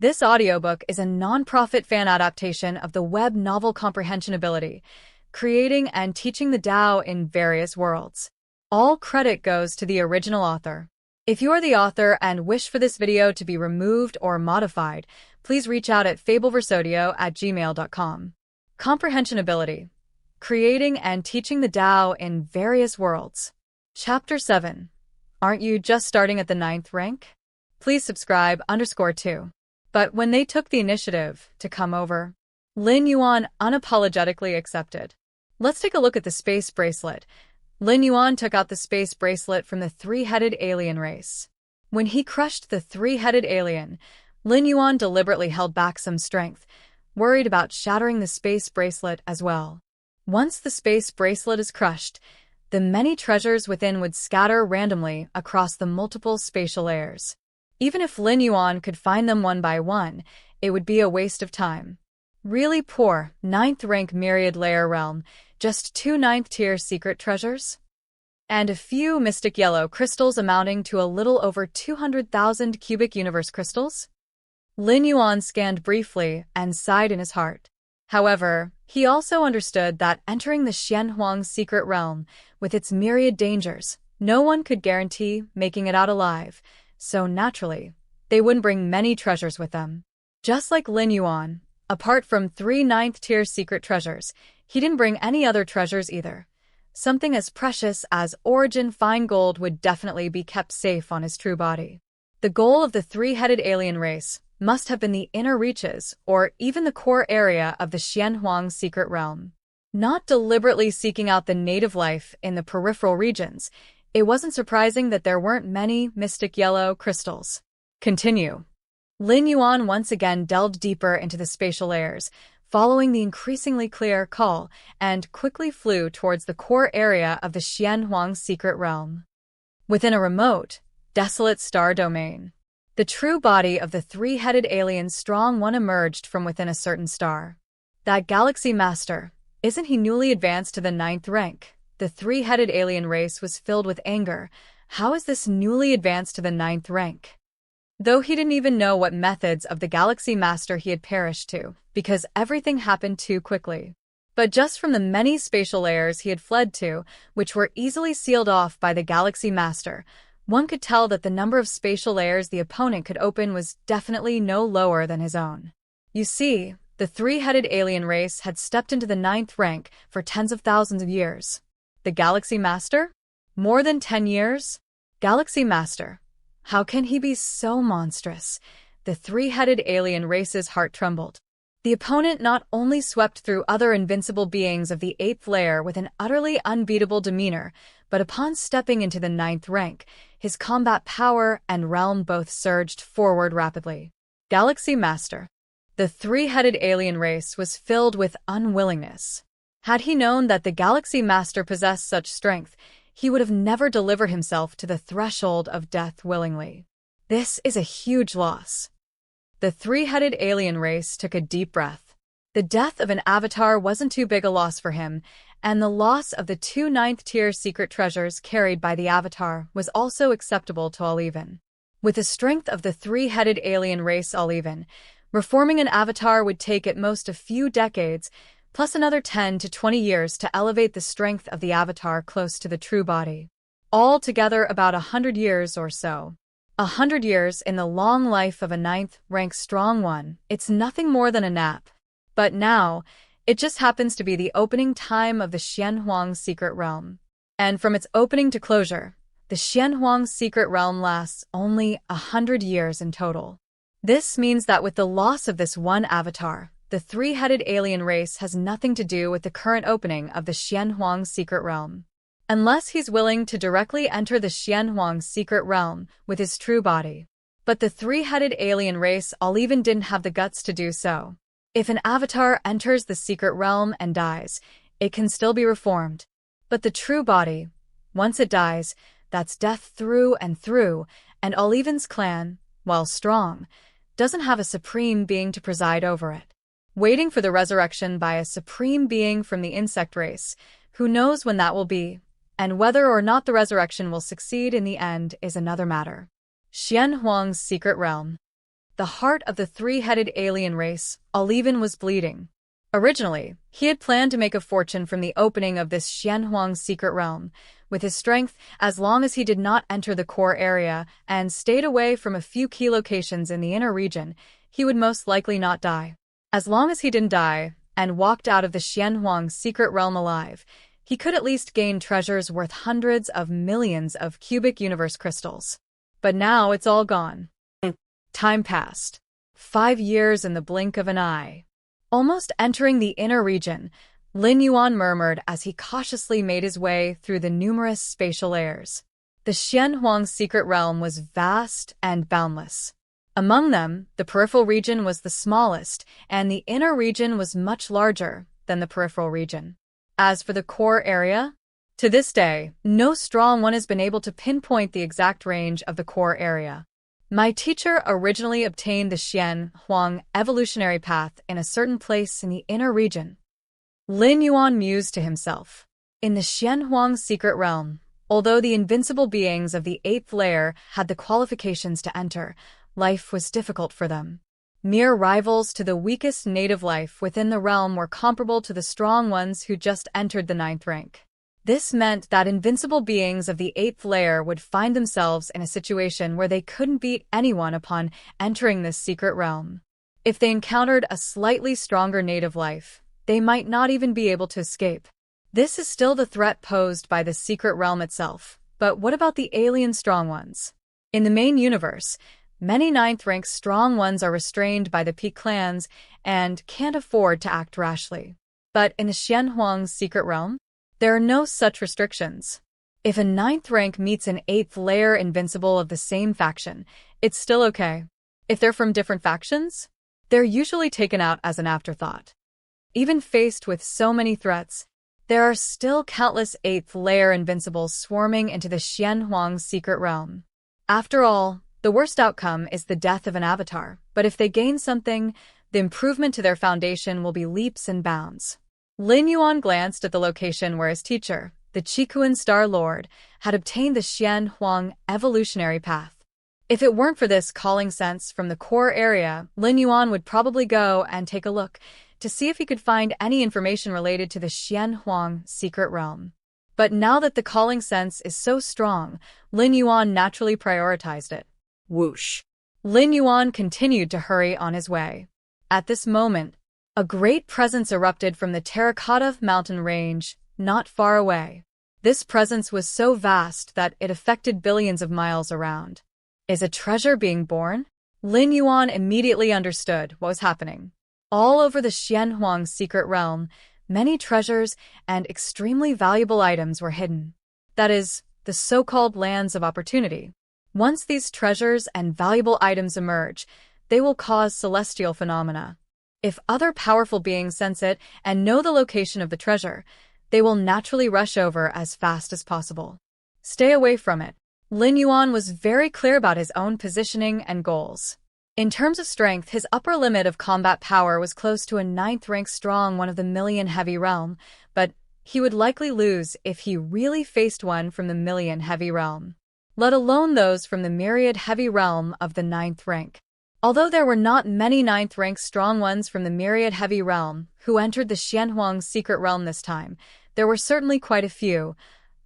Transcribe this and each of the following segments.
This audiobook is a non-profit fan adaptation of the web novel Comprehension Ability, creating and teaching the Tao in various worlds. All credit goes to the original author. If you are the author and wish for this video to be removed or modified, please reach out at fableversodio@gmail.com. Comprehension Ability, creating and teaching the Tao in various worlds. Chapter 7. Aren't you just starting at the 9th rank? Please subscribe _2. But when they took the initiative to come over, Lin Yuan unapologetically accepted. Let's take a look at the space bracelet. Lin Yuan took out the space bracelet from the three-headed alien race. When he crushed the three-headed alien, Lin Yuan deliberately held back some strength, worried about shattering the space bracelet as well. Once the space bracelet is crushed, the many treasures within would scatter randomly across the multiple spatial layers. Even if Lin Yuan could find them one by one, it would be a waste of time. Really poor 9th rank Myriad layer realm, just 2 9th-tier secret treasures? And a few mystic yellow crystals amounting to a little over 200,000 cubic universe crystals? Lin Yuan scanned briefly and sighed in his heart. However, he also understood that entering the Xianhuang secret realm, with its myriad dangers, no one could guarantee making it out alive, so naturally, they wouldn't bring many treasures with them. Just like Lin Yuan, apart from 3 9th-tier secret treasures, he didn't bring any other treasures either. Something as precious as origin fine gold would definitely be kept safe on his true body. The goal of the three-headed alien race must have been the inner reaches or even the core area of the Xianhuang secret realm. Not deliberately seeking out the native life in the peripheral regions, it wasn't surprising that there weren't many mystic yellow crystals. Continue. Lin Yuan once again delved deeper into the spatial layers, following the increasingly clear call, and quickly flew towards the core area of the Xianhuang secret realm. Within a remote, desolate star domain, the true body of the three-headed alien strong one emerged from within a certain star. That galaxy master, isn't he newly advanced to the 9th rank? The three-headed alien race was filled with anger. How is this newly advanced to the 9th rank? Though he didn't even know what methods of the galaxy master he had perished to, because everything happened too quickly. But just from the many spatial layers he had fled to, which were easily sealed off by the galaxy master, one could tell that the number of spatial layers the opponent could open was definitely no lower than his own. You see, the three-headed alien race had stepped into the 9th rank for tens of thousands of years. The Galaxy Master? More than 10 years? Galaxy Master. How can he be so monstrous? The three-headed alien race's heart trembled. The opponent not only swept through other invincible beings of the 8th layer with an utterly unbeatable demeanor, but upon stepping into the 9th rank, his combat power and realm both surged forward rapidly. Galaxy Master. The three-headed alien race was filled with unwillingness. Had he known that the Galaxy Master possessed such strength, he would have never delivered himself to the threshold of death willingly. This is a huge loss. The three-headed alien race took a deep breath. The death of an avatar wasn't too big a loss for him, and the loss of the 2 9th-tier secret treasures carried by the avatar was also acceptable to all even. With the strength of the three-headed alien race all even, reforming an avatar would take at most a few decades, plus another 10 to 20 years to elevate the strength of the avatar close to the true body. Altogether about 100 years or so. 100 years in the long life of a 9th rank strong one, it's nothing more than a nap. But now, it just happens to be the opening time of the Xianhuang secret realm. And from its opening to closure, the Xianhuang secret realm lasts only 100 years in total. This means that with the loss of this one avatar, the three-headed alien race has nothing to do with the current opening of the Xianhuang secret realm. Unless he's willing to directly enter the Xianhuang secret realm with his true body. But the three-headed alien race all even didn't have the guts to do so. If an avatar enters the secret realm and dies, it can still be reformed. But the true body, once it dies, that's death through, and all even's clan, while strong, doesn't have a supreme being to preside over it. Waiting for the resurrection by a supreme being from the insect race, who knows when that will be, and whether or not the resurrection will succeed in the end is another matter. Xianhuang's secret realm. the heart of the three-headed alien race, Lin was bleeding. Originally, he had planned to make a fortune from the opening of this Xianhuang secret realm. With his strength, as long as he did not enter the core area and stayed away from a few key locations in the inner region, he would most likely not die. As long as he didn't die and walked out of the Xianhuang secret realm alive, he could at least gain treasures worth hundreds of millions of cubic universe crystals. But now it's all gone. Time passed. 5 years in the blink of an eye. Almost entering the inner region, Lin Yuan murmured as he cautiously made his way through the numerous spatial layers. The Xianhuang secret realm was vast and boundless. Among them, the peripheral region was the smallest, and the inner region was much larger than the peripheral region. As for the core area, to this day, no strong one has been able to pinpoint the exact range of the core area. My teacher originally obtained the Xianhuang evolutionary path in a certain place in the inner region. Lin Yuan mused to himself. In the Xianhuang secret realm, although the invincible beings of the 8th layer had the qualifications to enter, life was difficult for them. Mere rivals to the weakest native life within the realm were comparable to the strong ones who just entered the 9th rank. This meant that invincible beings of the 8th layer would find themselves in a situation where they couldn't beat anyone upon entering this secret realm. If they encountered a slightly stronger native life, they might not even be able to escape. This is still the threat posed by the secret realm itself, but what about the alien strong ones? In the main universe, many 9th rank strong ones are restrained by the peak clans and can't afford to act rashly. But in the Xianhuang secret realm, there are no such restrictions. If a 9th rank meets an 8th layer invincible of the same faction, it's still okay. If they're from different factions, they're usually taken out as an afterthought. Even faced with so many threats, there are still countless 8th layer invincibles swarming into the Xianhuang secret realm. After all, the worst outcome is the death of an avatar, but if they gain something, the improvement to their foundation will be leaps and bounds. Lin Yuan glanced at the location where his teacher, the Qikuan Star Lord, had obtained the Xianhuang evolutionary path. If it weren't for this calling sense from the core area, Lin Yuan would probably go and take a look to see if he could find any information related to the Xianhuang secret realm. But now that the calling sense is so strong, Lin Yuan naturally prioritized it. Whoosh! Lin Yuan continued to hurry on his way. At this moment, a great presence erupted from the Terracotta mountain range, not far away. This presence was so vast that it affected billions of miles around. Is a treasure being born? Lin Yuan immediately understood what was happening. All over the Xianhuang secret realm, many treasures and extremely valuable items were hidden. That is, the so-called lands of opportunity. Once these treasures and valuable items emerge, they will cause celestial phenomena. If other powerful beings sense it and know the location of the treasure, they will naturally rush over as fast as possible. Stay away from it. Lin Yuan was very clear about his own positioning and goals. In terms of strength, his upper limit of combat power was close to a 9th rank strong one of the million heavy realm, but he would likely lose if he really faced one from the million heavy realm, let alone those from the myriad heavy realm of the 9th rank. Although there were not many 9th rank strong ones from the myriad heavy realm who entered the Xianhuang secret realm this time, there were certainly quite a few,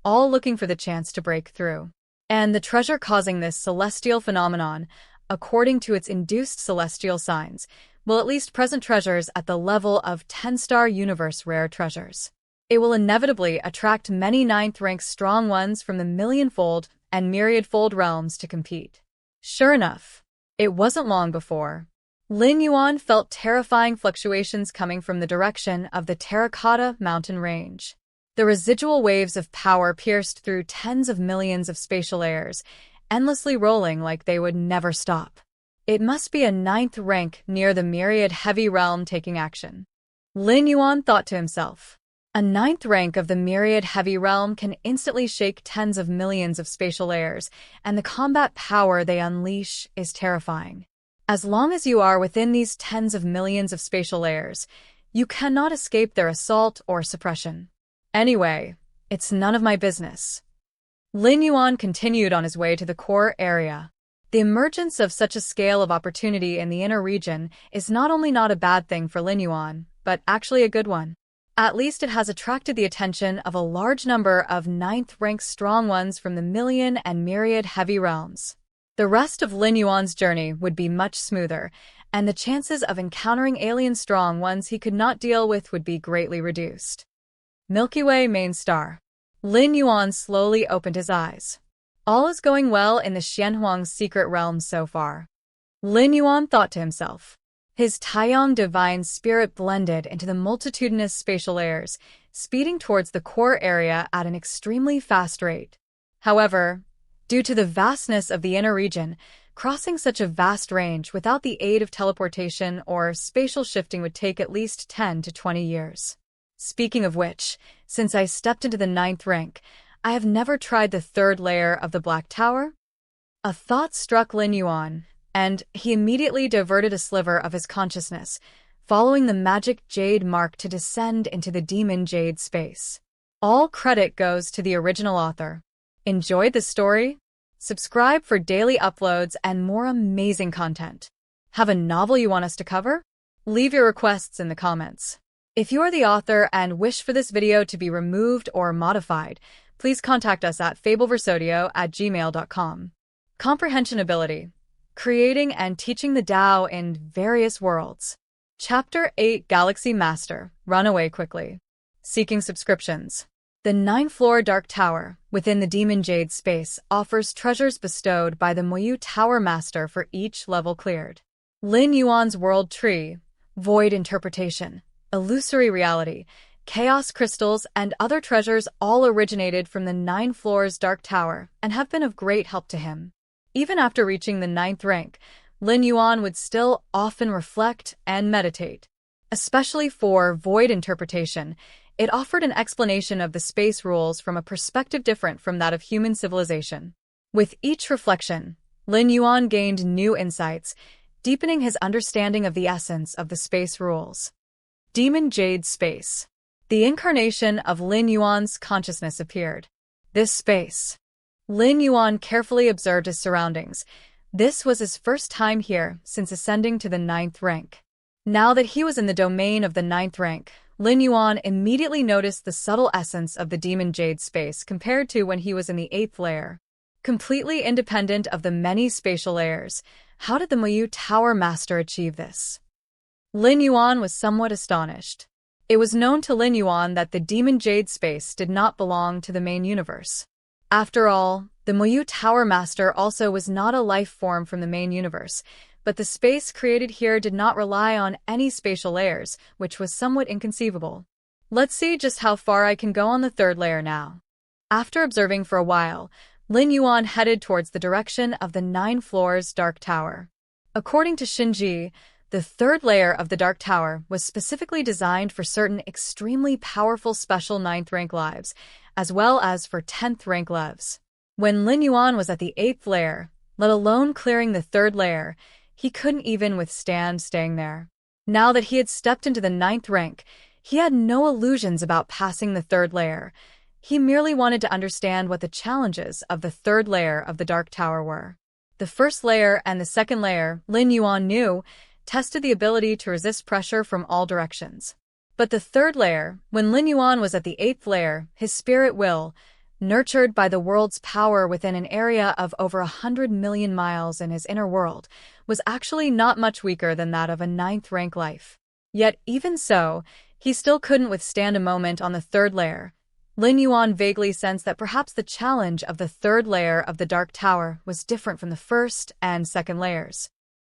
all looking for the chance to break through. And the treasure causing this celestial phenomenon, according to its induced celestial signs, will at least present treasures at the level of 10-star universe rare treasures. It will inevitably attract many 9th rank strong ones from the millionfold and myriad-fold realms to compete. Sure enough, it wasn't long before Lin Yuan felt terrifying fluctuations coming from the direction of the Terracotta mountain range. The residual waves of power pierced through tens of millions of spatial layers, endlessly rolling like they would never stop. It must be a 9th rank near the myriad heavy realm taking action. Lin Yuan thought to himself. A 9th rank of the myriad heavy realm can instantly shake tens of millions of spatial layers, and the combat power they unleash is terrifying. As long as you are within these tens of millions of spatial layers, you cannot escape their assault or suppression. Anyway, it's none of my business. Lin Yuan continued on his way to the core area. The emergence of such a scale of opportunity in the inner region is not only not a bad thing for Lin Yuan, but actually a good one. At least it has attracted the attention of a large number of ninth-rank strong ones from the Million and Myriad heavy realms. The rest of Lin Yuan's journey would be much smoother, and the chances of encountering alien strong ones he could not deal with would be greatly reduced. Milky Way main star. Lin Yuan slowly opened his eyes. All is going well in the Xianhuang's secret realm so far. Lin Yuan thought to himself. His Taiyang divine spirit blended into the multitudinous spatial layers, speeding towards the core area at an extremely fast rate. However, due to the vastness of the inner region, crossing such a vast range without the aid of teleportation or spatial shifting would take at least 10 to 20 years. Speaking of which, since I stepped into the 9th rank, I have never tried the 3rd layer of the Black Tower? A thought struck Lin Yuan, and he immediately diverted a sliver of his consciousness, following the magic jade mark to descend into the demon jade space. All credit goes to the original author. Enjoyed the story? Subscribe for daily uploads and more amazing content. Have a novel you want us to cover? Leave your requests in the comments. If you are the author and wish for this video to be removed or modified, please contact us at fableversodio@gmail.com. Comprehension Ability. Creating and teaching the Tao in various worlds. Chapter 8 Galaxy Master. Run away quickly. Seeking subscriptions. The 9th floor Dark Tower, within the Demon Jade space, offers treasures bestowed by the Moyu Tower Master for each level cleared. Lin Yuan's World Tree, Void Interpretation, Illusory Reality, Chaos Crystals, and other treasures all originated from the 9 floors Dark Tower and have been of great help to him. Even after reaching the 9th rank, Lin Yuan would still often reflect and meditate. Especially for Void Interpretation, it offered an explanation of the space rules from a perspective different from that of human civilization. With each reflection, Lin Yuan gained new insights, deepening his understanding of the essence of the space rules. Demon Jade Space. The incarnation of Lin Yuan's consciousness appeared. This space. Lin Yuan carefully observed his surroundings. This was his first time here since ascending to the 9th rank. Now that he was in the domain of the 9th rank, Lin Yuan immediately noticed the subtle essence of the Demon Jade space compared to when he was in the 8th layer. Completely independent of the many spatial layers, how did the Moyu Tower Master achieve this? Lin Yuan was somewhat astonished. It was known to Lin Yuan that the Demon Jade space did not belong to the main universe. After all, the Moyu Tower Master also was not a life form from the main universe, but the space created here did not rely on any spatial layers, which was somewhat inconceivable. Let's see just how far I can go on the 3rd layer now. After observing for a while, Lin Yuan headed towards the direction of the 9 floors Dark Tower. According to Shinji, the 3rd layer of the Dark Tower was specifically designed for certain extremely powerful special 9th rank lives, as well as for 10th rank lives. When Lin Yuan was at the 8th layer, let alone clearing the 3rd layer, he couldn't even withstand staying there. Now that he had stepped into the 9th rank, he had no illusions about passing the 3rd layer. He merely wanted to understand what the challenges of the 3rd layer of the Dark Tower were. The 1st layer and the 2nd layer, Lin Yuan knew, tested the ability to resist pressure from all directions. But the 3rd layer, when Lin Yuan was at the 8th layer, his spirit will, nurtured by the world's power within an area of over 100 million miles in his inner world, was actually not much weaker than that of a 9th rank life. Yet even so, he still couldn't withstand a moment on the 3rd layer. Lin Yuan vaguely sensed that perhaps the challenge of the 3rd layer of the Dark Tower was different from the 1st and 2nd layers.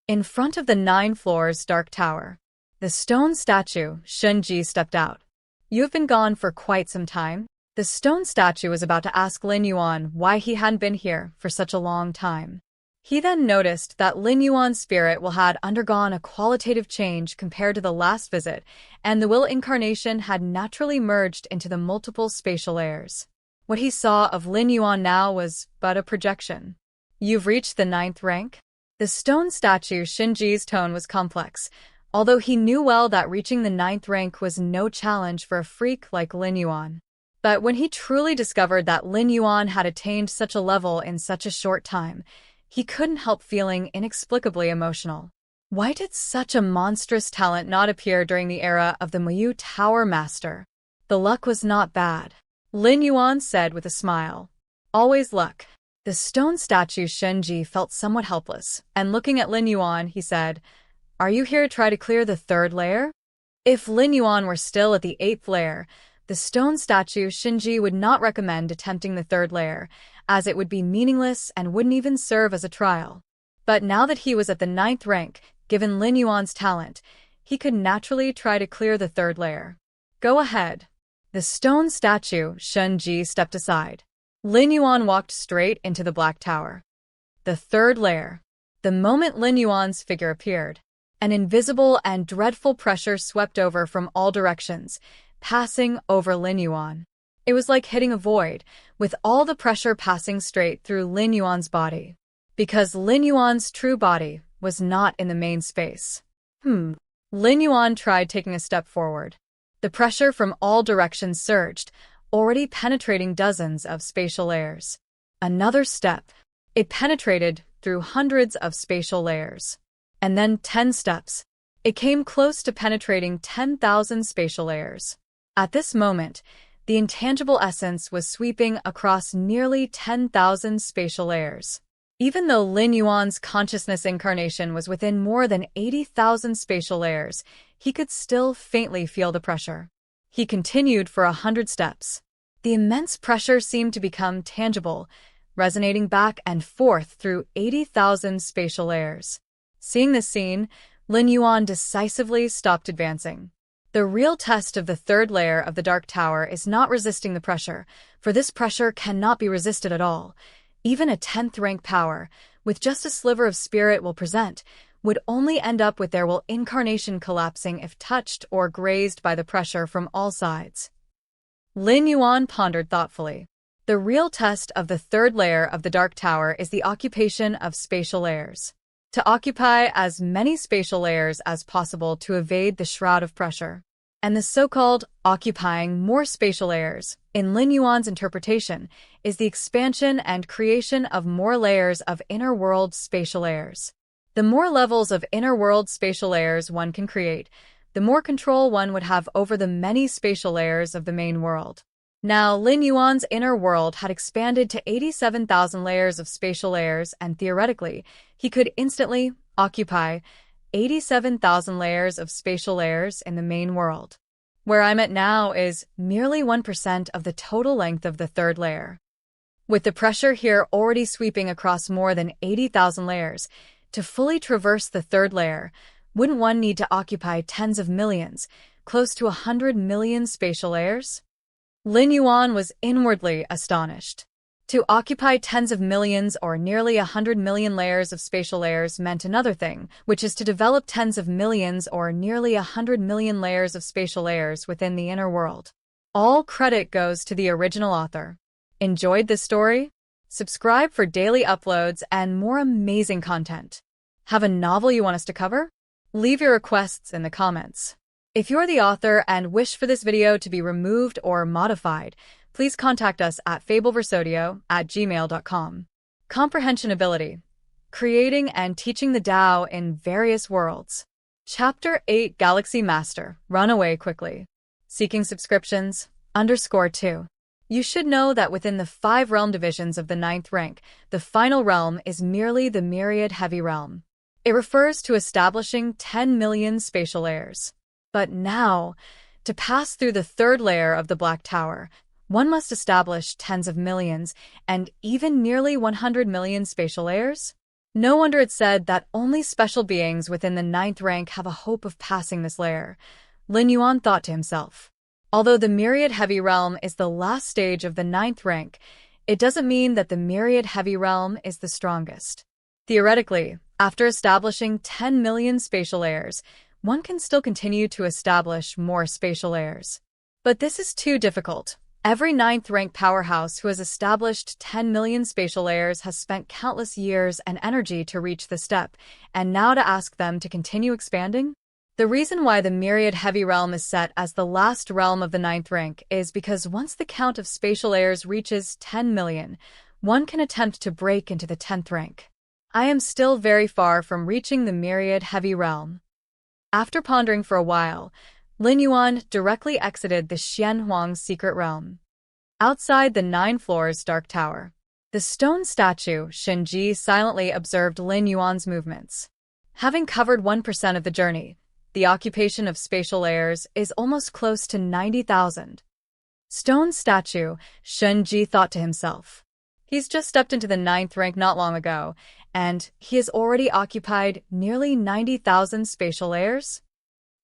In front of the 9 floors Dark Tower, the stone statue, Shinji, stepped out. "You've been gone for quite some time?" The stone statue was about to ask Lin Yuan why he hadn't been here for such a long time. He then noticed that Lin Yuan's spirit will had undergone a qualitative change compared to the last visit, and the will incarnation had naturally merged into the multiple spatial layers. What he saw of Lin Yuan now was but a projection. "You've reached the 9th rank?" The stone statue Shinji's tone was complex, although he knew well that reaching the 9th rank was no challenge for a freak like Lin Yuan. But when he truly discovered that Lin Yuan had attained such a level in such a short time, he couldn't help feeling inexplicably emotional. Why did such a monstrous talent not appear during the era of the Muyu Tower Master? The luck was not bad, Lin Yuan said with a smile. Always luck. The stone statue Shenji felt somewhat helpless, and looking at Lin Yuan, he said, "Are you here to try to clear the third layer?" If Lin Yuan were still at the 8th layer, the stone statue Shenji would not recommend attempting the third layer, as it would be meaningless and wouldn't even serve as a trial. But now that he was at the 9th rank, given Lin Yuan's talent, he could naturally try to clear the third layer. Go ahead. The stone statue Shenji stepped aside. Lin Yuan walked straight into the Black Tower. The third layer. The moment Lin Yuan's figure appeared, an invisible and dreadful pressure swept over from all directions, passing over Lin Yuan. It was like hitting a void, with all the pressure passing straight through Lin Yuan's body. Because Lin Yuan's true body was not in the main space. Lin Yuan tried taking a step forward. The pressure from all directions surged, already penetrating dozens of spatial layers. Another step. It penetrated through hundreds of spatial layers. And then 10 steps. It came close to penetrating 10,000 spatial layers. At this moment, the intangible essence was sweeping across nearly 10,000 spatial layers. Even though Lin Yuan's consciousness incarnation was within more than 80,000 spatial layers, he could still faintly feel the pressure. He continued for 100 steps. The immense pressure seemed to become tangible, resonating back and forth through 80,000 spatial layers. Seeing this scene, Lin Yuan decisively stopped advancing. The real test of the third layer of the Dark Tower is not resisting the pressure, for this pressure cannot be resisted at all. Even a 10th rank power, with just a sliver of spirit will present, would only end up with their will incarnation collapsing if touched or grazed by the pressure from all sides. Lin Yuan pondered thoughtfully. The real test of the third layer of the Dark Tower is the occupation of spatial layers. To occupy as many spatial layers as possible to evade the shroud of pressure. And the so-called occupying more spatial layers, in Lin Yuan's interpretation, is the expansion and creation of more layers of inner world spatial layers. The more levels of inner world spatial layers one can create, the more control one would have over the many spatial layers of the main world. Now, Lin Yuan's inner world had expanded to 87,000 layers of spatial layers, and theoretically, he could instantly occupy 87,000 layers of spatial layers in the main world. Where I'm at now is merely 1% of the total length of the third layer. With the pressure here already sweeping across more than 80,000 layers, to fully traverse the third layer, wouldn't one need to occupy tens of millions, close to 100 million spatial layers? Lin Yuan was inwardly astonished. To occupy tens of millions or nearly 100 million layers of spatial layers meant another thing, which is to develop tens of millions or nearly 100 million layers of spatial layers within the inner world. All credit goes to the original author. Enjoyed this story? Subscribe for daily uploads and more amazing content. Have a novel you want us to cover? Leave your requests in the comments. If you're the author and wish for this video to be removed or modified, please contact us at fableversodio@gmail.com. Comprehension Ability. Creating and teaching the Tao in various worlds. Chapter 8 Galaxy Master. Run away quickly. Seeking subscriptions. _2. You should know that within the 5 realm divisions of the 9th rank, the final realm is merely the Myriad Heavy Realm. It refers to establishing 10 million spatial layers. But now, to pass through the third layer of the Black Tower, one must establish tens of millions and even nearly 100 million spatial layers? No wonder it's said that only special beings within the 9th rank have a hope of passing this layer, Lin Yuan thought to himself. Although the Myriad Heavy Realm is the last stage of the 9th rank, it doesn't mean that the Myriad Heavy Realm is the strongest. Theoretically, after establishing 10 million spatial layers, one can still continue to establish more spatial layers. But this is too difficult. Every 9th rank powerhouse who has established 10 million spatial layers has spent countless years and energy to reach the step, and now to ask them to continue expanding? The reason why the Myriad Heavy Realm is set as the last realm of the 9th rank is because once the count of spatial layers reaches 10 million, one can attempt to break into the 10th rank. I am still very far from reaching the Myriad heavy realm. After pondering for a while, Lin Yuan directly exited the Xianhuang's secret realm. Outside the 9 floors dark tower, the stone statue Shenji silently observed Lin Yuan's movements. Having covered 1% of the journey, the occupation of spatial layers is almost close to 90,000. Stone statue, Shenji thought to himself. He's just stepped into the 9th rank not long ago, and he has already occupied nearly 90,000 spatial layers?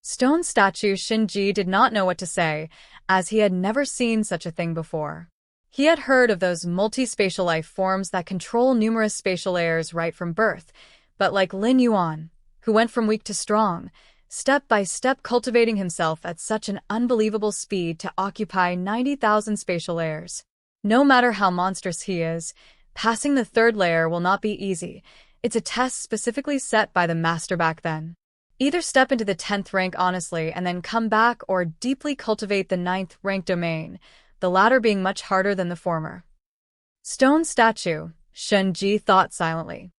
Stone statue Shenji did not know what to say, as he had never seen such a thing before. He had heard of those multi-spatial life forms that control numerous spatial layers right from birth, but like Lin Yuan, who went from weak to strong, step by step cultivating himself at such an unbelievable speed to occupy 90,000 spatial layers. No matter how monstrous he is, passing the 3rd layer will not be easy. It's a test specifically set by the master back then. Either step into the 10th rank honestly and then come back, or deeply cultivate the 9th rank domain, the latter being much harder than the former. Stone statue, Shenji thought silently.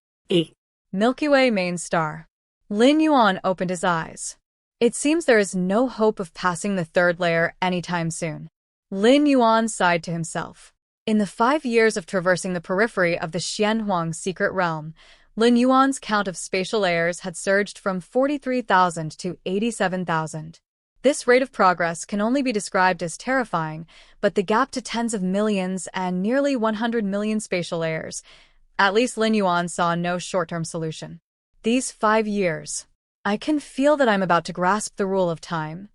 Milky Way main star. Lin Yuan opened his eyes. It seems there is no hope of passing the 3rd layer anytime soon. Lin Yuan sighed to himself. In the 5 years of traversing the periphery of the Xianhuang secret realm, Lin Yuan's count of spatial layers had surged from 43,000 to 87,000. This rate of progress can only be described as terrifying, but the gap to tens of millions and nearly 100 million spatial layers, at least Lin Yuan saw no short-term solution. These 5 years. I can feel that I'm about to grasp the rule of time.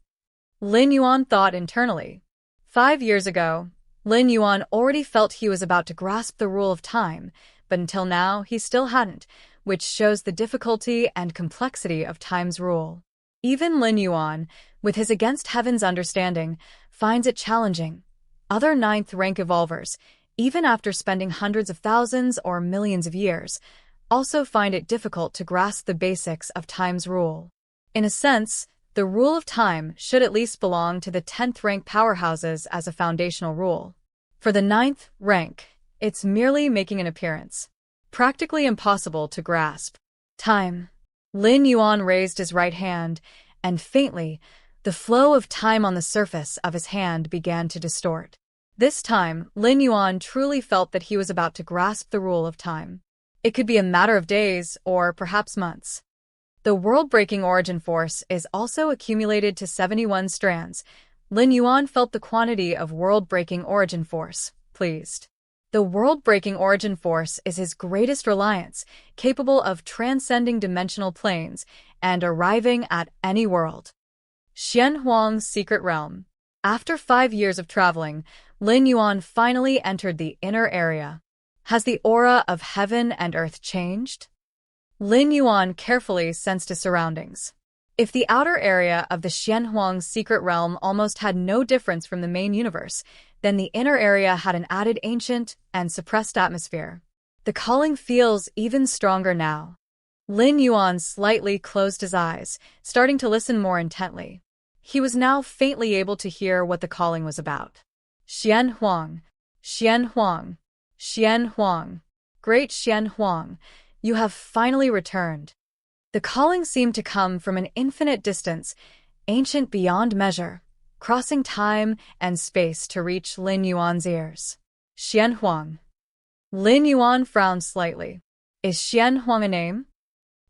Lin Yuan thought internally. 5 years ago, Lin Yuan already felt he was about to grasp the rule of time, but until now he still hadn't, which shows the difficulty and complexity of time's rule. Even Lin Yuan, with his against heaven's understanding, finds it challenging. Other 9th rank evolvers, even after spending hundreds of thousands or millions of years, also find it difficult to grasp the basics of time's rule. In a sense, the rule of time should at least belong to the 10th rank powerhouses as a foundational rule. For the 9th rank, it's merely making an appearance. Practically impossible to grasp. Time. Lin Yuan raised his right hand, and faintly, the flow of time on the surface of his hand began to distort. This time, Lin Yuan truly felt that he was about to grasp the rule of time. It could be a matter of days, or perhaps months. The world-breaking origin force is also accumulated to 71 strands. Lin Yuan felt the quantity of world-breaking origin force, pleased. The world-breaking origin force is his greatest reliance, capable of transcending dimensional planes and arriving at any world. Xianhuang's secret realm. After 5 years of traveling, Lin Yuan finally entered the inner area. Has the aura of heaven and earth changed? Lin Yuan carefully sensed his surroundings. If the outer area of the Xianhuang's secret realm almost had no difference from the main universe, then the inner area had an added ancient and suppressed atmosphere. The calling feels even stronger now. Lin Yuan slightly closed his eyes, starting to listen more intently. He was now faintly able to hear what the calling was about. Xianhuang, Xianhuang, Xianhuang, Great Xianhuang, you have finally returned. The calling seemed to come from an infinite distance, ancient beyond measure, crossing time and space to reach Lin Yuan's ears. Xianhuang. Lin Yuan frowned slightly. Is Xianhuang a name?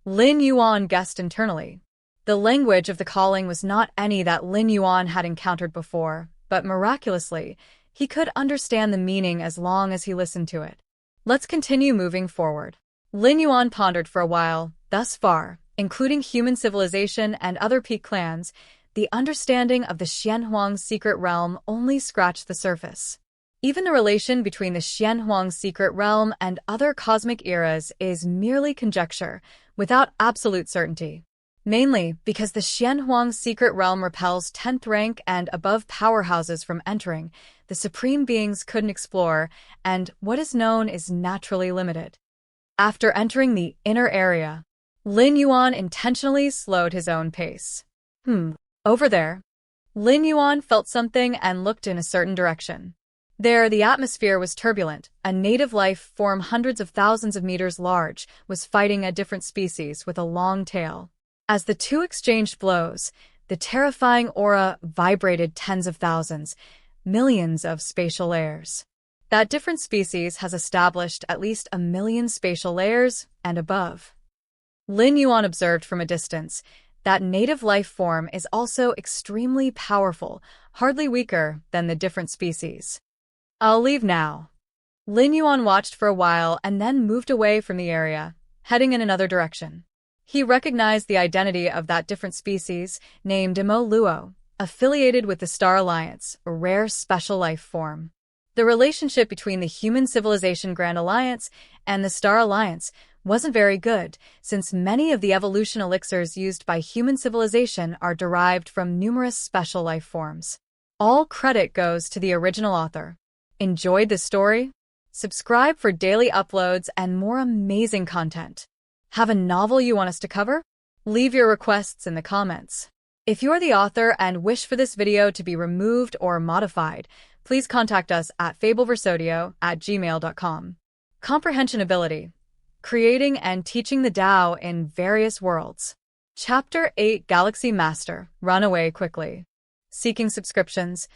Lin Yuan guessed internally. The language of the calling was not any that Lin Yuan had encountered before, but miraculously, he could understand the meaning as long as he listened to it. Let's continue moving forward. Lin Yuan pondered for a while. Thus far, including human civilization and other peak clans, the understanding of the Xianhuang's secret realm only scratched the surface. Even the relation between the Xianhuang's secret realm and other cosmic eras is merely conjecture, without absolute certainty. Mainly because the Xianhuang's secret realm repels 10th rank and above powerhouses from entering, the supreme beings couldn't explore, and what is known is naturally limited. After entering the inner area, Lin Yuan intentionally slowed his own pace. Over there. Lin Yuan felt something and looked in a certain direction. There, the atmosphere was turbulent. A native life form hundreds of thousands of meters large was fighting a different species with a long tail. As the two exchanged blows, the terrifying aura vibrated tens of thousands, millions of spatial layers. That different species has established at least 1,000,000 spatial layers and above. Lin Yuan observed from a distance that native life form is also extremely powerful, hardly weaker than the different species. I'll leave now. Lin Yuan watched for a while and then moved away from the area, heading in another direction. He recognized the identity of that different species, named Mo Luo, affiliated with the Star Alliance, a rare special life form. The relationship between the Human Civilization Grand Alliance and the Star Alliance wasn't very good, since many of the evolution elixirs used by human civilization are derived from numerous special life forms. All credit goes to the original author. Enjoyed the story? Subscribe for daily uploads and more amazing content. Have a novel you want us to cover? Leave your requests in the comments. If you're the author and wish for this video to be removed or modified, please contact us at fableversodio@gmail.com. Comprehension Ability. Creating and teaching the Tao in various worlds. Chapter 8 Galaxy Master. Run away quickly. Seeking subscriptions.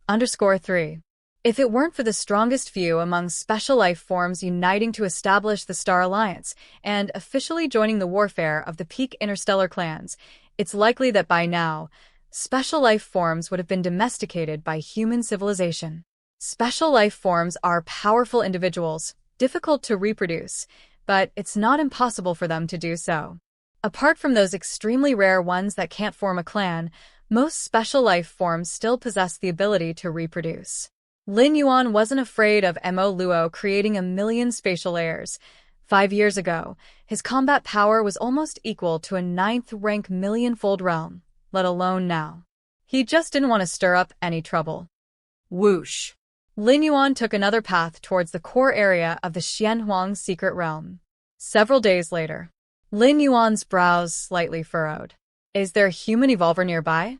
_3. If it weren't for the strongest few among special life forms uniting to establish the Star Alliance and officially joining the warfare of the peak interstellar clans, it's likely that by now, special life forms would have been domesticated by human civilization. Special life forms are powerful individuals, difficult to reproduce, but it's not impossible for them to do so. Apart from those extremely rare ones that can't form a clan, most special life forms still possess the ability to reproduce. Lin Yuan wasn't afraid of Mo Luo creating 1,000,000 spatial layers. 5 years ago, his combat power was almost equal to a 9th-rank million-fold realm, let alone now. He just didn't want to stir up any trouble. Whoosh! Lin Yuan took another path towards the core area of the Xianhuang secret realm. Several days later, Lin Yuan's brows slightly furrowed. Is there a human evolver nearby?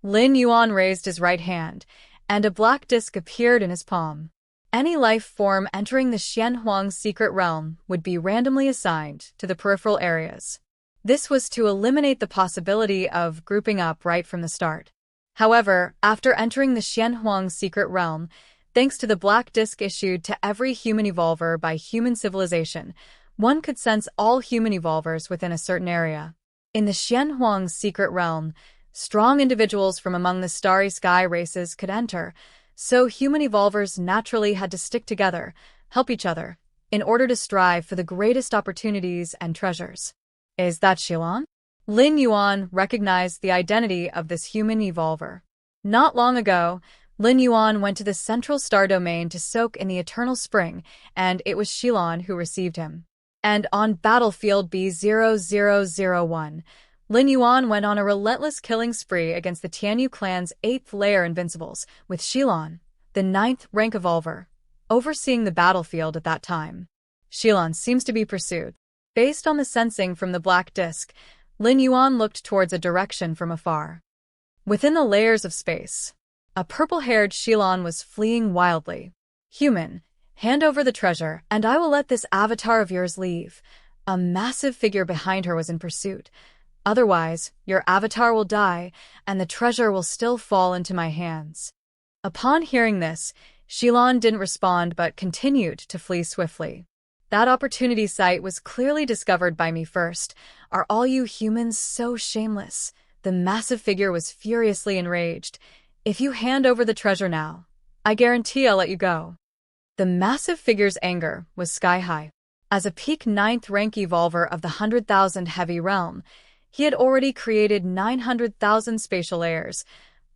Lin Yuan raised his right hand, and a black disk appeared in his palm. Any life form entering the Xianhuang secret realm would be randomly assigned to the peripheral areas. This was to eliminate the possibility of grouping up right from the start. However, after entering the Xianhuang secret realm, thanks to the black disk issued to every human evolver by human civilization, one could sense all human evolvers within a certain area. In the Xianhuang secret realm, strong individuals from among the starry sky races could enter, so human evolvers naturally had to stick together, help each other, in order to strive for the greatest opportunities and treasures. Is that Xilan? Lin Yuan recognized the identity of this human evolver. Not long ago, Lin Yuan went to the central star domain to soak in the eternal spring, and it was Xilan who received him. And on battlefield B0001, Lin Yuan went on a relentless killing spree against the Tianyu clan's 8th layer invincibles, with Xilan, the 9th rank evolver, overseeing the battlefield at that time. Xilan seems to be pursued. Based on the sensing from the black disk, Lin Yuan looked towards a direction from afar. Within the layers of space, a purple-haired Xilan was fleeing wildly. Human, hand over the treasure, and I will let this avatar of yours leave. A massive figure behind her was in pursuit. Otherwise, your avatar will die, and the treasure will still fall into my hands. Upon hearing this, Xilan didn't respond but continued to flee swiftly. That opportunity site was clearly discovered by me first. Are all you humans so shameless? The massive figure was furiously enraged. If you hand over the treasure now, I guarantee I'll let you go. The massive figure's anger was sky-high. As a peak 9th rank evolver of the 100,000 heavy realm, he had already created 900,000 spatial layers,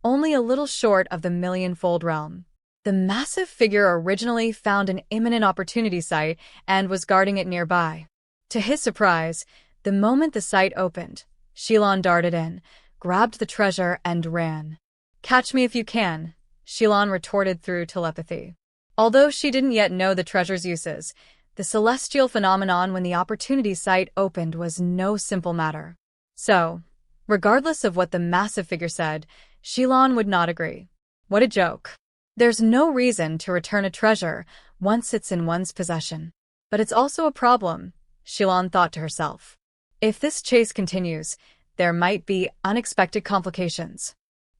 only a little short of the million-fold realm. The massive figure originally found an imminent opportunity site and was guarding it nearby. To his surprise, the moment the site opened, Xilan darted in, grabbed the treasure, and ran. Catch me if you can, Xilan retorted through telepathy. Although she didn't yet know the treasure's uses, the celestial phenomenon when the opportunity site opened was no simple matter. So, regardless of what the massive figure said, Xilan would not agree. What a joke. There's no reason to return a treasure once it's in one's possession. But it's also a problem, Shilon thought to herself. If this chase continues, there might be unexpected complications.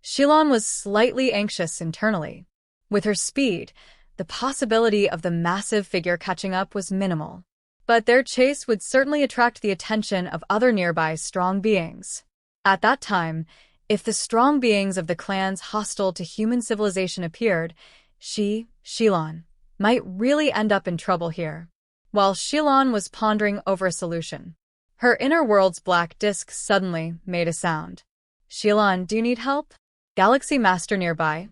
Shilon was slightly anxious internally. With her speed, the possibility of the massive figure catching up was minimal. But their chase would certainly attract the attention of other nearby strong beings. At that time, if the strong beings of the clans hostile to human civilization appeared, Shilon, might really end up in trouble here. While Shilon was pondering over a solution, her inner world's black disk suddenly made a sound. Shilon, do you need help? Galaxy Master nearby.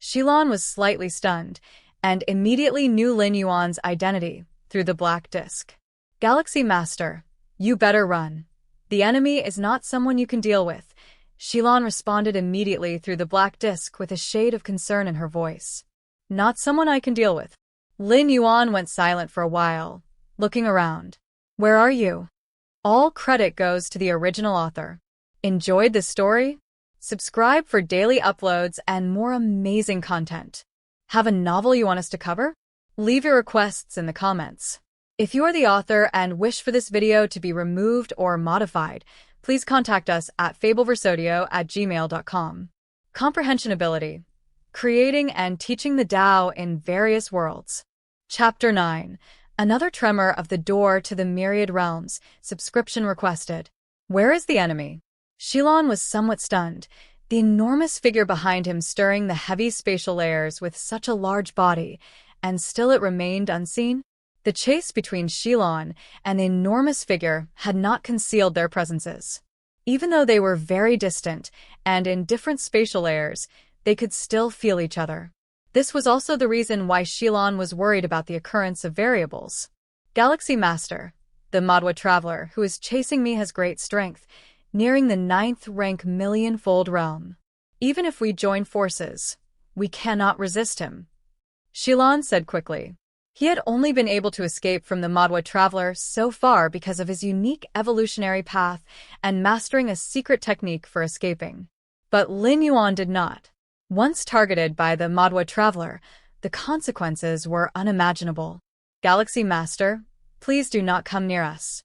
Shilon was slightly stunned, and immediately knew Lin Yuan's identity through the black disk. Galaxy Master, you better run. The enemy is not someone you can deal with. Shilon responded immediately through the black disk with a shade of concern in her voice. Not someone I can deal with. Lin Yuan went silent for a while, looking around. Where are you? All credit goes to the original author. Enjoyed this story? Subscribe for daily uploads and more amazing content. Have a novel you want us to cover? Leave your requests in the comments. If you are the author and wish for this video to be removed or modified, please contact us at fableversodio@gmail.com. Comprehension Ability. Creating and teaching the Tao in various worlds. Chapter 9. Another tremor of the door to the Myriad Realms. Subscription requested. Where is the enemy? Shilon was somewhat stunned, the enormous figure behind him stirring the heavy spatial layers with such a large body, and still it remained unseen. The chase between Shilon and the enormous figure had not concealed their presences. Even though they were very distant and in different spatial layers, they could still feel each other. This was also the reason why Shilon was worried about the occurrence of variables. Galaxy Master, the Madwa Traveler who is chasing me has great strength, nearing the 9th rank million-fold realm. Even if we join forces, we cannot resist him. Shilon said quickly. He had only been able to escape from the Madwa Traveler so far because of his unique evolutionary path and mastering a secret technique for escaping. But Lin Yuan did not. Once targeted by the Madwa Traveler, the consequences were unimaginable. Galaxy Master, please do not come near us.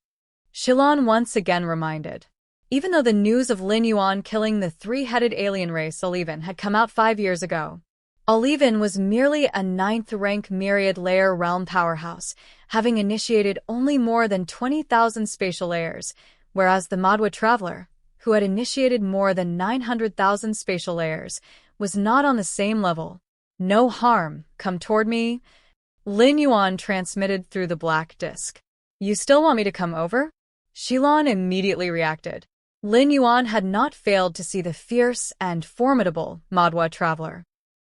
Shilon once again reminded. Even though the news of Lin Yuan killing the three-headed alien race Oliven had come out 5 years ago, Oliven was merely a 9th rank myriad layer realm powerhouse, having initiated only more than 20,000 spatial layers, whereas the Madwa Traveler, who had initiated more than 900,000 spatial layers, was not on the same level. No harm, come toward me. Lin Yuan transmitted through the black disk. You still want me to come over? Shilon immediately reacted. Lin Yuan had not failed to see the fierce and formidable Madwa Traveler.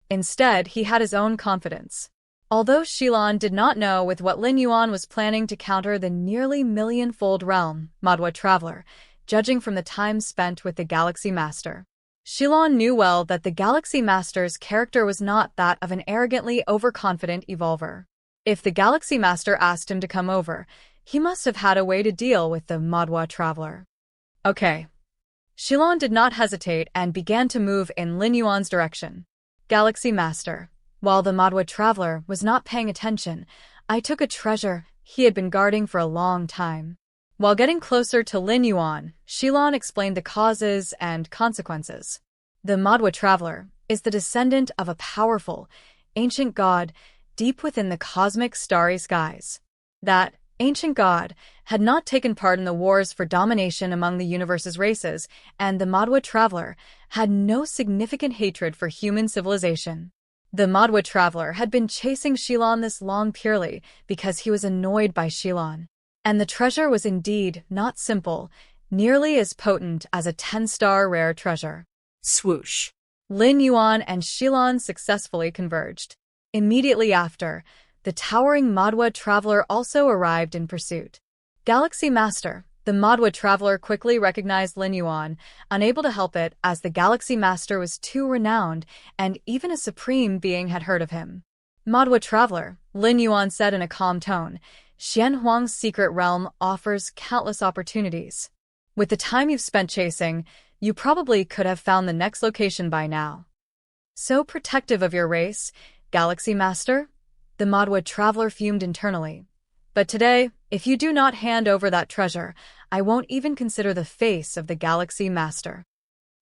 Instead, he had his own confidence. Although Shilon did not know with what Lin Yuan was planning to counter the nearly million-fold realm Madwa Traveler, judging from the time spent with the Galaxy Master. Shilon knew well that the Galaxy Master's character was not that of an arrogantly overconfident evolver. If the Galaxy Master asked him to come over, he must have had a way to deal with the Madwa Traveler. Okay. Shilon did not hesitate and began to move in Lin Yuan's direction. Galaxy Master, while the Madwa Traveler was not paying attention, I took a treasure he had been guarding for a long time. While getting closer to Lin Yuan, Shilon explained the causes and consequences. The Madwa Traveler is the descendant of a powerful, ancient god deep within the cosmic starry skies. That ancient god had not taken part in the wars for domination among the universe's races, and the Madwa Traveler had no significant hatred for human civilization. The Madwa Traveler had been chasing Shilon this long purely because he was annoyed by Shilon. And the treasure was indeed not simple, nearly as potent as a 10-star rare treasure. Swoosh! Lin Yuan and Shilon successfully converged. Immediately after, the towering Madwa Traveler also arrived in pursuit. Galaxy Master, the Madwa Traveler quickly recognized Lin Yuan, unable to help it as the Galaxy Master was too renowned and even a supreme being had heard of him. Madwa Traveler, Lin Yuan said in a calm tone, Xianhuang's secret realm offers countless opportunities. With the time you've spent chasing, you probably could have found the next location by now. So protective of your race, Galaxy Master? The Madwa traveler fumed internally. But today, if you do not hand over that treasure, I won't even consider the face of the Galaxy Master.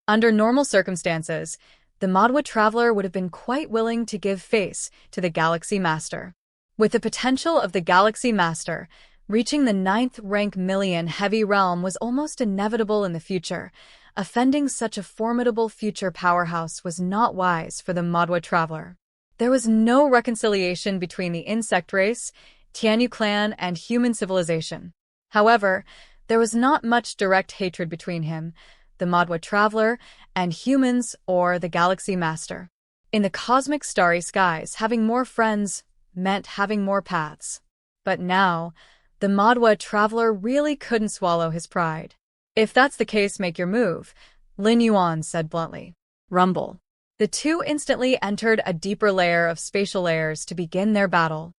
Under normal circumstances, the Madwa traveler would have been quite willing to give face to the Galaxy Master. With the potential of the Galaxy Master, reaching the 9th rank million heavy realm was almost inevitable in the future. Offending such a formidable future powerhouse was not wise for the Madwa traveler. There was no reconciliation between the insect race, Tianyu clan, and human civilization. However, there was not much direct hatred between him, the Madwa traveler, and humans or the Galaxy Master. In the cosmic starry skies, having more friends meant having more paths. But now, the Madwa traveler really couldn't swallow his pride. If that's the case, make your move, Lin Yuan said bluntly. Rumble. The two instantly entered a deeper layer of spatial layers to begin their battle.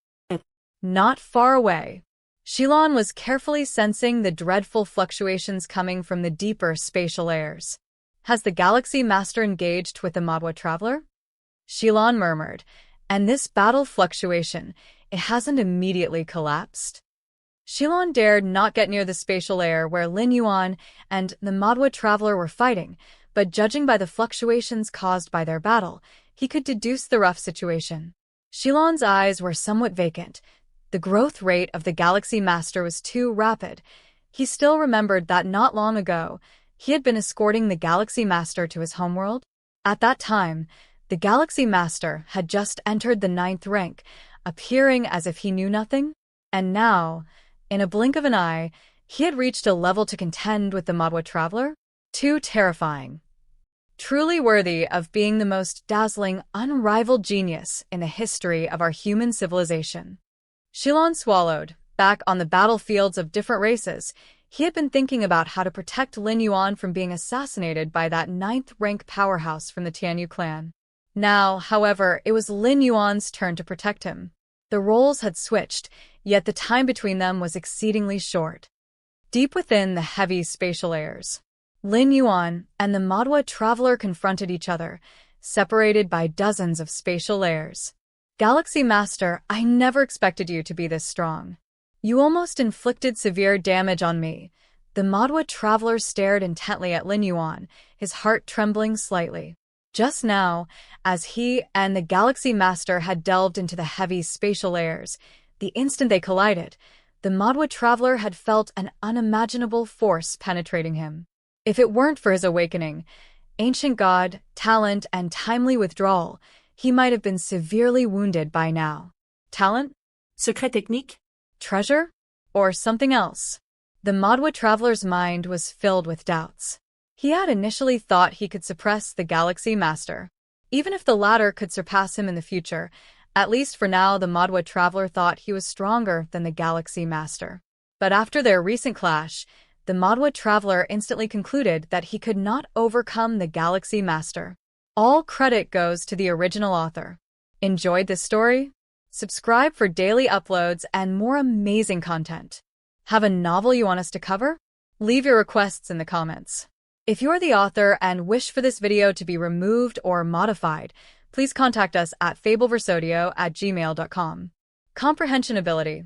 Not far away, Shilon was carefully sensing the dreadful fluctuations coming from the deeper spatial layers. Has the Galaxy Master engaged with the Madwa traveler? Shilon murmured, and this battle fluctuation, it hasn't immediately collapsed. Shilon dared not get near the spatial layer where Lin Yuan and the Madwa traveler were fighting, but judging by the fluctuations caused by their battle, he could deduce the rough situation. Shilon's eyes were somewhat vacant. The growth rate of the Galaxy Master was too rapid. He still remembered that not long ago, he had been escorting the Galaxy Master to his homeworld. At that time, the Galaxy Master had just entered the 9th rank, appearing as if he knew nothing. And now, in a blink of an eye, he had reached a level to contend with the Madwa traveler. Too terrifying. Truly worthy of being the most dazzling, unrivaled genius in the history of our human civilization. Shilon swallowed. Back on the battlefields of different races, he had been thinking about how to protect Lin Yuan from being assassinated by that 9th rank powerhouse from the Tianyu clan. Now, however, it was Lin Yuan's turn to protect him. The roles had switched, yet the time between them was exceedingly short. Deep within the heavy spatial layers, Lin Yuan and the Madwa traveler confronted each other, separated by dozens of spatial layers. Galaxy Master, I never expected you to be this strong. You almost inflicted severe damage on me. The Madwa traveler stared intently at Lin Yuan, his heart trembling slightly. Just now, as he and the Galaxy Master had delved into the heavy spatial layers, the instant they collided, the Madwa traveler had felt an unimaginable force penetrating him. If it weren't for his awakening, ancient god, talent, and timely withdrawal, he might have been severely wounded by now. Talent? Secret technique? Treasure? Or something else? The Madwa traveler's mind was filled with doubts. He had initially thought he could suppress the Galaxy Master. Even if the latter could surpass him in the future, at least for now the Madwa traveler thought he was stronger than the Galaxy Master. But after their recent clash, the Madwa traveler instantly concluded that he could not overcome the Galaxy Master. All credit goes to the original author. Enjoyed this story? Subscribe for daily uploads and more amazing content. Have a novel you want us to cover? Leave your requests in the comments. If you're the author and wish for this video to be removed or modified, please contact us at fableversodio@gmail.com. Comprehension Ability.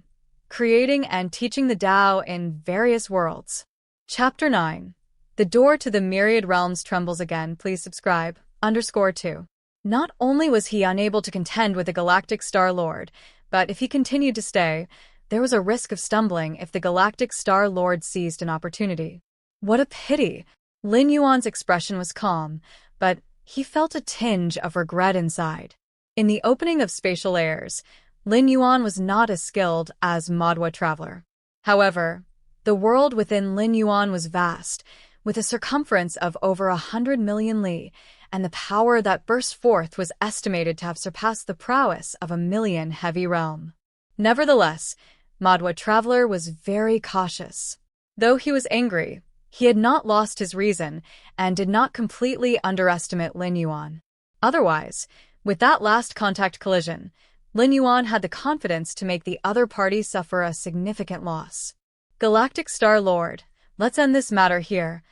Creating and teaching the Tao in various worlds. Chapter 9. The door to the Myriad Realms trembles again. Please subscribe. _2. Not only was he unable to contend with the Galactic Star Lord, but if he continued to stay, there was a risk of stumbling if the Galactic Star Lord seized an opportunity. What a pity! Lin Yuan's expression was calm, but he felt a tinge of regret inside. In the opening of spatial layers, Lin Yuan was not as skilled as Madwa traveler. However, the world within Lin Yuan was vast, with a circumference of over 100 million li, and the power that burst forth was estimated to have surpassed the prowess of 1,000,000 heavy realm. Nevertheless, Madwa traveler was very cautious. Though he was angry, he had not lost his reason and did not completely underestimate Lin Yuan. Otherwise, with that last contact collision, Lin Yuan had the confidence to make the other party suffer a significant loss. Galactic Star Lord, let's end this matter here.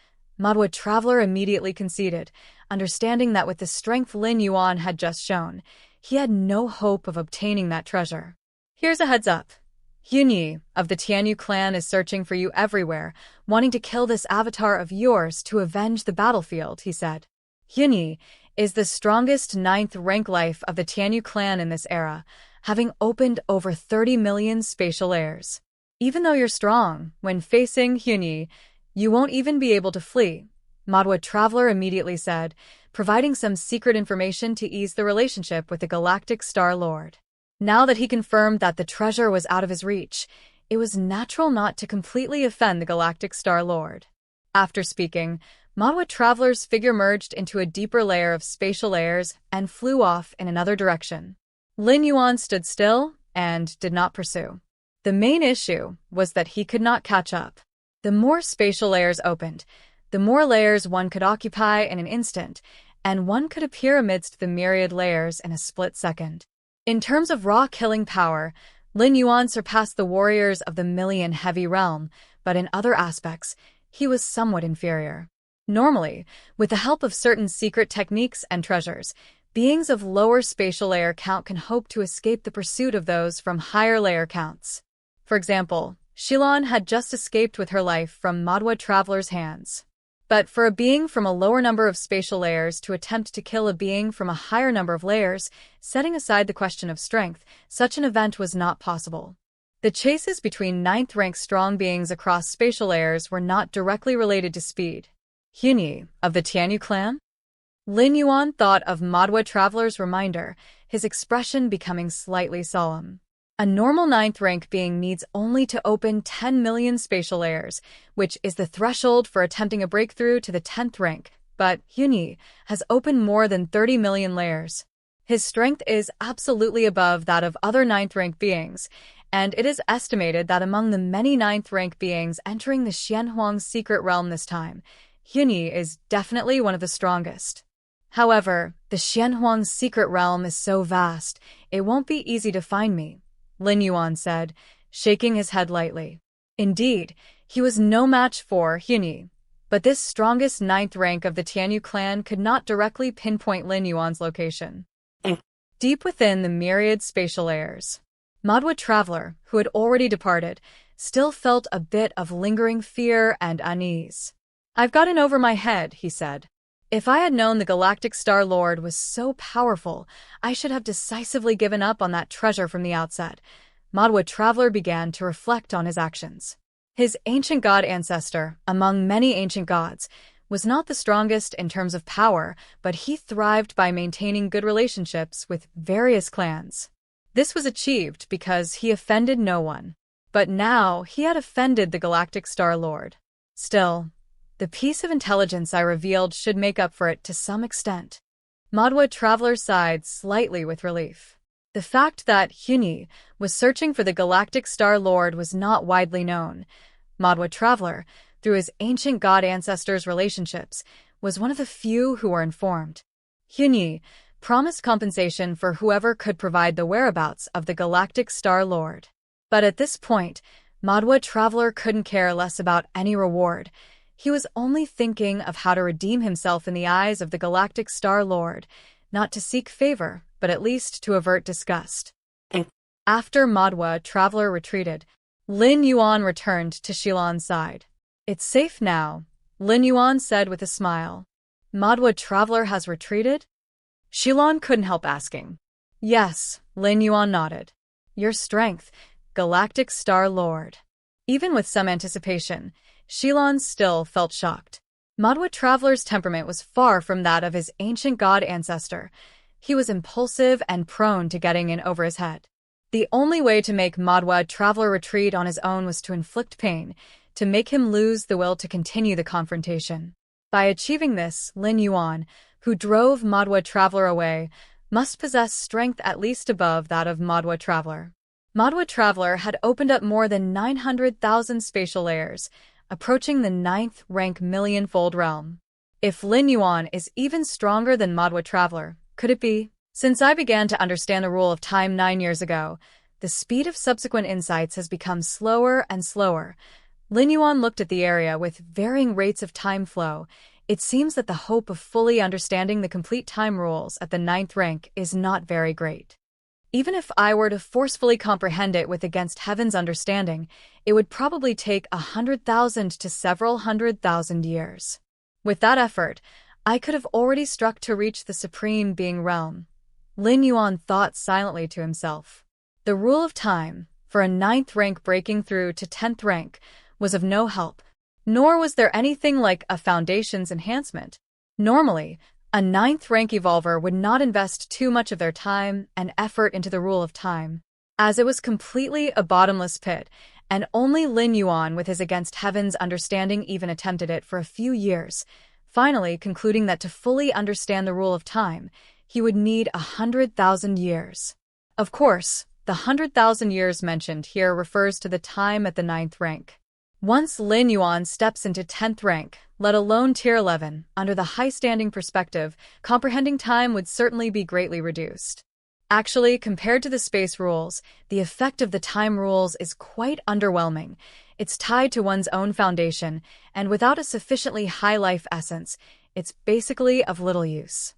Madwa Traveler immediately conceded, understanding that with the strength Lin Yuan had just shown, he had no hope of obtaining that treasure. Here's a heads up. Yunyi of the Tianyu clan is searching for you everywhere, wanting to kill this avatar of yours to avenge the battlefield, he said. Yunyi is the strongest 9th rank life of the Tianyu clan in this era, having opened over 30 million spatial layers. Even though you're strong, when facing Yunyi, you won't even be able to flee, Madwa Traveler immediately said, providing some secret information to ease the relationship with the Galactic Star Lord. Now that he confirmed that the treasure was out of his reach, it was natural not to completely offend the Galactic Star Lord. After speaking, Madwa Traveler's figure merged into a deeper layer of spatial layers and flew off in another direction. Lin Yuan stood still and did not pursue. The main issue was that he could not catch up. The more spatial layers opened, the more layers one could occupy in an instant, and one could appear amidst the myriad layers in a split second. In terms of raw killing power, Lin Yuan surpassed the warriors of the Million Heavy Realm, but in other aspects, he was somewhat inferior. Normally, with the help of certain secret techniques and treasures, beings of lower spatial layer count can hope to escape the pursuit of those from higher layer counts. For example, Shilon had just escaped with her life from Madwa Traveler's hands. But for a being from a lower number of spatial layers to attempt to kill a being from a higher number of layers, setting aside the question of strength, such an event was not possible. The chases between 9th rank strong beings across spatial layers were not directly related to speed. Yunyi of the Tianyu clan? Lin Yuan thought of Madwa Traveler's reminder, his expression becoming slightly solemn. A normal 9th rank being needs only to open 10 million spatial layers, which is the threshold for attempting a breakthrough to the 10th rank, but Yunyi has opened more than 30 million layers. His strength is absolutely above that of other 9th rank beings, and it is estimated that among the many 9th rank beings entering the Xianhuang secret realm this time, Yunyi is definitely one of the strongest. However, the Xianhuang secret realm is so vast, it won't be easy to find me, Lin Yuan said, shaking his head lightly. Indeed, he was no match for Yunyi, but this strongest 9th rank of the Tianyu clan could not directly pinpoint Lin Yuan's location. Deep within the myriad spatial layers, Madwa Traveler, who had already departed, still felt a bit of lingering fear and unease. I've gotten over my head, he said. If I had known the Galactic Star Lord was so powerful, I should have decisively given up on that treasure from the outset. Madwa Traveler began to reflect on his actions. His ancient god ancestor, among many ancient gods, was not the strongest in terms of power, but he thrived by maintaining good relationships with various clans. This was achieved because he offended no one. But now he had offended the Galactic Star Lord. Still, the piece of intelligence I revealed should make up for it to some extent. Madwa Traveler sighed slightly with relief. The fact that Yunyi was searching for the Galactic Star Lord was not widely known. Madwa Traveler, through his ancient god ancestors' relationships, was one of the few who were informed. Yunyi promised compensation for whoever could provide the whereabouts of the Galactic Star Lord. But at this point, Madwa Traveler couldn't care less about any reward. He was only thinking of how to redeem himself in the eyes of the Galactic Star Lord, not to seek favor, but at least to avert disgust. After Madwa Traveler retreated, Lin Yuan returned to Shilon's side. It's safe now, Lin Yuan said with a smile. Madwa Traveler has retreated? Shilon couldn't help asking. Yes, Lin Yuan nodded. Your strength, Galactic Star Lord. Even with some anticipation, Shilon still felt shocked. Madwa Traveler's temperament was far from that of his ancient god ancestor. He was impulsive and prone to getting in over his head. The only way to make Madwa Traveler retreat on his own was to inflict pain, to make him lose the will to continue the confrontation. By achieving this, Lin Yuan, who drove Madwa Traveler away, must possess strength at least above that of Madwa Traveler. Madwa Traveler had opened up more than 900,000 spatial layers, approaching the 9th rank million-fold realm. If Lin Yuan is even stronger than Madwa Traveler, could it be? Since I began to understand the rule of time 9 years ago, the speed of subsequent insights has become slower and slower. Lin Yuan looked at the area with varying rates of time flow. It seems that the hope of fully understanding the complete time rules at the 9th rank is not very great. Even if I were to forcefully comprehend it with against heaven's understanding, it would probably take 100,000 to several 100,000 years. With that effort, I could have already struck to reach the Supreme Being realm. Lin Yuan thought silently to himself. The rule of time, for a 9th rank breaking through to 10th rank, was of no help. Nor was there anything like a foundation's enhancement. Normally, a 9th rank evolver would not invest too much of their time and effort into the rule of time, as it was completely a bottomless pit, and only Lin Yuan with his against heaven's understanding even attempted it for a few years, finally concluding that to fully understand the rule of time, he would need 100,000 years. Of course, the 100,000 years mentioned here refers to the time at the 9th rank. Once Lin Yuan steps into 10th rank, let alone Tier 11, under the high-standing perspective, comprehending time would certainly be greatly reduced. Actually, compared to the space rules, the effect of the time rules is quite underwhelming. It's tied to one's own foundation, and without a sufficiently high life essence, it's basically of little use.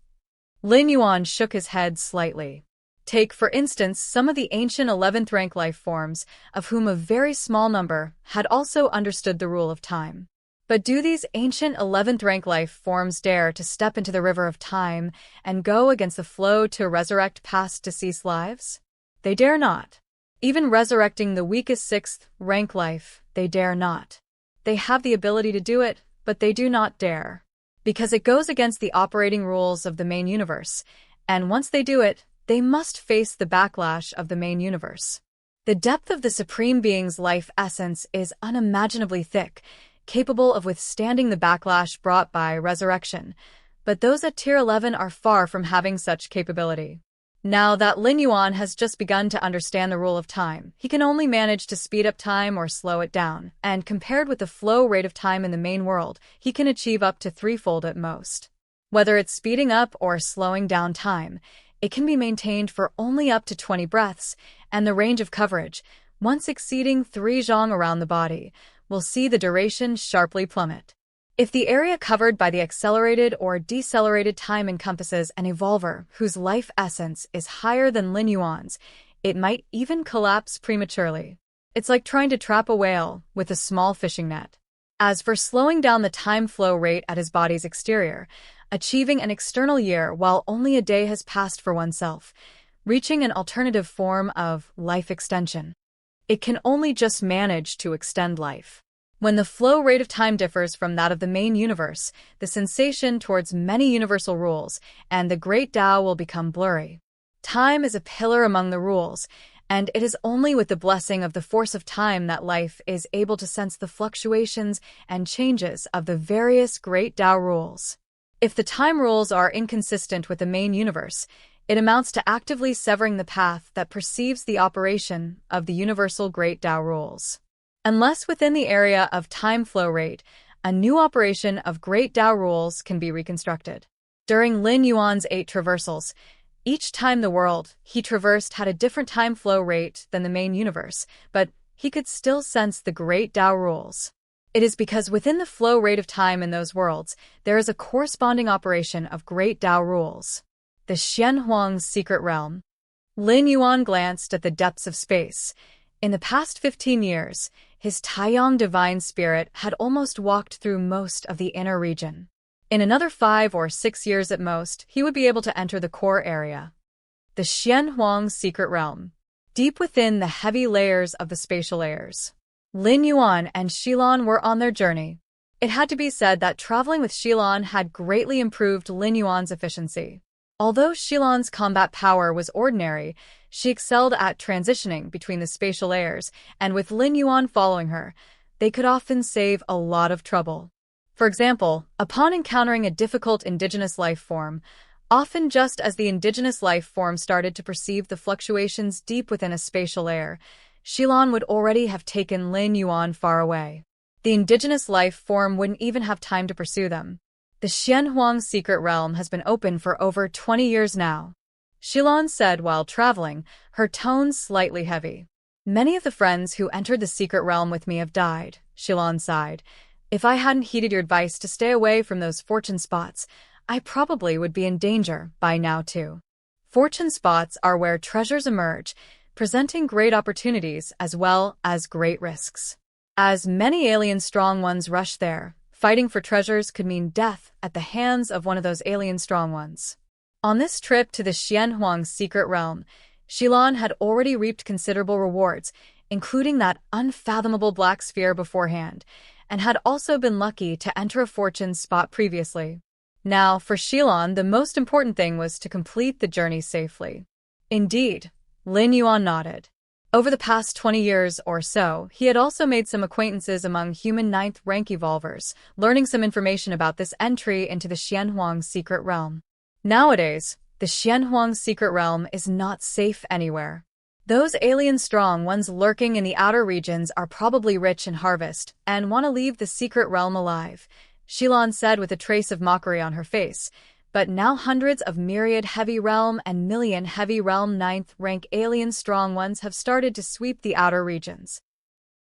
Lin Yuan shook his head slightly. Take, for instance, some of the ancient 11th rank life forms, of whom a very small number had also understood the rule of time. But do these ancient 11th rank life forms dare to step into the river of time and go against the flow to resurrect past deceased lives? They dare not. Even resurrecting the weakest 6th rank life, they dare not. They have the ability to do it, but they do not dare. Because it goes against the operating rules of the main universe, and once they do it, they must face the backlash of the main universe. The depth of the Supreme Being's life essence is unimaginably thick, capable of withstanding the backlash brought by resurrection, but those at Tier 11 are far from having such capability. Now that Lin Yuan has just begun to understand the rule of time, he can only manage to speed up time or slow it down, and compared with the flow rate of time in the main world, he can achieve up to threefold at most. Whether it's speeding up or slowing down time, it can be maintained for only up to 20 breaths, and the range of coverage, once exceeding 3 zhong around the body, will see the duration sharply plummet. If the area covered by the accelerated or decelerated time encompasses an evolver whose life essence is higher than Lin Yuan's, it might even collapse prematurely. It's like trying to trap a whale with a small fishing net. As for slowing down the time flow rate at his body's exterior, achieving an external year while only a day has passed for oneself, reaching an alternative form of life extension. It can only just manage to extend life. When the flow rate of time differs from that of the main universe, the sensation towards many universal rules and the great Tao will become blurry. Time is a pillar among the rules, and it is only with the blessing of the force of time that life is able to sense the fluctuations and changes of the various great Tao rules. If the time rules are inconsistent with the main universe, it amounts to actively severing the path that perceives the operation of the universal great Tao rules. Unless within the area of time flow rate, a new operation of great Tao rules can be reconstructed. During Lin Yuan's 8 traversals, each time the world he traversed had a different time flow rate than the main universe, but he could still sense the great Tao rules. It is because within the flow rate of time in those worlds, there is a corresponding operation of great Tao rules. The Xianhuang's secret realm. Lin Yuan glanced at the depths of space. In the past 15 years, his Taiyang divine spirit had almost walked through most of the inner region. In another 5 or 6 years at most, he would be able to enter the core area. The Xianhuang's secret realm. Deep within the heavy layers of the spatial layers, Lin Yuan and Xilan were on their journey. It had to be said that traveling with Xilan had greatly improved Lin Yuan's efficiency. Although Xilan's combat power was ordinary, she excelled at transitioning between the spatial layers, and with Lin Yuan following her, they could often save a lot of trouble. For example, upon encountering a difficult indigenous life form, often just as the indigenous life form started to perceive the fluctuations deep within a spatial layer, Xilan would already have taken Lin Yuan far away. The indigenous life form wouldn't even have time to pursue them. The Xianhuang secret realm has been open for over 20 years now, Xilan said while traveling, her tone slightly heavy. Many of the friends who entered the secret realm with me have died, Shilon sighed. If I hadn't heeded your advice to stay away from those fortune spots, I probably would be in danger by now too. Fortune spots are where treasures emerge, presenting great opportunities as well as great risks. As many alien strong ones rush there, fighting for treasures could mean death at the hands of one of those alien strong ones. On this trip to the Xianhuang's secret realm, Shilon had already reaped considerable rewards, including that unfathomable black sphere beforehand, and had also been lucky to enter a fortune spot previously. Now, for Shilon, the most important thing was to complete the journey safely. Indeed, Lin Yuan nodded. Over the past 20 years or so, he had also made some acquaintances among human 9th rank evolvers, learning some information about this entry into the Xianhuang's secret realm. Nowadays, the Xianhuang's secret realm is not safe anywhere. Those alien strong ones lurking in the outer regions are probably rich in harvest and want to leave the secret realm alive, Shilon said with a trace of mockery on her face. But now hundreds of Myriad Heavy Realm and Million Heavy Realm 9th rank alien strong ones have started to sweep the outer regions.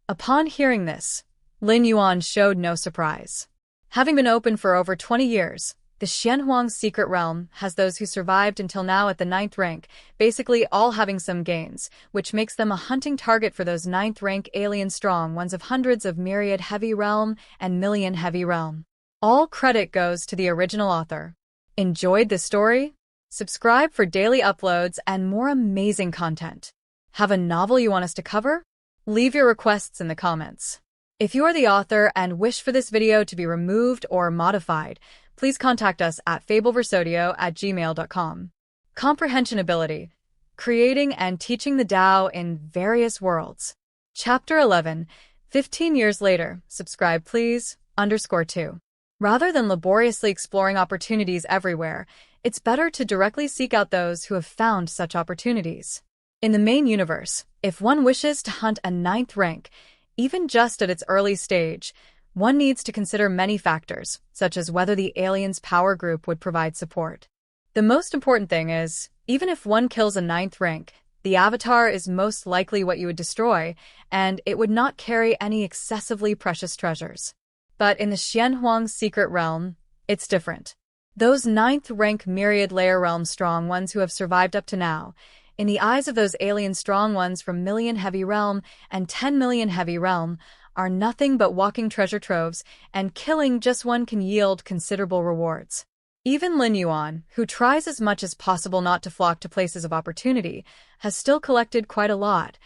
Upon hearing this, Lin Yuan showed no surprise. Having been open for over 20 years, the Xianhuang's secret realm has those who survived until now at the 9th rank, basically all having some gains, which makes them a hunting target for those 9th rank alien strong ones of hundreds of Myriad Heavy Realm and Million Heavy Realm. All credit goes to the original author. Enjoyed the story? Subscribe for daily uploads and more amazing content. Have a novel you want us to cover? Leave your requests in the comments. If you are the author and wish for this video to be removed or modified, please contact us at fableversodio@gmail.com. Comprehension Ability: Creating and Teaching the Tao in Various Worlds. Chapter 11, 15 years later, subscribe please, _2. Rather than laboriously exploring opportunities everywhere, it's better to directly seek out those who have found such opportunities. In the main universe, if one wishes to hunt a 9th rank, even just at its early stage, one needs to consider many factors, such as whether the alien's power group would provide support. The most important thing is, even if one kills a 9th rank, the avatar is most likely what you would destroy, and it would not carry any excessively precious treasures. But in the Xianhuang's secret realm, it's different. Those 9th rank Myriad layer realm strong ones who have survived up to now, in the eyes of those alien strong ones from Million Heavy Realm and 10 Million Heavy Realm, are nothing but walking treasure troves, and killing just one can yield considerable rewards. Even Lin Yuan, who tries as much as possible not to flock to places of opportunity, has still collected quite a lot,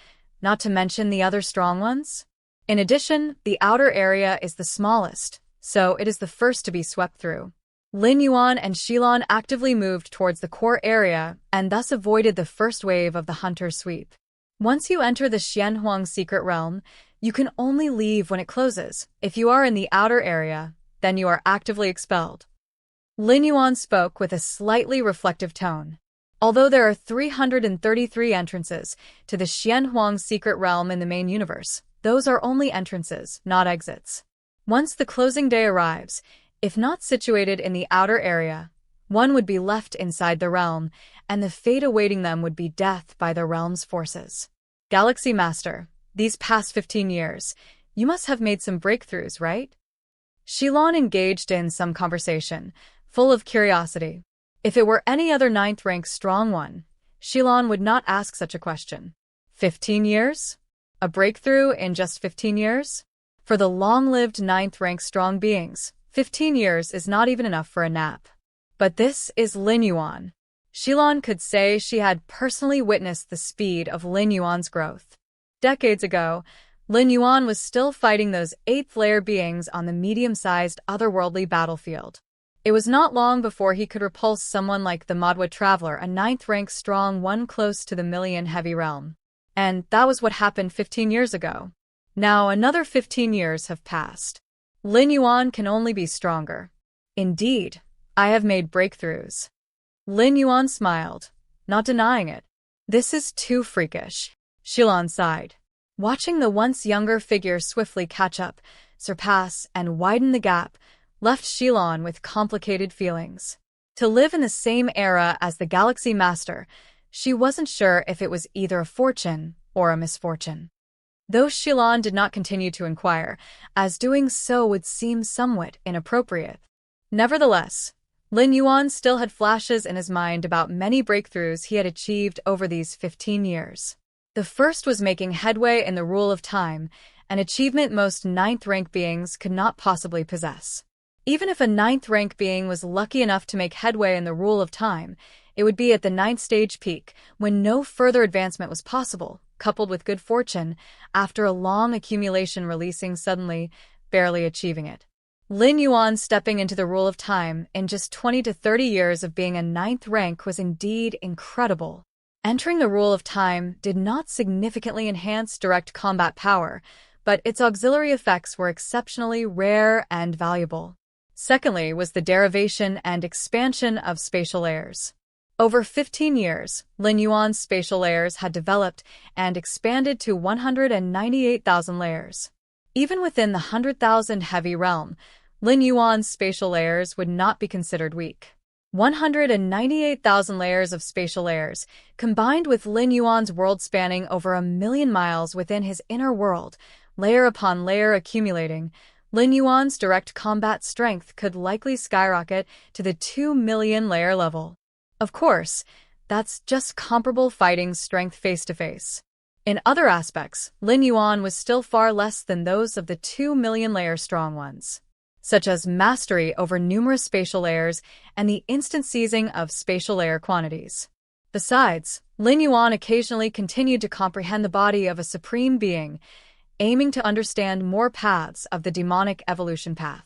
not to mention the other strong ones. In addition, the outer area is the smallest, so it is the first to be swept through. Lin Yuan and Shilon actively moved towards the core area and thus avoided the first wave of the hunter's sweep. Once you enter the Xianhuang secret realm, you can only leave when it closes. If you are in the outer area, then you are actively expelled. Lin Yuan spoke with a slightly reflective tone. Although there are 333 entrances to the Xianhuang secret realm in the main universe, those are only entrances, not exits. Once the closing day arrives, if not situated in the outer area, one would be left inside the realm, and the fate awaiting them would be death by the realm's forces. Galaxy Master, these past 15 years, you must have made some breakthroughs, right? Shilon engaged in some conversation, full of curiosity. If it were any other 9th rank strong one, Shilon would not ask such a question. 15 years? A breakthrough in just 15 years? For the long-lived 9th rank strong beings, 15 years is not even enough for a nap. But this is Lin Yuan. Shilon could say she had personally witnessed the speed of Lin Yuan's growth. Decades ago, Lin Yuan was still fighting those 8th layer beings on the medium-sized otherworldly battlefield. It was not long before he could repulse someone like the Madwa Traveler, a 9th rank strong one close to the Million Heavy Realm. And that was what happened 15 years ago. Now another 15 years have passed. Lin Yuan can only be stronger. Indeed, I have made breakthroughs. Lin Yuan smiled, not denying it. This is too freakish. Shilon sighed. Watching the once younger figure swiftly catch up, surpass, and widen the gap, left Shilon with complicated feelings. To live in the same era as the Galaxy Master, she wasn't sure if it was either a fortune or a misfortune? Though Xilan did not continue to inquire, as doing so would seem somewhat inappropriate. Nevertheless, Lin Yuan still had flashes in his mind about many breakthroughs he had achieved over these 15 years. The first was making headway in the rule of time, an achievement most ninth-rank beings could not possibly possess. Even if a ninth-rank being was lucky enough to make headway in the rule of time, it would be at the ninth-stage peak, when no further advancement was possible, coupled with good fortune, after a long accumulation releasing suddenly, barely achieving it. Lin Yuan stepping into the rule of time in just 20 to 30 years of being a ninth rank was indeed incredible. Entering the rule of time did not significantly enhance direct combat power, but its auxiliary effects were exceptionally rare and valuable. Secondly was the derivation and expansion of spatial layers. Over 15 years, Lin Yuan's spatial layers had developed and expanded to 198,000 layers. Even within the 100,000 heavy realm, Lin Yuan's spatial layers would not be considered weak. 198,000 layers of spatial layers, combined with Lin Yuan's world spanning over 1,000,000 miles within his inner world, layer upon layer accumulating, Lin Yuan's direct combat strength could likely skyrocket to the 2,000,000 layer level. Of course, that's just comparable fighting strength face-to-face. In other aspects, Lin Yuan was still far less than those of the 2,000,000 layer strong ones, such as mastery over numerous spatial layers and the instant seizing of spatial layer quantities. Besides, Lin Yuan occasionally continued to comprehend the body of a supreme being, aiming to understand more paths of the demonic evolution path.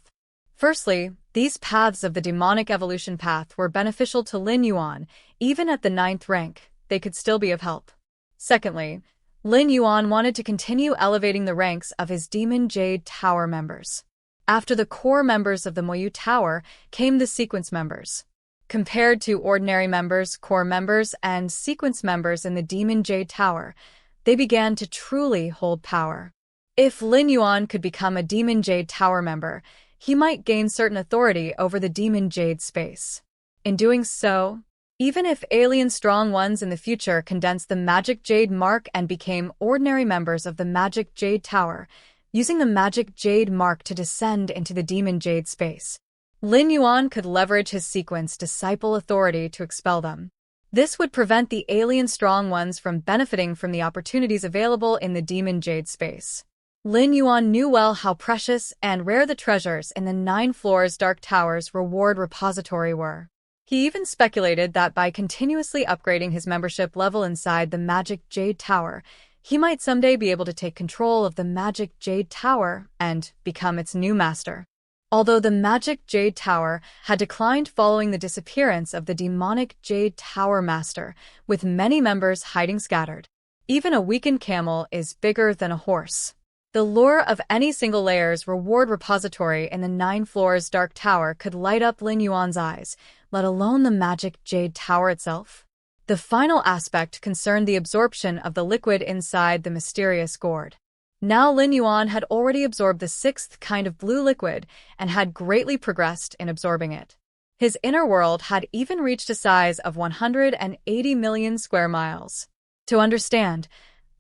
Firstly, these paths of the demonic evolution path were beneficial to Lin Yuan. Even at the ninth rank, they could still be of help. Secondly, Lin Yuan wanted to continue elevating the ranks of his Demon Jade Tower members. After the core members of the Moyu Tower came the sequence members. Compared to ordinary members, core members, and sequence members in the Demon Jade Tower, they began to truly hold power. If Lin Yuan could become a Demon Jade Tower member, he might gain certain authority over the Demon Jade space. In doing so, even if alien strong ones in the future condensed the Magic Jade Mark and became ordinary members of the Magic Jade Tower, using the Magic Jade Mark to descend into the Demon Jade space, Lin Yuan could leverage his sequence disciple authority to expel them. This would prevent the alien strong ones from benefiting from the opportunities available in the Demon Jade space. Lin Yuan knew well how precious and rare the treasures in the 9 floors Dark Tower's reward repository were. He even speculated that by continuously upgrading his membership level inside the Magic Jade Tower, he might someday be able to take control of the Magic Jade Tower and become its new master. Although the Magic Jade Tower had declined following the disappearance of the demonic Jade Tower Master, with many members hiding scattered, even a weakened camel is bigger than a horse. The lure of any single layer's reward repository in the 9 floors Dark Tower could light up Lin Yuan's eyes, let alone the Magic Jade Tower itself. The final aspect concerned the absorption of the liquid inside the mysterious gourd. Now Lin Yuan had already absorbed the 6th kind of blue liquid and had greatly progressed in absorbing it. His inner world had even reached a size of 180 million square miles. To understand,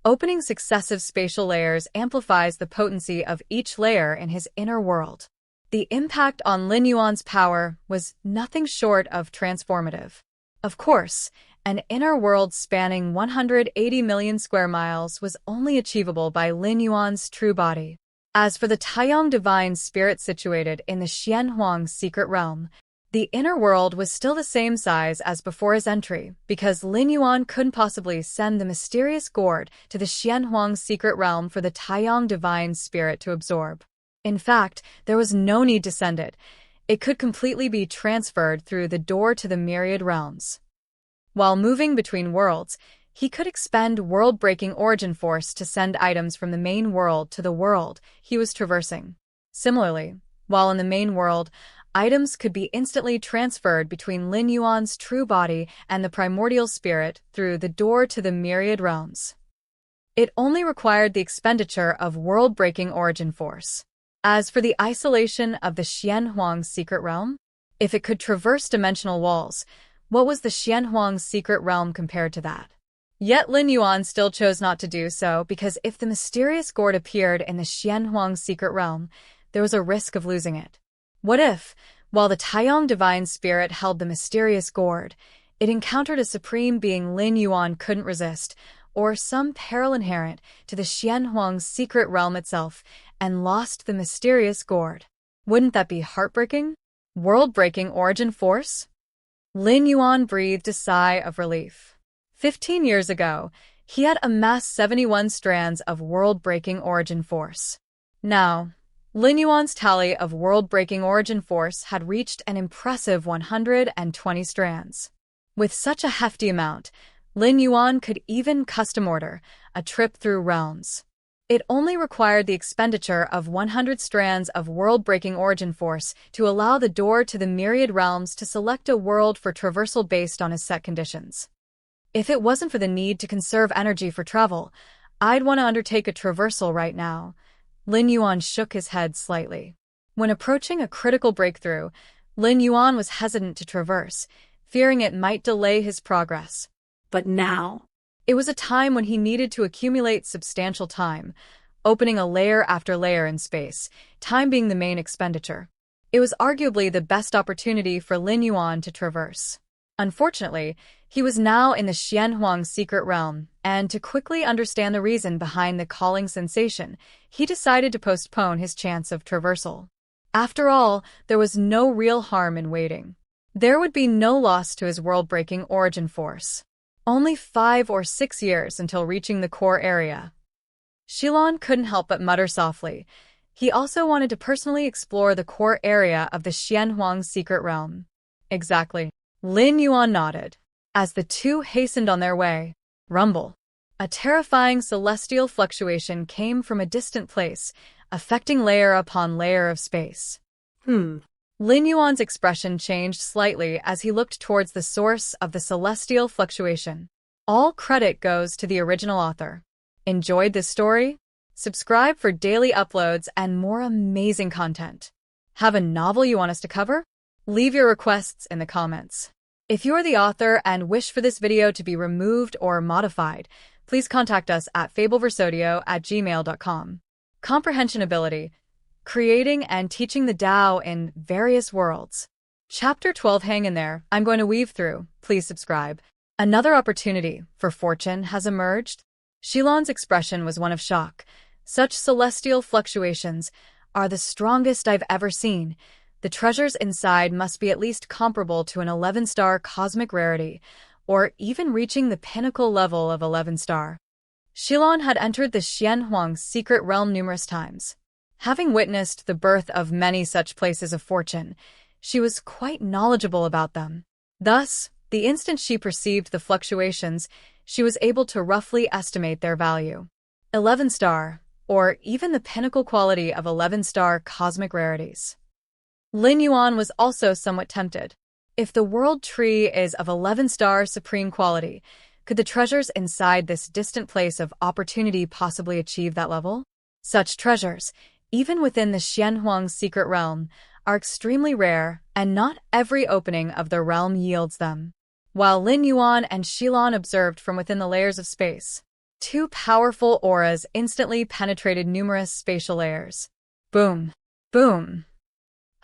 opening successive spatial layers amplifies the potency of each layer in his inner world. The impact on Lin Yuan's power was nothing short of transformative. Of course, an inner world spanning 180 million square miles was only achievable by Lin Yuan's true body. As for the Taiyang divine spirit situated in the Xianhuang secret realm, the inner world was still the same size as before his entry, because Lin Yuan couldn't possibly send the mysterious gourd to the Xianhuang secret realm for the Taiyang divine spirit to absorb. In fact, there was no need to send it. It could completely be transferred through the door to the Myriad Realms. While moving between worlds, he could expend world-breaking origin force to send items from the main world to the world he was traversing. Similarly, while in the main world, items could be instantly transferred between Lin Yuan's true body and the primordial spirit through the door to the Myriad Realms. It only required the expenditure of world-breaking origin force. As for the isolation of the Xianhuang secret realm, if it could traverse dimensional walls, what was the Xianhuang secret realm compared to that? Yet Lin Yuan still chose not to do so because if the mysterious gourd appeared in the Xianhuang's secret realm, there was a risk of losing it. What if, while the Taiyang divine spirit held the mysterious gourd, it encountered a supreme being Lin Yuan couldn't resist, or some peril inherent to the Xianhuang's secret realm itself, and lost the mysterious gourd? Wouldn't that be heartbreaking? World-breaking origin force? Lin Yuan breathed a sigh of relief. 15 years ago, he had amassed 71 strands of world-breaking origin force. Now, Lin Yuan's tally of world-breaking origin force had reached an impressive 120 strands. With such a hefty amount, Lin Yuan could even custom order a trip through realms. It only required the expenditure of 100 strands of world-breaking origin force to allow the door to the Myriad Realms to select a world for traversal based on his set conditions. If it wasn't for the need to conserve energy for travel, I'd want to undertake a traversal right now. Lin Yuan shook his head slightly. When approaching a critical breakthrough, Lin Yuan was hesitant to traverse, fearing it might delay his progress. But now, it was a time when he needed to accumulate substantial time, opening a layer after layer in space, time being the main expenditure. It was arguably the best opportunity for Lin Yuan to traverse. Unfortunately, he was now in the Xianhuang's secret realm, and to quickly understand the reason behind the calling sensation, he decided to postpone his chance of traversal. After all, there was no real harm in waiting. There would be no loss to his world-breaking origin force. Only 5 or 6 years until reaching the core area. Shilon couldn't help but mutter softly. He also wanted to personally explore the core area of the Xianhuang's secret realm. Exactly. Lin Yuan nodded. As the two hastened on their way, rumble. A terrifying celestial fluctuation came from a distant place, affecting layer upon layer of space. Lin Yuan's expression changed slightly as he looked towards the source of the celestial fluctuation. All credit goes to the original author. Enjoyed this story? Subscribe for daily uploads and more amazing content. Have a novel you want us to cover? Leave your requests in the comments. If you are the author and wish for this video to be removed or modified, please contact us at fableversodio@gmail.com. Comprehension Ability. Creating and teaching the Tao in various worlds. Chapter 12. Hang in there. I'm going to weave through. Please subscribe. Another opportunity for fortune has emerged. Shilon's expression was one of shock. Such celestial fluctuations are the strongest I've ever seen. The treasures inside must be at least comparable to an 11-star cosmic rarity, or even reaching the pinnacle level of 11-star. Shilon had entered the Xianhuang's secret realm numerous times. Having witnessed the birth of many such places of fortune, she was quite knowledgeable about them. Thus, the instant she perceived the fluctuations, she was able to roughly estimate their value. 11-star, or even the pinnacle quality of 11-star cosmic rarities. Lin Yuan was also somewhat tempted. If the world tree is of 11-star supreme quality, could the treasures inside this distant place of opportunity possibly achieve that level? Such treasures, even within the Xianhuang's secret realm, are extremely rare, and not every opening of the realm yields them. While Lin Yuan and Shilon observed from within the layers of space, two powerful auras instantly penetrated numerous spatial layers. Boom! Boom!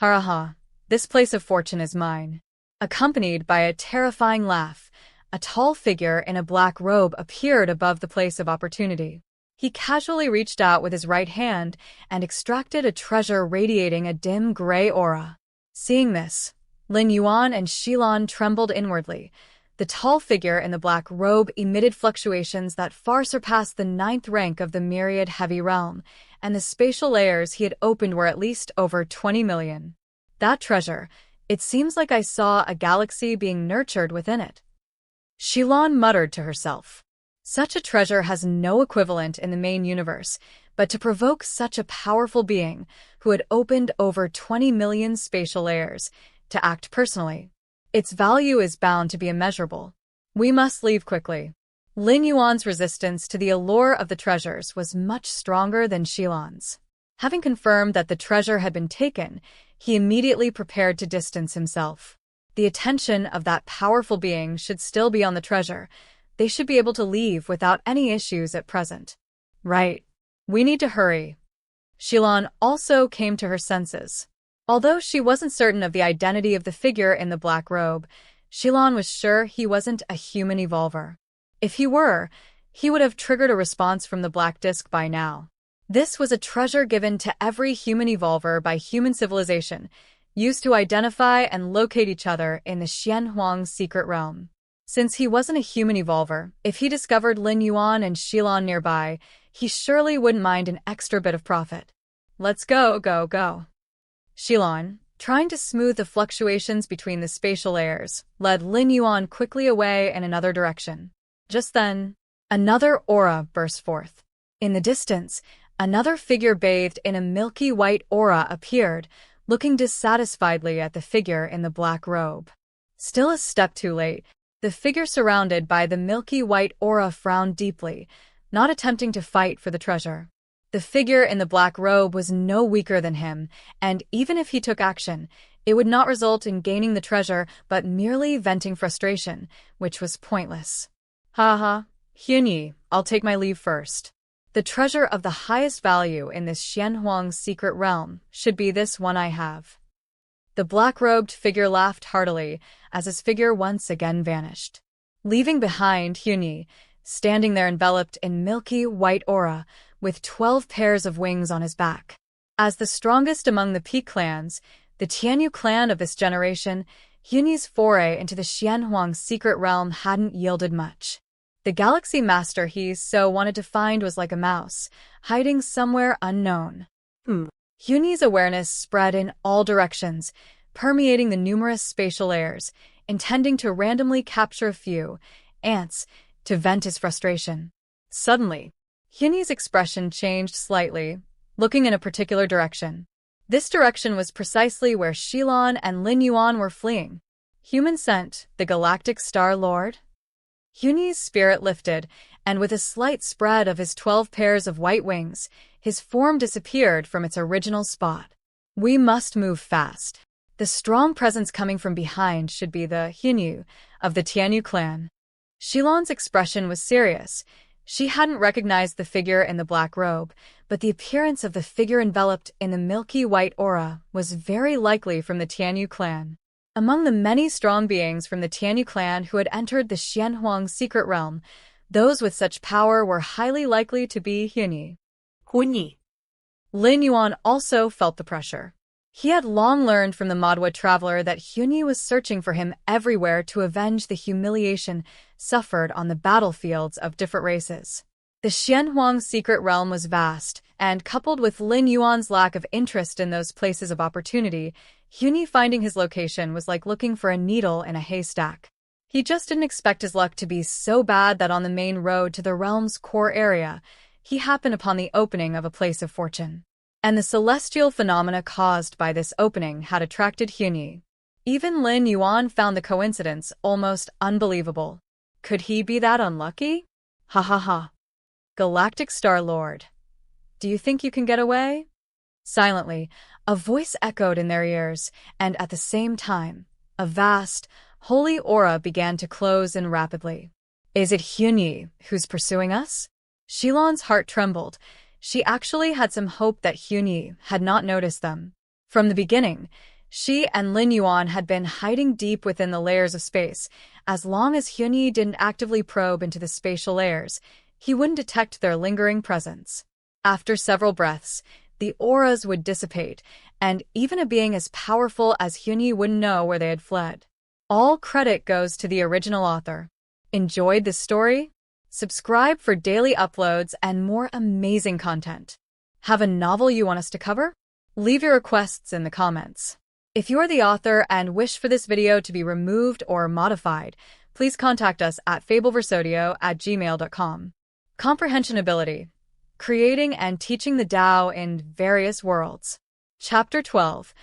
Haraha, this place of fortune is mine. Accompanied by a terrifying laugh, a tall figure in a black robe appeared above the place of opportunity. He casually reached out with his right hand and extracted a treasure radiating a dim gray aura. Seeing this, Lin Yuan and Shilon trembled inwardly. The tall figure in the black robe emitted fluctuations that far surpassed the 9th rank of the Myriad Heavy Realm, and the spatial layers he had opened were at least over 20 million. That treasure, it seems like I saw a galaxy being nurtured within it. Shilon muttered to herself. Such a treasure has no equivalent in the main universe, but to provoke such a powerful being, who had opened over 20 million spatial layers, to act personally, its value is bound to be immeasurable. We must leave quickly. Lin Yuan's resistance to the allure of the treasures was much stronger than Shilon's. Having confirmed that the treasure had been taken, he immediately prepared to distance himself. The attention of that powerful being should still be on the treasure, They should be able to leave without any issues at present. Right. We need to hurry. Shilon also came to her senses. Although she wasn't certain of the identity of the figure in the black robe, Shilon was sure he wasn't a human evolver. If he were, he would have triggered a response from the black disk by now. This was a treasure given to every human evolver by human civilization, used to identify and locate each other in the Xianhuang secret realm. Since he wasn't a human evolver, if he discovered Lin Yuan and Shilon nearby, he surely wouldn't mind an extra bit of profit. Let's go. Shilon, trying to smooth the fluctuations between the spatial layers, led Lin Yuan quickly away in another direction. Just then, another aura burst forth. In the distance, another figure bathed in a milky white aura appeared, looking dissatisfiedly at the figure in the black robe. Still a step too late, the figure surrounded by the milky white aura frowned deeply, not attempting to fight for the treasure. The figure in the black robe was no weaker than him, and even if he took action, it would not result in gaining the treasure but merely venting frustration, which was pointless. Haha, Hyunyi, I'll take my leave first. The treasure of the highest value in this Xianhuang secret realm should be this one I have. The black-robed figure laughed heartily as his figure once again vanished, leaving behind Hyunyi, standing there enveloped in milky white aura, with 12 pairs of wings on his back. As the strongest among the Peak clans, the Tianyu clan of this generation, Hyunyi's foray into the Xianhuang secret realm hadn't yielded much. The galaxy master he so wanted to find was like a mouse, hiding somewhere unknown. Hyunyi's awareness spread in all directions, permeating the numerous spatial layers, intending to randomly capture a few ants to vent his frustration. Suddenly, Hyunyi's expression changed slightly, looking in a particular direction. This direction was precisely where Shilon and Lin Yuan were fleeing. Human scent, the Galactic Star Lord? Hyunyi's spirit lifted, and with a slight spread of his 12 pairs of white wings, his form disappeared from its original spot. We must move fast. The strong presence coming from behind should be the Hyunyi of the Tianyu clan. Shilon's expression was serious. She hadn't recognized the figure in the black robe, but the appearance of the figure enveloped in the milky white aura was very likely from the Tianyu clan. Among the many strong beings from the Tianyu clan who had entered the Xianhuang secret realm, those with such power were highly likely to be Hyunyi. Lin Yuan also felt the pressure. He had long learned from the Madwa traveler that Hyunyi was searching for him everywhere to avenge the humiliation suffered on the battlefields of different races. The Xianhuang secret realm was vast, and coupled with Lin Yuan's lack of interest in those places of opportunity, Hyunyi finding his location was like looking for a needle in a haystack. He just didn't expect his luck to be so bad that on the main road to the realm's core area, he happened upon the opening of a place of fortune. And the celestial phenomena caused by this opening had attracted Hyunyi. Even Lin Yuan found the coincidence almost unbelievable. Could he be that unlucky? Ha ha ha. Galactic Star Lord. Do you think you can get away? Silently, a voice echoed in their ears, and at the same time, a vast, holy aura began to close in rapidly. Is it Hyunyi who's pursuing us? Shilon's heart trembled. She actually had some hope that Hyunyi had not noticed them. From the beginning, she and Lin Yuan had been hiding deep within the layers of space. As long as Hyunyi didn't actively probe into the spatial layers, he wouldn't detect their lingering presence. After several breaths, the auras would dissipate, and even a being as powerful as Hyunyi wouldn't know where they had fled. All credit goes to the original author. Enjoyed this story? Subscribe for daily uploads and more amazing content. Have a novel you want us to cover? Leave your requests in the comments. If you're the author and wish for this video to be removed or modified, please contact us at fableversodio@gmail.com. Comprehension Ability. Creating and teaching the Tao in various worlds. Chapter 12.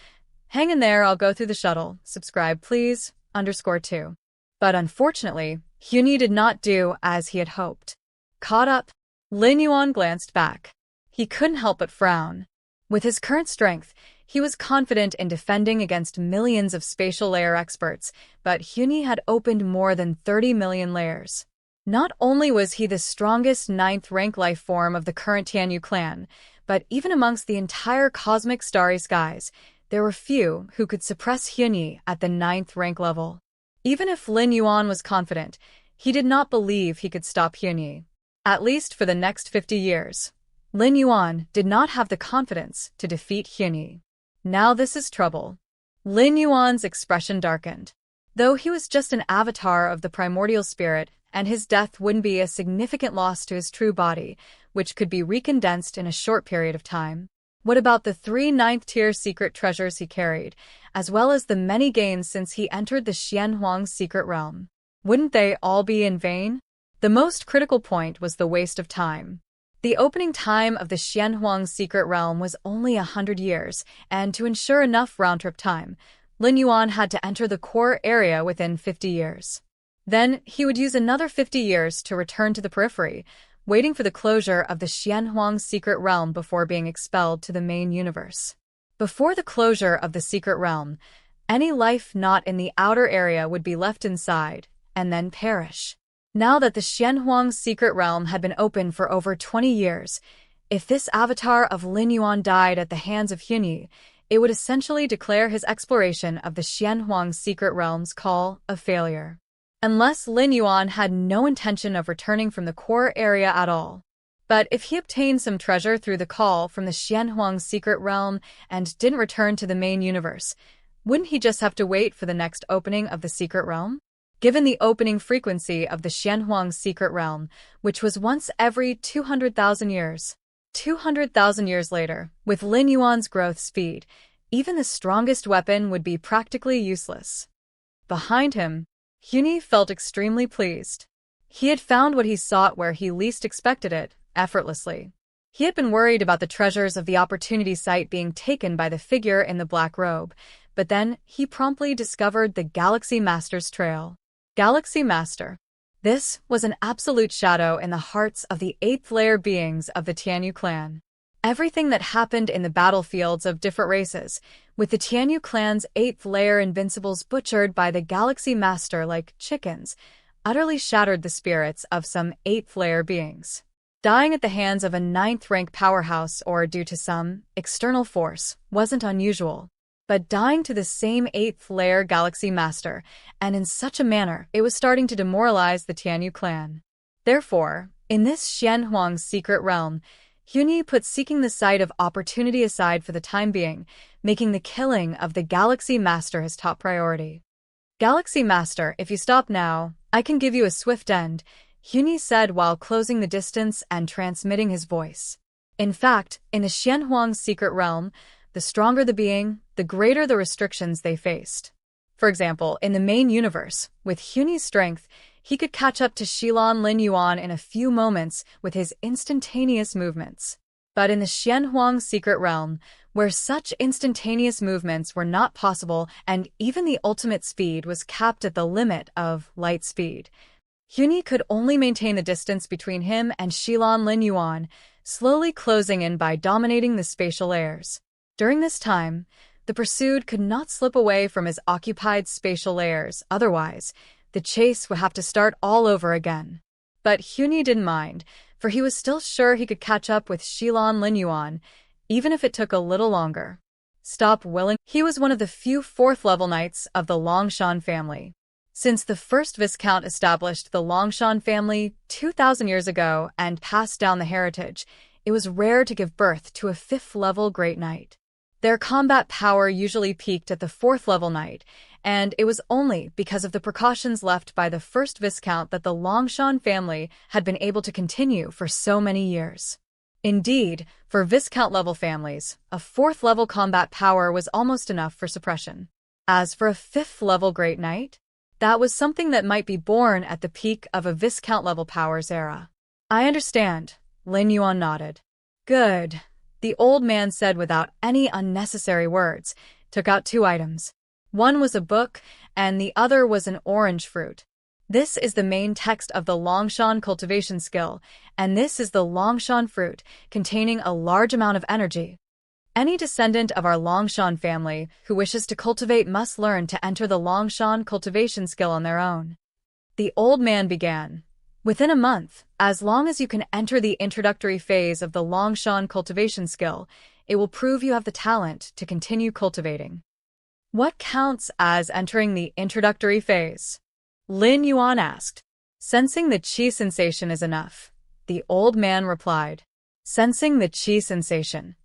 Hang in there, I'll go through the shuttle. Subscribe, please. _2. But unfortunately, Hyunyi did not do as he had hoped. Caught up, Lin Yuan glanced back. He couldn't help but frown. With his current strength, he was confident in defending against millions of spatial layer experts, but Hyunyi had opened more than 30 million layers. Not only was he the strongest ninth-rank life form of the current Tianyu clan, but even amongst the entire cosmic starry skies, there were few who could suppress Hyunyi at the ninth-rank level. Even if Lin Yuan was confident, he did not believe he could stop Hyunyi. At least for the next 50 years. Lin Yuan did not have the confidence to defeat Hyunyi. Now this is trouble. Lin Yuan's expression darkened. Though he was just an avatar of the primordial spirit, and his death wouldn't be a significant loss to his true body, which could be recondensed in a short period of time. What about the 3 ninth-tier secret treasures he carried, as well as the many gains since he entered the Xianhuang's secret realm? Wouldn't they all be in vain? The most critical point was the waste of time. The opening time of the Xianhuang's secret realm was only 100 years, and to ensure enough round-trip time, Lin Yuan had to enter the core area within 50 years. Then he would use another 50 years to return to the periphery, waiting for the closure of the Xianhuang's secret realm before being expelled to the main universe. Before the closure of the secret realm, any life not in the outer area would be left inside, and then perish. Now that the Xianhuang's secret realm had been open for over 20 years, if this avatar of Lin Yuan died at the hands of Hyunyi, it would essentially declare his exploration of the Xianhuang's secret realm's call a failure. Unless Lin Yuan had no intention of returning from the core area at all. But if he obtained some treasure through the call from the Xianhuang's secret realm and didn't return to the main universe, wouldn't he just have to wait for the next opening of the secret realm? Given the opening frequency of the Xianhuang's secret realm, which was once every 200,000 years. 200,000 years later, with Lin Yuan's growth speed, even the strongest weapon would be practically useless. Behind him, Hyunyi felt extremely pleased. He had found what he sought where he least expected it, effortlessly. He had been worried about the treasures of the opportunity site being taken by the figure in the black robe, but then he promptly discovered the Galaxy Master's trail. Galaxy Master. This was an absolute shadow in the hearts of the 8th-layer beings of the Tianyu clan. Everything that happened in the battlefields of different races, with the Tianyu clan's 8th-layer invincibles butchered by the Galaxy Master like chickens, utterly shattered the spirits of some 8th-layer beings. Dying at the hands of a 9th-rank powerhouse or due to some external force wasn't unusual. But dying to the same 8th-layer Galaxy Master, and in such a manner, it was starting to demoralize the Tianyu clan. Therefore, in this Xianhuang's secret realm, Hyunyi put seeking the site of opportunity aside for the time being, making the killing of the Galaxy Master his top priority. Galaxy Master, if you stop now, I can give you a swift end, Hyunyi said while closing the distance and transmitting his voice. In fact, in the Xianhuang's secret realm, the stronger the being, the greater the restrictions they faced. For example, in the main universe, with Hyunyi's strength, he could catch up to Shilin Lin Yuan in a few moments with his instantaneous movements. But in the Xianhuang's secret realm, where such instantaneous movements were not possible and even the ultimate speed was capped at the limit of light speed, Hyunyi could only maintain the distance between him and Shilin Lin Yuan, slowly closing in by dominating the spatial layers. During this time, the pursued could not slip away from his occupied spatial layers, otherwise, the chase would have to start all over again. But Hyunyi didn't mind, for he was still sure he could catch up with Shilin Lin Yuan, even if it took a little longer. Stop willing. He was one of the few 4th-level knights of the Longshan family. Since the first Viscount established the Longshan family 2,000 years ago and passed down the heritage, it was rare to give birth to a 5th-level Great Knight. Their combat power usually peaked at the 4th-level knight, and it was only because of the precautions left by the first Viscount that the Longshan family had been able to continue for so many years. Indeed, for Viscount-level families, a 4th-level combat power was almost enough for suppression. As for a 5th-level Great Knight, that was something that might be born at the peak of a Viscount-level powers era. I understand, Lin Yuan nodded. Good. The old man said without any unnecessary words, took out 2 items. One was a book, and the other was an orange fruit. This is the main text of the Longshan cultivation skill, and this is the Longshan fruit, containing a large amount of energy. Any descendant of our Longshan family who wishes to cultivate must learn to enter the Longshan cultivation skill on their own. The old man began. Within a month, as long as you can enter the introductory phase of the Longshan cultivation skill, it will prove you have the talent to continue cultivating. What counts as entering the introductory phase? Lin Yuan asked. Sensing the qi sensation is enough, the old man replied. Sensing the qi sensation.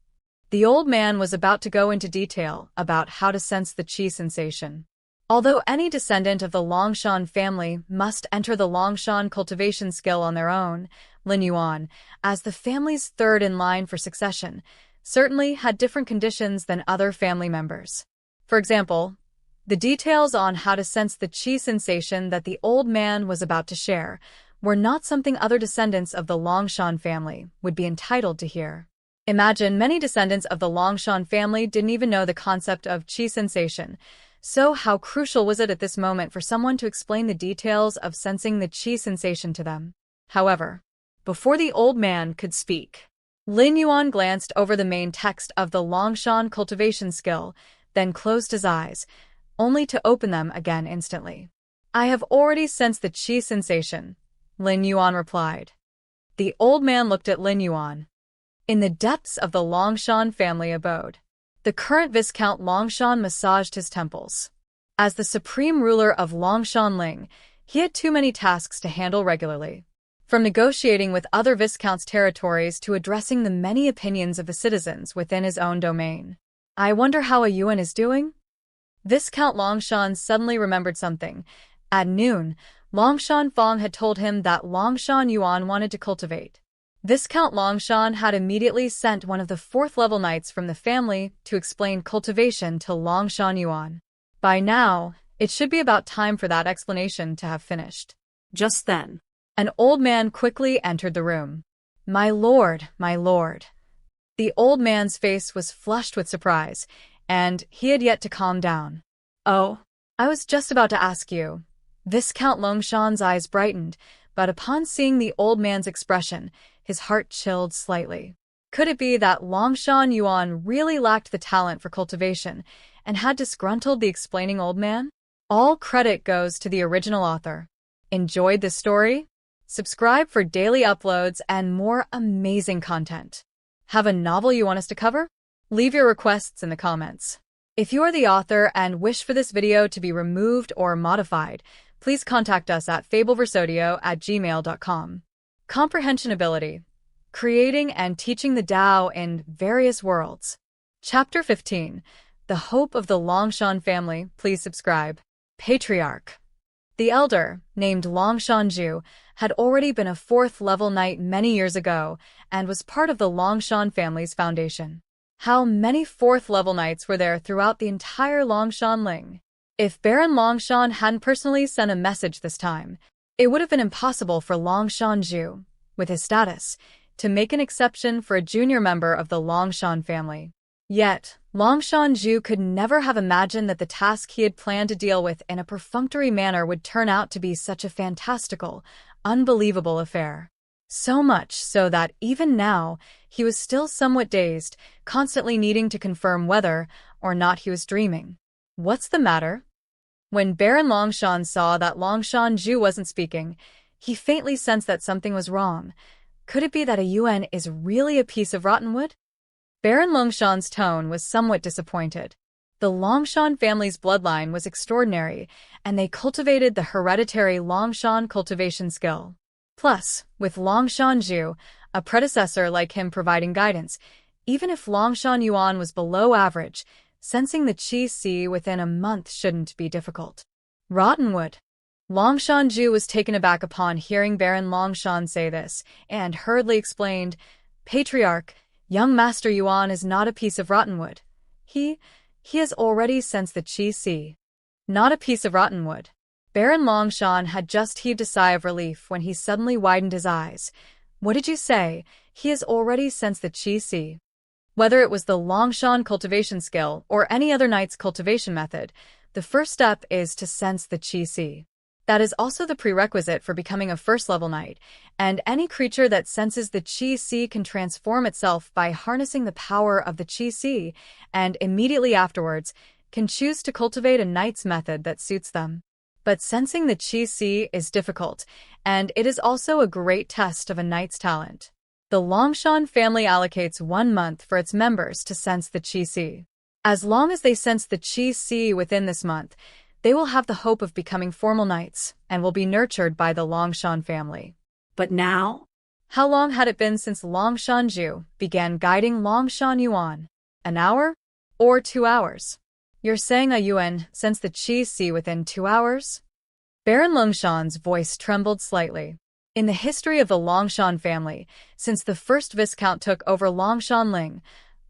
The old man was about to go into detail about how to sense the qi sensation. Although any descendant of the Longshan family must enter the Longshan cultivation skill on their own, Lin Yuan, as the family's third in line for succession, certainly had different conditions than other family members. For example, the details on how to sense the qi sensation that the old man was about to share were not something other descendants of the Longshan family would be entitled to hear. Imagine many descendants of the Longshan family didn't even know the concept of qi sensation. So how crucial was it at this moment for someone to explain the details of sensing the qi sensation to them? However, before the old man could speak, Lin Yuan glanced over the main text of the Longshan cultivation skill, then closed his eyes, only to open them again instantly. I have already sensed the qi sensation, Lin Yuan replied. The old man looked at Lin Yuan. In the depths of the Longshan family abode, the current Viscount Longshan massaged his temples. As the supreme ruler of Longshan Ling, he had too many tasks to handle regularly. From negotiating with other Viscounts' territories to addressing the many opinions of the citizens within his own domain. I wonder how a Yuan is doing? Viscount Longshan suddenly remembered something. At noon, Longshan Fong had told him that Longshan Yuan wanted to cultivate. Viscount Longshan had immediately sent one of the fourth-level knights from the family to explain cultivation to Longshan Yuan. By now, it should be about time for that explanation to have finished. Just then, an old man quickly entered the room. My lord, my lord. The old man's face was flushed with surprise, and he had yet to calm down. Oh, I was just about to ask you. Viscount Longshan's eyes brightened, but upon seeing the old man's expression, his heart chilled slightly. Could it be that Longshan Yuan really lacked the talent for cultivation and had disgruntled the explaining old man? All credit goes to the original author. Enjoyed this story? Subscribe for daily uploads and more amazing content. Have a novel you want us to cover? Leave your requests in the comments. If you are the author and wish for this video to be removed or modified, please contact us at fableversodio@gmail.com. Comprehension Ability. Creating and teaching the Tao in various worlds. Chapter 15. The Hope of the Longshan Family. Please subscribe. Patriarch. The elder, named Longshan Zhu, had already been a fourth-level knight many years ago and was part of the Longshan family's foundation. How many fourth-level knights were there throughout the entire Longshan Ling? If Baron Longshan hadn't personally sent a message this time, it would have been impossible for Longshan Zhu, with his status, to make an exception for a junior member of the Longshan family. Yet, Longshan Zhu could never have imagined that the task he had planned to deal with in a perfunctory manner would turn out to be such a fantastical, unbelievable affair. So much so that even now, he was still somewhat dazed, constantly needing to confirm whether or not he was dreaming. What's the matter? When Baron Longshan saw that Longshan Zhu wasn't speaking, he faintly sensed that something was wrong. Could it be that a Yuan is really a piece of rotten wood? Baron Longshan's tone was somewhat disappointed. The Longshan family's bloodline was extraordinary, and they cultivated the hereditary Longshan cultivation skill. Plus, with Longshan Zhu, a predecessor like him providing guidance, even if Longshan Yuan was below average, sensing the qi si within a month shouldn't be difficult. Rotten wood. Longshan Zhu was taken aback upon hearing Baron Longshan say this, and hurriedly explained, Patriarch, young Master Yuan is not a piece of rotten wood. He has already sensed the qi si. Not a piece of rotten wood. Baron Longshan had just heaved a sigh of relief when he suddenly widened his eyes. What did you say? He has already sensed the qi si. Whether it was the Longshan cultivation skill or any other knight's cultivation method, the first step is to sense the qi si. That is also the prerequisite for becoming a first-level knight, and any creature that senses the qi si can transform itself by harnessing the power of the qi si, and immediately afterwards can choose to cultivate a knight's method that suits them. But sensing the Qi Si is difficult, and it is also a great test of a knight's talent. The Longshan family allocates 1 month for its members to sense the Qi Si. As long as they sense the Qi Si within this month, they will have the hope of becoming formal knights and will be nurtured by the Longshan family. But now? How long had it been since Longshan Zhu began guiding Longshan Yuan? An hour? Or 2 hours? You're saying a Yuan sensed the Qi Si within 2 hours? Baron Longshan's voice trembled slightly. In the history of the Longshan family, since the first Viscount took over Longshan Ling,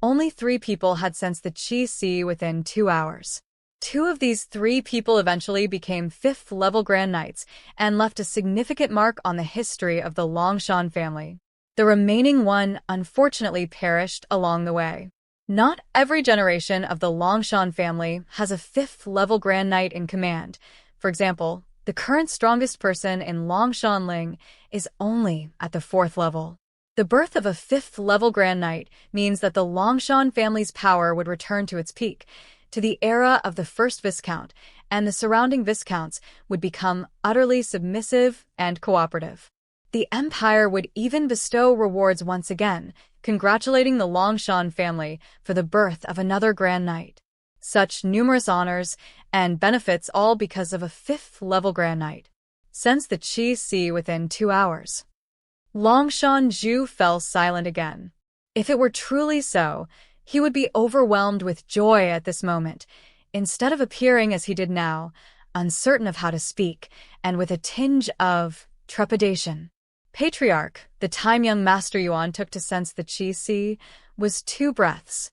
only 3 people had sensed the Qi Si within 2 hours. 2 of these 3 people eventually became 5th-level Grand Knights and left a significant mark on the history of the Longshan family. The remaining 1 unfortunately perished along the way. Not every generation of the Longshan family has a 5th-level Grand Knight in command. For example, the current strongest person in Longshan Ling is only at the 4th level. The birth of a 5th-level Grand Knight means that the Longshan family's power would return to its peak, to the era of the first Viscount, and the surrounding Viscounts would become utterly submissive and cooperative. The empire would even bestow rewards once again, congratulating the Longshan family for the birth of another Grand Knight. Such numerous honors and benefits all because of a 5th-level Grand Knight. Sense the Qi Si within 2 hours. Longshan Zhu fell silent again. If it were truly so, he would be overwhelmed with joy at this moment, instead of appearing as he did now, uncertain of how to speak, and with a tinge of trepidation. Patriarch, the time young Master Yuan took to sense the Qi Si, was 2 breaths.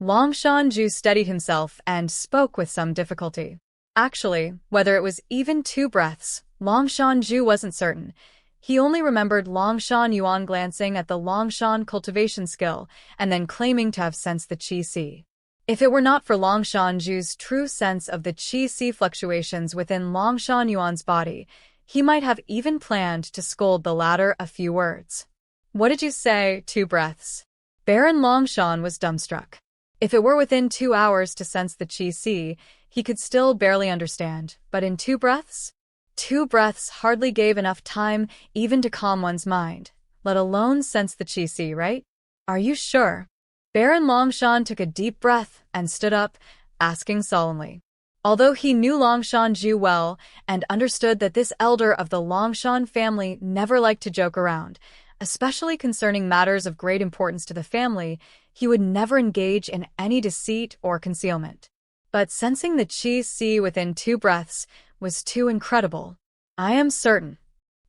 Longshan Zhu steadied himself and spoke with some difficulty. Actually, whether it was even 2 breaths, Longshan Zhu wasn't certain. He only remembered Longshan Yuan glancing at the Longshan cultivation skill and then claiming to have sensed the Qi Si. If it were not for Longshan Zhu's true sense of the Qi Si fluctuations within Longshan Yuan's body, he might have even planned to scold the latter a few words. What did you say, 2 breaths? Baron Longshan was dumbstruck. If it were within 2 hours to sense the Qi Si, he could still barely understand, but in 2 breaths? 2 breaths hardly gave enough time even to calm one's mind, let alone sense the Qi Si, right? Are you sure? Baron Longshan took a deep breath and stood up, asking solemnly. Although he knew Longshan Zhu well and understood that this elder of the Longshan family never liked to joke around, especially concerning matters of great importance to the family, he would never engage in any deceit or concealment. But sensing the Qi Si within 2 breaths was too incredible. I am certain,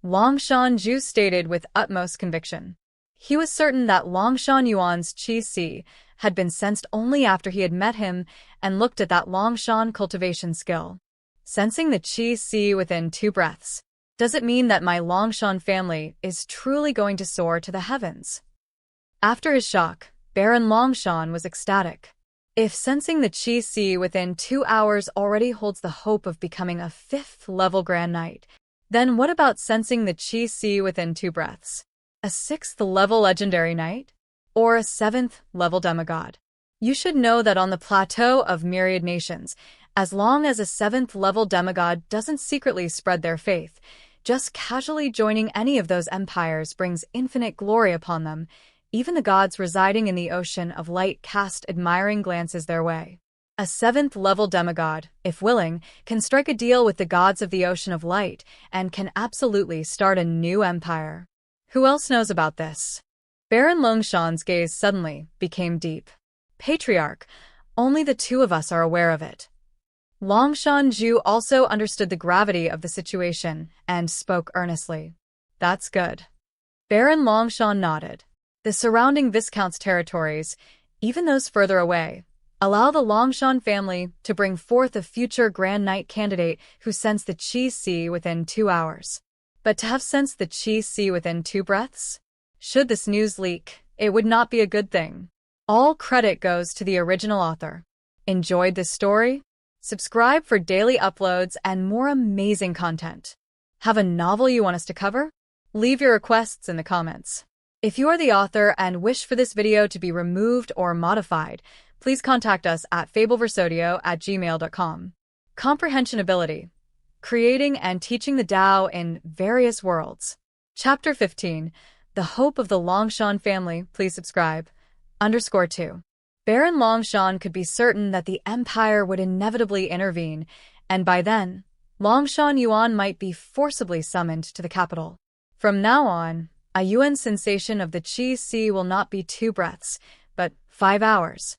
Longshan Zhu stated with utmost conviction. He was certain that Longshan Yuan's Qi Si had been sensed only after he had met him and looked at that Longshan cultivation skill. Sensing the Qi Si within 2 breaths. Does it mean that my Longshan family is truly going to soar to the heavens? After his shock, Baron Longshan was ecstatic. If sensing the Qi Si within 2 hours already holds the hope of becoming a 5th-level Grand Knight, then what about sensing the Qi Si within 2 breaths? A 6th-level Legendary Knight? Or a 7th-level Demigod? You should know that on the plateau of Myriad nations, as long as a 7th-level Demigod doesn't secretly spread their faith, just casually joining any of those empires brings infinite glory upon them. Even the gods residing in the ocean of light cast admiring glances their way. A 7th-level demigod, if willing, can strike a deal with the gods of the ocean of light and can absolutely start a new empire. Who else knows about this? Baron Longshan's gaze suddenly became deep. Patriarch, only the 2 of us are aware of it. Longshan Zhu also understood the gravity of the situation and spoke earnestly. That's good. Baron Longshan nodded. The surrounding Viscount's territories, even those further away, allow the Longshan family to bring forth a future Grand Knight candidate who sensed the Qi Si within 2 hours. But to have sensed the Qi Si within 2 breaths? Should this news leak, it would not be a good thing. All credit goes to the original author. Enjoyed this story? Subscribe for daily uploads and more amazing content. Have a novel you want us to cover? Leave your requests in the comments. If you are the author and wish for this video to be removed or modified, please contact us at fableversodio@gmail.com. Comprehension Ability. Creating and Teaching the Tao in Various Worlds. Chapter 15. The Hope of the Longshan Family. Please subscribe. _2. Baron Longshan could be certain that the Empire would inevitably intervene, and by then, Longshan Yuan might be forcibly summoned to the capital. From now on, a Yuan sensation of the Qi Sea will not be 2 breaths, but 5 hours.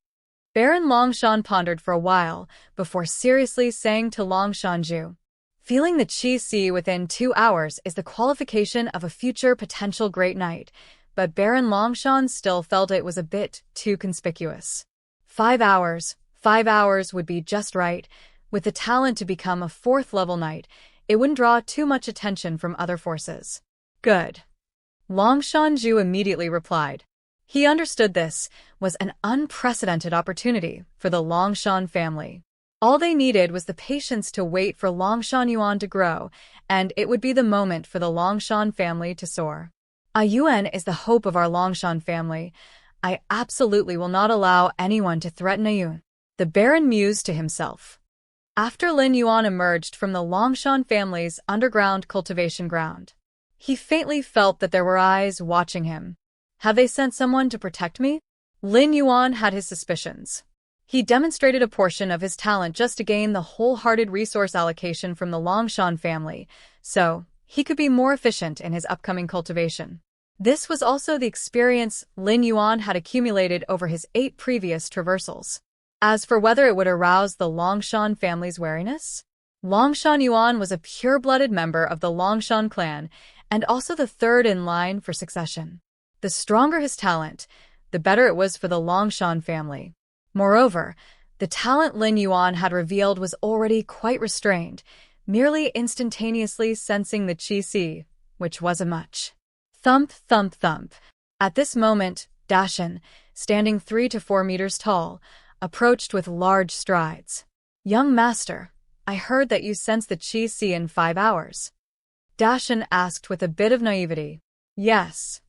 Baron Longshan pondered for a while before seriously saying to Longshanju, "Feeling the Qi Sea within 2 hours is the qualification of a future potential great knight," but Baron Longshan still felt it was a bit too conspicuous. 5 hours. 5 hours would be just right. With the talent to become a 4th-level knight, it wouldn't draw too much attention from other forces. Good. Longshanju immediately replied. He understood this was an unprecedented opportunity for the Longshan family. All they needed was the patience to wait for Longshan Yuan to grow, and it would be the moment for the Longshan family to soar. A Yuan is the hope of our Longshan family. I absolutely will not allow anyone to threaten a Yuan, the Baron mused to himself. After Lin Yuan emerged from the Longshan family's underground cultivation ground, he faintly felt that there were eyes watching him. Have they sent someone to protect me? Lin Yuan had his suspicions. He demonstrated a portion of his talent just to gain the wholehearted resource allocation from the Longshan family, so he could be more efficient in his upcoming cultivation. This was also the experience Lin Yuan had accumulated over his 8 previous traversals. As for whether it would arouse the Longshan family's wariness, Longshan Yuan was a pure-blooded member of the Longshan clan and also the 3rd in line for succession. The stronger his talent, the better it was for the Longshan family. Moreover, the talent Lin Yuan had revealed was already quite restrained, merely instantaneously sensing the Qi Sea, which wasn't much. Thump, thump, thump. At this moment, Dashan, standing 3 to 4 meters tall, approached with large strides. "Young master, I heard that you sense the Qi Sea in 5 hours. Dashan asked with a bit of naivety. Yes.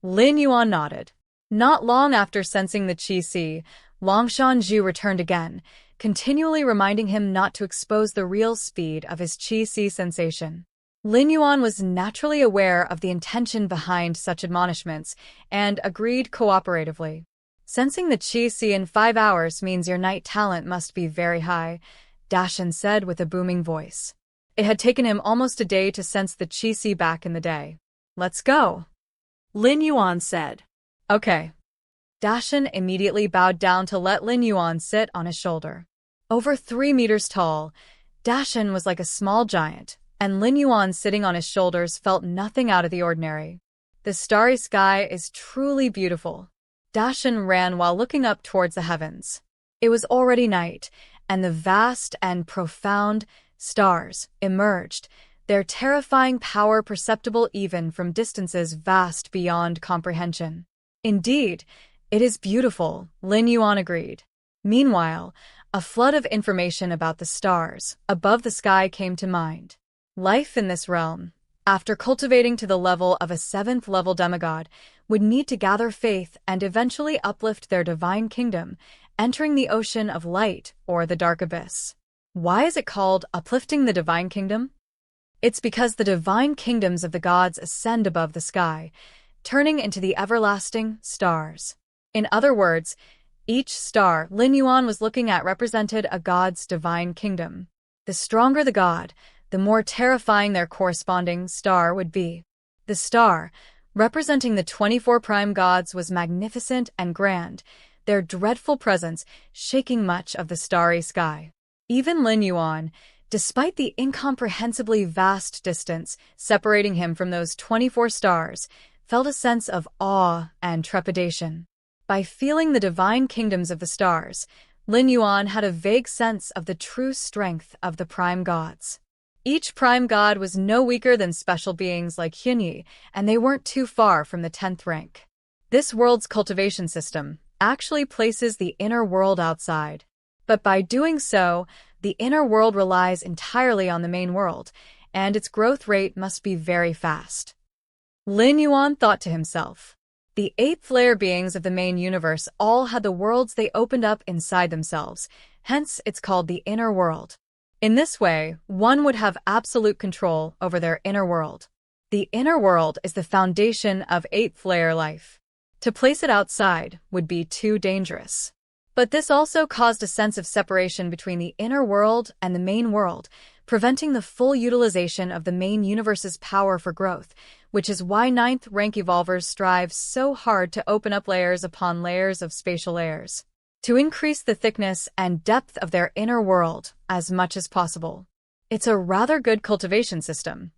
Lin Yuan nodded. Not long after sensing the Qi Sea, Longshanju returned again, continually reminding him not to expose the real speed of his Qi Sea sensation. Lin Yuan was naturally aware of the intention behind such admonishments and agreed cooperatively. Sensing the Qi Sea in 5 hours means your knight talent must be very high, Dashan said with a booming voice. It had taken him almost a day to sense the Qi Sea back in the day. Let's go, Lin Yuan said. Okay. Dashan immediately bowed down to let Lin Yuan sit on his shoulder. Over 3 meters tall, Dashan was like a small giant, and Lin Yuan sitting on his shoulders felt nothing out of the ordinary. The starry sky is truly beautiful. Dashan ran while looking up towards the heavens. It was already night, and the vast and profound stars emerged, their terrifying power perceptible even from distances vast beyond comprehension. Indeed, it is beautiful, Lin Yuan agreed. Meanwhile, a flood of information about the stars above the sky came to mind. Life in this realm, after cultivating to the level of a 7th-level demigod, would need to gather faith and eventually uplift their divine kingdom, entering the ocean of light or the dark abyss. Why is it called uplifting the divine kingdom? It's because the divine kingdoms of the gods ascend above the sky, turning into the everlasting stars. In other words, each star Lin Yuan was looking at represented a god's divine kingdom. The stronger the god, the more terrifying their corresponding star would be. The star, representing the 24 prime gods, was magnificent and grand, their dreadful presence shaking much of the starry sky. Even Lin Yuan, despite the incomprehensibly vast distance separating him from those 24 stars, felt a sense of awe and trepidation. By feeling the divine kingdoms of the stars, Lin Yuan had a vague sense of the true strength of the prime gods. Each prime god was no weaker than special beings like Hyunyi, and they weren't too far from the 10th rank. This world's cultivation system actually places the inner world outside. But by doing so, the inner world relies entirely on the main world, and its growth rate must be very fast. Lin Yuan thought to himself. The 8th-layer beings of the main universe all had the worlds they opened up inside themselves, hence it's called the inner world. In this way, one would have absolute control over their inner world. The inner world is the foundation of eighth layer life. To place it outside would be too dangerous. But this also caused a sense of separation between the inner world and the main world, preventing the full utilization of the main universe's power for growth, which is why ninth rank evolvers strive so hard to open up layers upon layers of spatial layers, to increase the thickness and depth of their inner world as much as possible. It's a rather good cultivation system.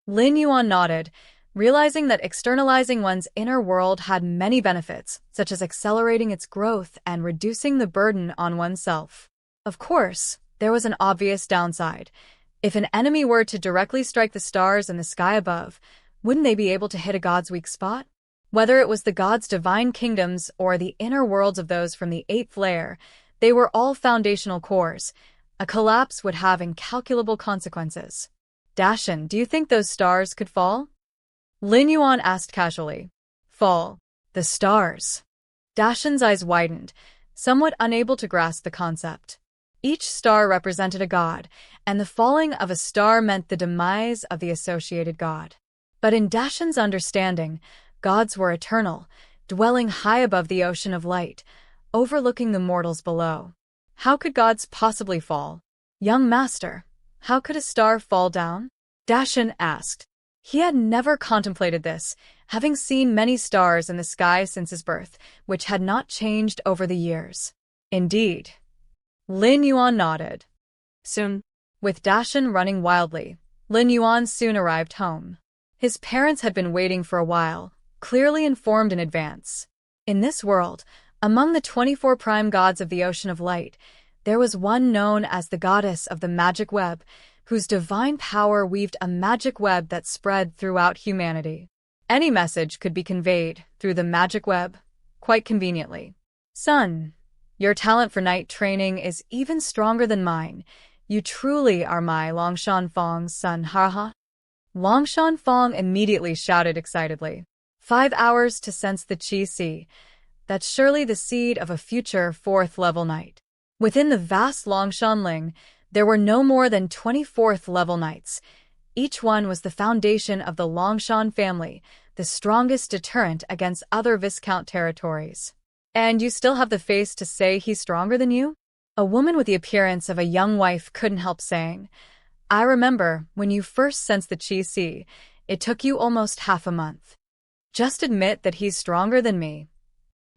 Lin Yuan nodded, realizing that externalizing one's inner world had many benefits, such as accelerating its growth and reducing the burden on oneself. Of course, there was an obvious downside. If an enemy were to directly strike the stars in the sky above, wouldn't they be able to hit a god's weak spot? Whether it was the god's divine kingdoms or the inner worlds of those from the eighth layer, they were all foundational cores. A collapse would have incalculable consequences. Dashan, do you think those stars could fall? Lin Yuan asked casually. Fall. The stars. Dashan's eyes widened, somewhat unable to grasp the concept. Each star represented a god, and the falling of a star meant the demise of the associated god. But in Dashan's understanding, gods were eternal, dwelling high above the ocean of light, overlooking the mortals below. How could gods possibly fall? Young master, how could a star fall down? Dashan asked. He had never contemplated this, having seen many stars in the sky since his birth, which had not changed over the years. Indeed. Lin Yuan nodded. Soon. With Dashan running wildly, Lin Yuan soon arrived home. His parents had been waiting for a while, clearly informed in advance. In this world, among the 24 prime gods of the Ocean of Light, there was one known as the goddess of the magic web, whose divine power weaved a magic web that spread throughout humanity. Any message could be conveyed through the magic web, quite conveniently. Son, your talent for night training is even stronger than mine. You truly are my Longshan Fong's son, haha. Longshan Fong immediately shouted excitedly. 5 hours to sense the Qi Sea. That's surely the seed of a future 4th level knight. Within the vast Longshan Ling, there were no more than 24th level knights. Each one was the foundation of the Longshan family, the strongest deterrent against other Viscount territories. And you still have the face to say he's stronger than you? A woman with the appearance of a young wife couldn't help saying, I remember when you first sensed the Qi Sea, it took you almost half a month. Just admit that he's stronger than me.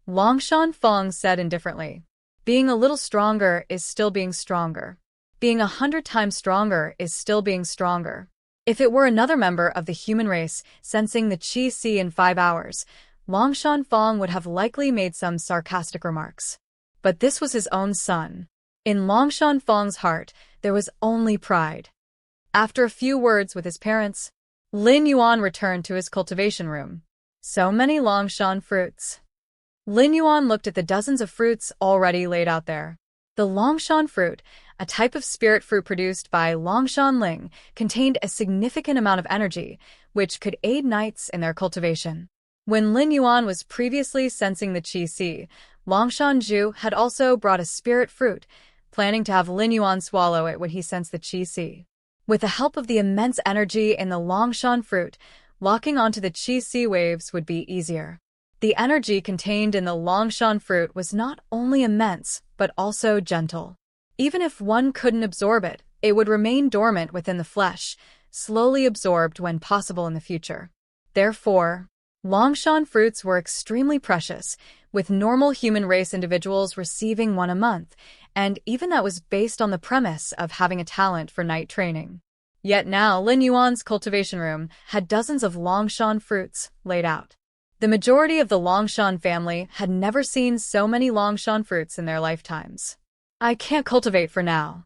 Longshan Fong said indifferently. Being a little stronger is still being stronger. Being 100 times stronger is still being stronger. If it were another member of the human race sensing the Qi Sea in 5 hours, Longshan Fong would have likely made some sarcastic remarks. But this was his own son. In Longshan Fong's heart, there was only pride. After a few words with his parents, Lin Yuan returned to his cultivation room. So many Longshan fruits. Lin Yuan looked at the dozens of fruits already laid out there. The Longshan fruit, a type of spirit fruit produced by Longshan Ling, contained a significant amount of energy, which could aid knights in their cultivation. When Lin Yuan was previously sensing the Qi Sea, Longshan Zhu had also brought a spirit fruit, planning to have Lin Yuan swallow it when he sensed the Qi Sea. With the help of the immense energy in the Longshan fruit, locking onto the Qi Sea waves would be easier. The energy contained in the Longshan fruit was not only immense, but also gentle. Even if one couldn't absorb it, it would remain dormant within the flesh, slowly absorbed when possible in the future. Therefore, Longshan fruits were extremely precious, with normal human race individuals receiving one a month, and even that was based on the premise of having a talent for night training. Yet now Lin Yuan's cultivation room had dozens of Longshan fruits laid out. The majority of the Longshan family had never seen so many Longshan fruits in their lifetimes. I can't cultivate for now.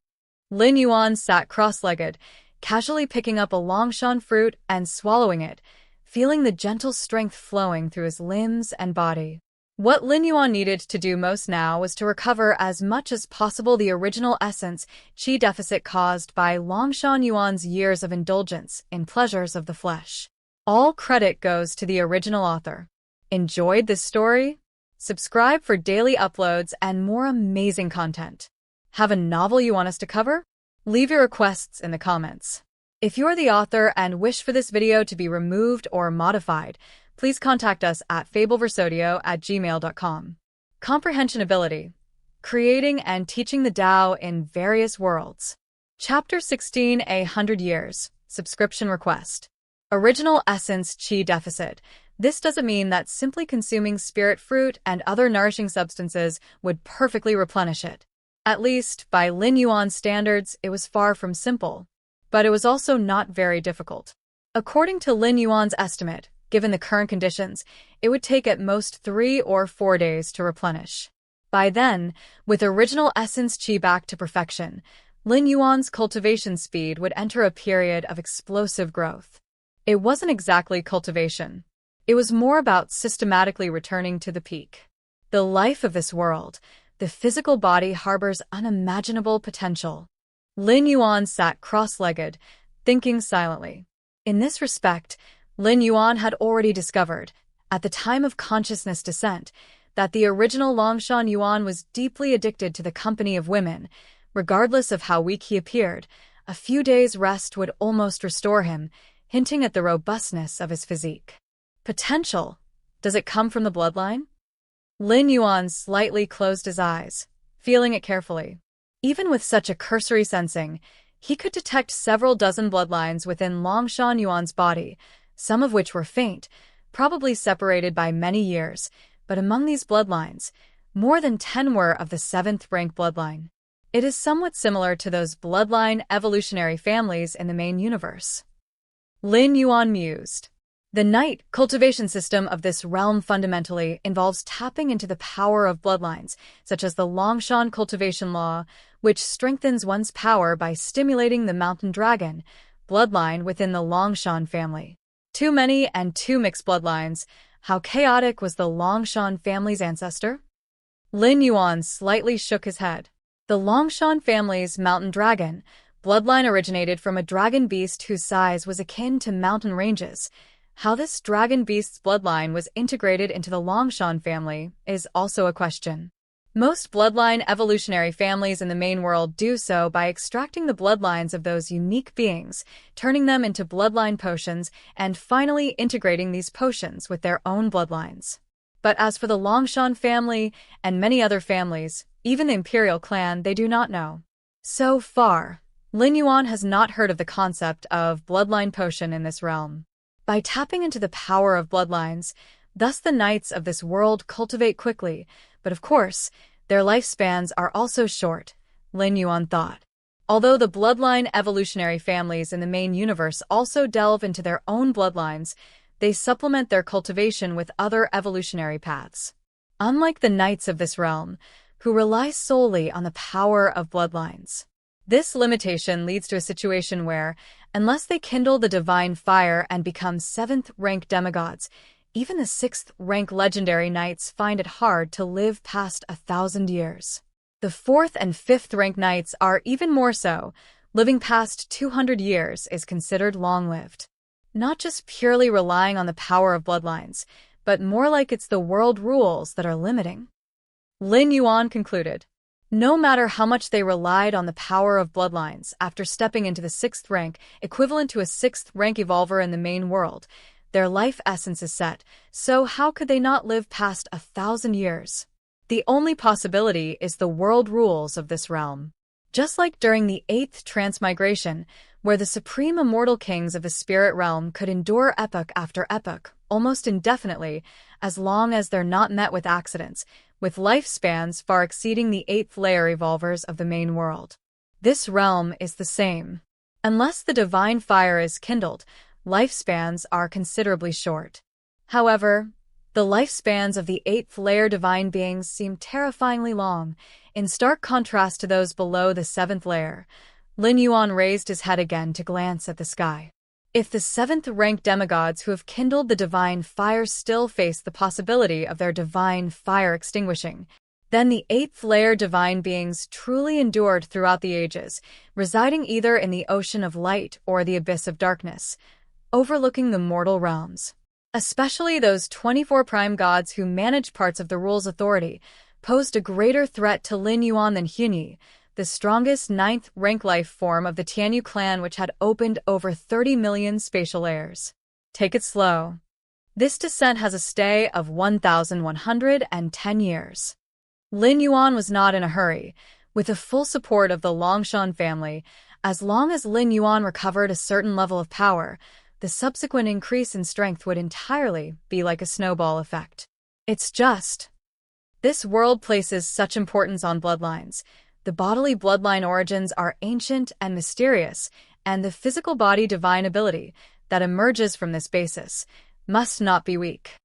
Lin Yuan sat cross-legged, casually picking up a Longshan fruit and swallowing it, feeling the gentle strength flowing through his limbs and body. What Lin Yuan needed to do most now was to recover as much as possible the original essence qi deficit caused by Longshan Yuan's years of indulgence in pleasures of the flesh. All credit goes to the original author. Enjoyed this story? Subscribe for daily uploads and more amazing content. Have a novel you want us to cover? Leave your requests in the comments. If you're the author and wish for this video to be removed or modified, please contact us at fableversodio@gmail.com. Comprehension Ability. Creating and teaching the Tao in various worlds. Chapter 16, 100 years. Subscription request. Original essence Qi deficit. This doesn't mean that simply consuming spirit fruit and other nourishing substances would perfectly replenish it. At least, by Lin Yuan standards, it was far from simple. But it was also not very difficult. According to Lin Yuan's estimate, given the current conditions, it would take at most 3 or 4 days to replenish. By then, with original essence Qi back to perfection, Lin Yuan's cultivation speed would enter a period of explosive growth. It wasn't exactly cultivation. It was more about systematically returning to the peak. The life of this world, the physical body, harbors unimaginable potential. Lin Yuan sat cross-legged, thinking silently. In this respect, Lin Yuan had already discovered, at the time of consciousness descent, that the original Longshan Yuan was deeply addicted to the company of women. Regardless of how weak he appeared, a few days' rest would almost restore him, hinting at the robustness of his physique. Potential. Does it come from the bloodline? Lin Yuan slightly closed his eyes, feeling it carefully. Even with such a cursory sensing, he could detect several dozen bloodlines within Longshan Yuan's body, some of which were faint, probably separated by many years, but among these bloodlines, more than 10 were of the 7th-rank bloodline. It is somewhat similar to those bloodline evolutionary families in the main universe. Lin Yuan mused. The innate cultivation system of this realm fundamentally involves tapping into the power of bloodlines, such as the Longshan cultivation law, which strengthens one's power by stimulating the mountain dragon bloodline within the Longshan family. Too many and too mixed bloodlines. How chaotic was the Longshan family's ancestor? Lin Yuan slightly shook his head. The Longshan family's mountain dragon bloodline originated from a dragon beast whose size was akin to mountain ranges. How this dragon beast's bloodline was integrated into the Longshan family is also a question. Most bloodline evolutionary families in the main world do so by extracting the bloodlines of those unique beings, turning them into bloodline potions, and finally integrating these potions with their own bloodlines. But as for the Longshan family and many other families, even the imperial clan, they do not know. So far, Lin Yuan has not heard of the concept of bloodline potion in this realm. By tapping into the power of bloodlines, thus the knights of this world cultivate quickly, but of course, their lifespans are also short, Lin Yuan thought. Although the bloodline evolutionary families in the main universe also delve into their own bloodlines, they supplement their cultivation with other evolutionary paths. Unlike the knights of this realm, who rely solely on the power of bloodlines. This limitation leads to a situation where, unless they kindle the divine fire and become 7th-rank demigods, even the 6th-rank legendary knights find it hard to live past 1,000 years. The 4th and 5th-rank knights are even more so. Living past 200 years is considered long-lived. Not just purely relying on the power of bloodlines, but more like it's the world rules that are limiting. Lin Yuan concluded. No matter how much they relied on the power of bloodlines after stepping into the 6th rank, equivalent to a 6th-rank evolver in the main world, their life essence is set, so how could they not live past 1,000 years? The only possibility is the world rules of this realm. Just like during the 8th transmigration, where the supreme immortal kings of the spirit realm could endure epoch after epoch, almost indefinitely, as long as they're not met with accidents, with lifespans far exceeding the 8th-layer evolvers of the main world. This realm is the same. Unless the divine fire is kindled, lifespans are considerably short. However, the lifespans of the 8th-layer divine beings seem terrifyingly long, in stark contrast to those below the 7th layer. Lin Yuan raised his head again to glance at the sky. If the 7th-rank demigods who have kindled the divine fire still face the possibility of their divine fire extinguishing, then the 8th-layer divine beings truly endured throughout the ages, residing either in the ocean of light or the abyss of darkness, overlooking the mortal realms. Especially those 24 prime gods who manage parts of the rule's authority, posed a greater threat to Lin Yuan than Hunyi, the strongest ninth-rank life form of the Tianyu clan, which had opened over 30 million spatial layers. Take it slow. This descent has a stay of 1,110 years. Lin Yuan was not in a hurry. With the full support of the Longshan family, as long as Lin Yuan recovered a certain level of power, the subsequent increase in strength would entirely be like a snowball effect. It's just. This world places such importance on bloodlines. The bodily bloodline origins are ancient and mysterious, and the physical body divine ability that emerges from this basis must not be weak.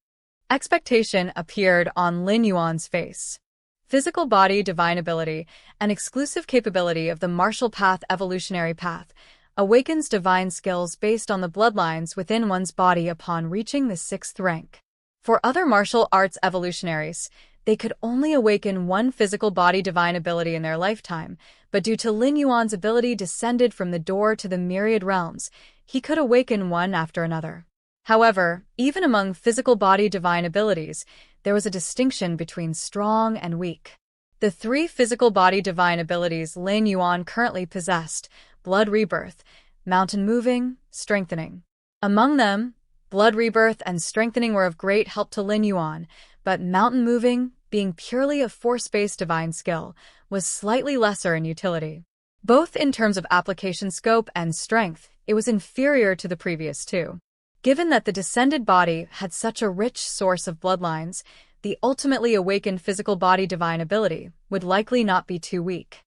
Expectation appeared on Lin Yuan's face. Physical body divine ability, an exclusive capability of the martial path evolutionary path, awakens divine skills based on the bloodlines within one's body upon reaching the 6th rank. For other martial arts evolutionaries, they could only awaken one physical body divine ability in their lifetime, but due to Lin Yuan's ability descended from the door to the Myriad Realms, he could awaken one after another. However, even among physical body divine abilities, there was a distinction between strong and weak. The 3 physical body divine abilities Lin Yuan currently possessed: blood rebirth, mountain moving, strengthening. Among them, blood rebirth and strengthening were of great help to Lin Yuan, but mountain moving, being purely a force-based divine skill, was slightly lesser in utility. Both in terms of application scope and strength, it was inferior to the previous 2. Given that the descended body had such a rich source of bloodlines, the ultimately awakened physical body divine ability would likely not be too weak.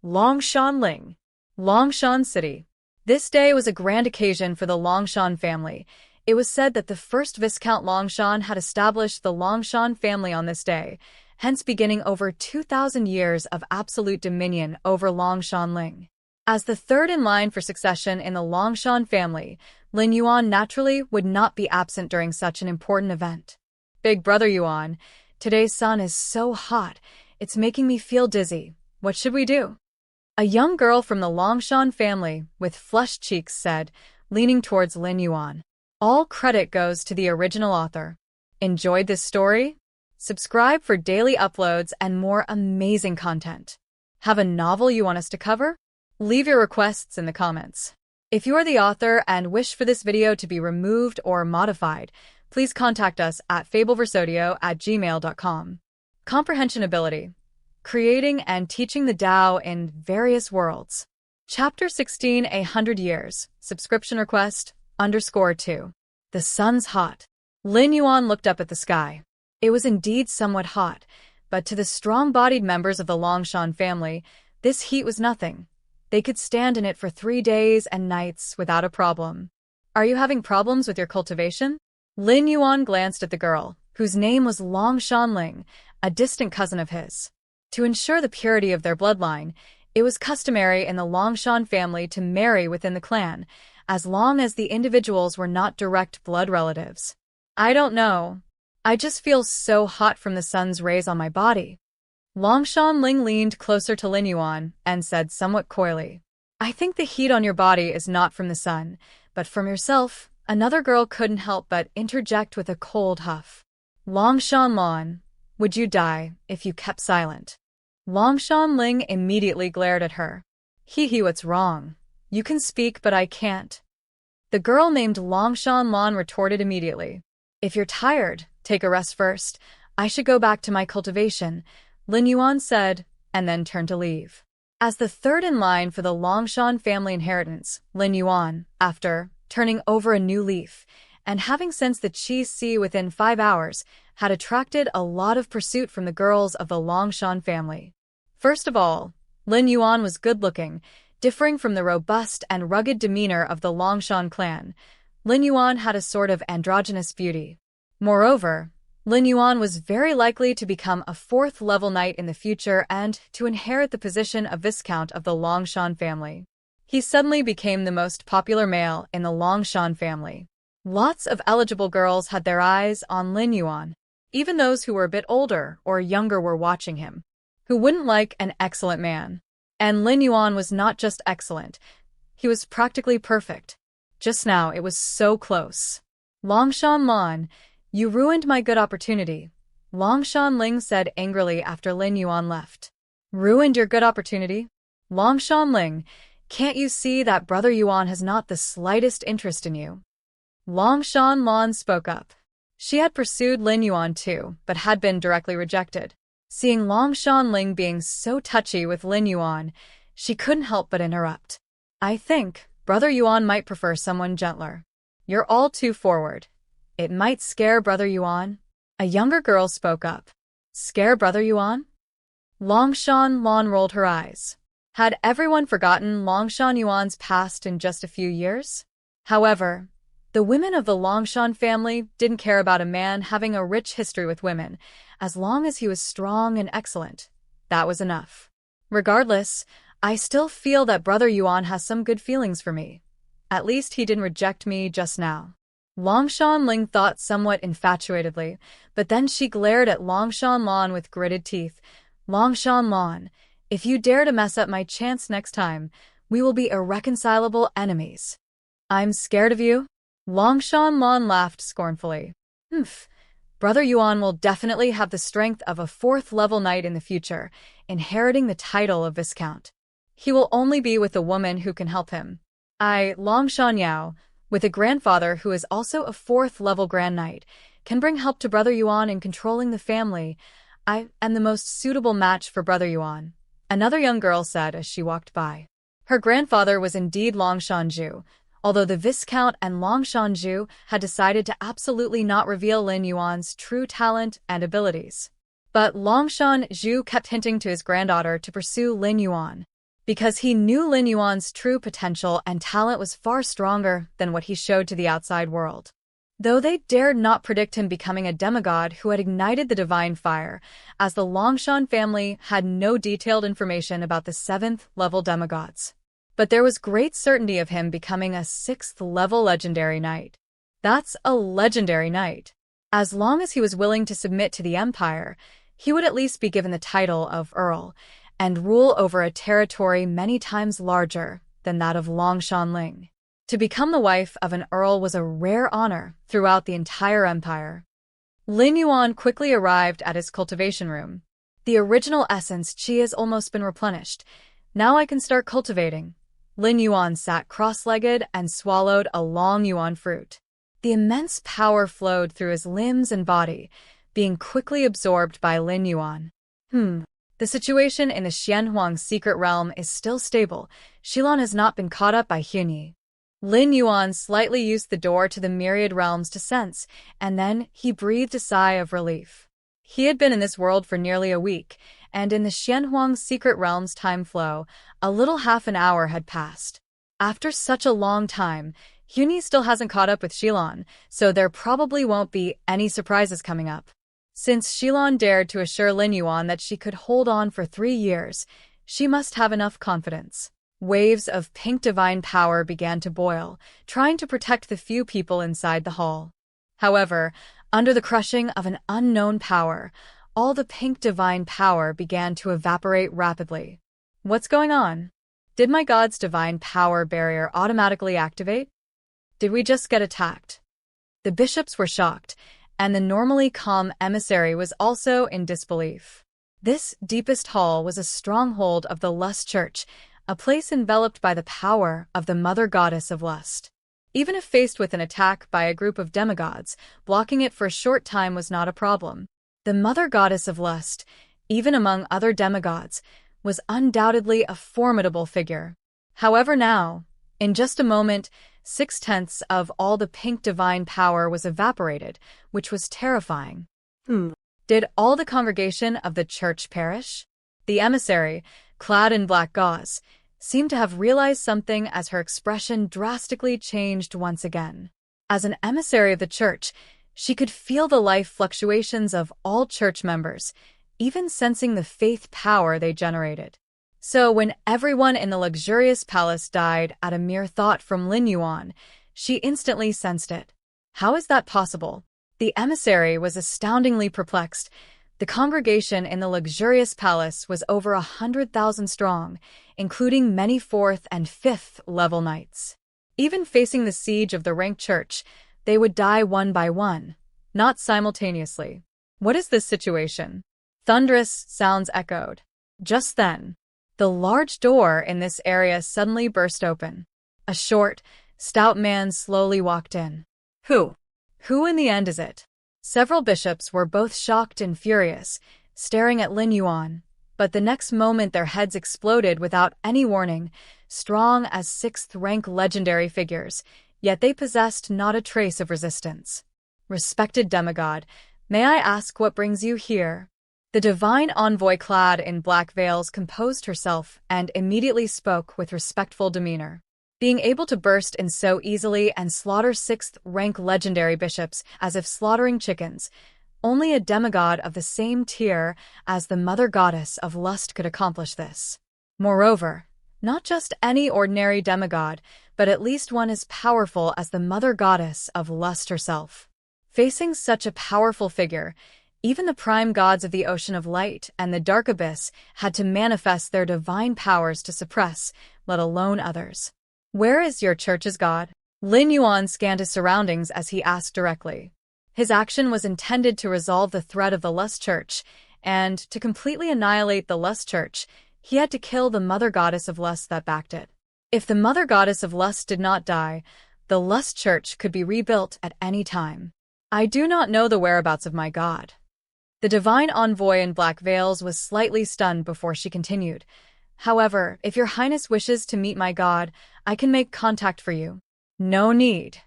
Longshan Ling. Longshan City. This day was a grand occasion for the Longshan family. It was said that the first Viscount Longshan had established the Longshan family on this day, hence beginning over 2,000 years of absolute dominion over Longshan Ling. As the third in line for succession in the Longshan family, Lin Yuan naturally would not be absent during such an important event. Big brother Yuan, today's sun is so hot, it's making me feel dizzy. What should we do? A young girl from the Longshan family, with flushed cheeks, said, leaning towards Lin Yuan. All credit goes to the original author. Enjoyed this story? Subscribe for daily uploads and more amazing content. Have a novel you want us to cover? Leave your requests in the comments. If you are the author and wish for this video to be removed or modified, please contact us at fableversodio@gmail.com. Comprehension Ability. Creating and teaching the Tao in various worlds. Chapter 16, 100 years. Subscription request, _2. The sun's hot. Lin Yuan looked up at the sky. It was indeed somewhat hot, but to the strong-bodied members of the Longshan family, this heat was nothing. They could stand in it for 3 days and nights without a problem. Are you having problems with your cultivation? Lin Yuan glanced at the girl, whose name was Longshan Ling, a distant cousin of his. To ensure the purity of their bloodline, it was customary in the Longshan family to marry within the clan, as long as the individuals were not direct blood relatives. I don't know. I just feel so hot from the sun's rays on my body. Longshan Ling leaned closer to Lin Yuan and said somewhat coyly, I think the heat on your body is not from the sun, but from yourself. Another girl couldn't help but interject with a cold huff. Longshan Lan, would you die if you kept silent? Longshan Ling immediately glared at her. Hee, what's wrong? You can speak, but I can't. The girl named Longshan Lan retorted immediately. If you're tired, take a rest first. I should go back to my cultivation, Lin Yuan said, and then turned to leave. As the third in line for the Longshan family inheritance, Lin Yuan, after turning over a new leaf, and having sensed the Qi Sea within 5 hours, had attracted a lot of pursuit from the girls of the Longshan family. First of all, Lin Yuan was good-looking, differing from the robust and rugged demeanor of the Longshan clan. Lin Yuan had a sort of androgynous beauty. Moreover, Lin Yuan was very likely to become a 4th-level knight in the future and to inherit the position of Viscount of the Longshan family. He suddenly became the most popular male in the Longshan family. Lots of eligible girls had their eyes on Lin Yuan. Even those who were a bit older or younger were watching him. Who wouldn't like an excellent man? And Lin Yuan was not just excellent. He was practically perfect. Just now it was so close. Longshan Lan, you ruined my good opportunity, Longshan Ling said angrily after Lin Yuan left. Ruined your good opportunity? Longshan Ling, can't you see that Brother Yuan has not the slightest interest in you? Longshan Lan spoke up. She had pursued Lin Yuan too, but had been directly rejected. Seeing Longshan Ling being so touchy with Lin Yuan, she couldn't help but interrupt. I think Brother Yuan might prefer someone gentler. You're all too forward. It might scare Brother Yuan. A younger girl spoke up. Scare Brother Yuan? Longshan Lan rolled her eyes. Had everyone forgotten Longshan Yuan's past in just a few years? However, the women of the Longshan family didn't care about a man having a rich history with women, as long as he was strong and excellent. That was enough. Regardless, I still feel that Brother Yuan has some good feelings for me. At least he didn't reject me just now. Longshan Ling thought somewhat infatuatedly, but then she glared at Longshan Lan with gritted teeth. Longshan Lan, if you dare to mess up my chance next time, we will be irreconcilable enemies. I'm scared of you? Longshan Lan laughed scornfully. Humph. Brother Yuan will definitely have the strength of a 4th-level knight in the future, inheriting the title of Viscount. He will only be with a woman who can help him. I, Longshan Yao, with a grandfather who is also a 4th-level Grand Knight, can bring help to Brother Yuan in controlling the family. I am the most suitable match for Brother Yuan, another young girl said as she walked by. Her grandfather was indeed Longshan Zhu, although the Viscount and Longshan Zhu had decided to absolutely not reveal Lin Yuan's true talent and abilities. But Longshan Zhu kept hinting to his granddaughter to pursue Lin Yuan, because he knew Lin Yuan's true potential and talent was far stronger than what he showed to the outside world. Though they dared not predict him becoming a demigod who had ignited the divine fire, as the Longshan family had no detailed information about the 7th-level demigods. But there was great certainty of him becoming a 6th-level legendary knight. That's a legendary knight. As long as he was willing to submit to the Empire, he would at least be given the title of Earl, and rule over a territory many times larger than that of Longshan Ling. To become the wife of an earl was a rare honor throughout the entire empire. Lin Yuan quickly arrived at his cultivation room. The original essence chi has almost been replenished. Now I can start cultivating. Lin Yuan sat cross-legged and swallowed a long yuan fruit. The immense power flowed through his limbs and body, being quickly absorbed by Lin Yuan. The situation in the Xianhuang secret realm is still stable. Xilan has not been caught up by Hunyi. Lin Yuan slightly used the door to the Myriad Realms to sense, and then he breathed a sigh of relief. He had been in this world for nearly a week, and in the Xianhuang secret realm's time flow, a little half an hour had passed. After such a long time, Hunyi still hasn't caught up with Xilan, so there probably won't be any surprises coming up. Since Xilan dared to assure Lin Yuan that she could hold on for 3 years, she must have enough confidence. Waves of pink divine power began to boil, trying to protect the few people inside the hall. However, under the crushing of an unknown power, all the pink divine power began to evaporate rapidly. What's going on? Did my god's divine power barrier automatically activate? Did we just get attacked? The bishops were shocked, and the normally calm emissary was also in disbelief. This deepest hall was a stronghold of the Lust Church, a place enveloped by the power of the Mother Goddess of Lust. Even if faced with an attack by a group of demigods, blocking it for a short time was not a problem. The Mother Goddess of Lust, even among other demigods, was undoubtedly a formidable figure. However now, in just a moment, 6/10 of all the pink divine power was evaporated, which was terrifying. Did all the congregation of the church perish? The emissary, clad in black gauze, seemed to have realized something as her expression drastically changed once again. As an emissary of the church, she could feel the life fluctuations of all church members, even sensing the faith power they generated. So when everyone in the luxurious palace died at a mere thought from Lin Yuan, she instantly sensed it. How is that possible? The emissary was astoundingly perplexed. The congregation in the luxurious palace was over 100,000 strong, including many 4th and 5th level knights. Even facing the siege of the ranked church, they would die one by one, not simultaneously. What is this situation? Thunderous sounds echoed. Just then, The large door in this area suddenly burst open. A short, stout man slowly walked in. Who? Who in the end is it? Several bishops were both shocked and furious, staring at Lin Yuan, but the next moment their heads exploded without any warning, strong as sixth-rank legendary figures, yet they possessed not a trace of resistance. Respected demigod, may I ask what brings you here? The divine envoy clad in black veils composed herself and immediately spoke with respectful demeanor. Being able to burst in so easily and slaughter sixth-rank legendary bishops as if slaughtering chickens, only a demigod of the same tier as the mother goddess of lust could accomplish this. Moreover, not just any ordinary demigod, but at least one as powerful as the mother goddess of lust herself. Facing such a powerful figure, even the prime gods of the ocean of light and the dark abyss had to manifest their divine powers to suppress, let alone others. Where is your church's god? Lin Yuan scanned his surroundings as he asked directly. His action was intended to resolve the threat of the Lust Church, and to completely annihilate the Lust Church, he had to kill the mother goddess of lust that backed it. If the mother goddess of lust did not die, the Lust Church could be rebuilt at any time. I do not know the whereabouts of my god. The divine envoy in black veils was slightly stunned before she continued. However, if your highness wishes to meet my god, I can make contact for you. No need.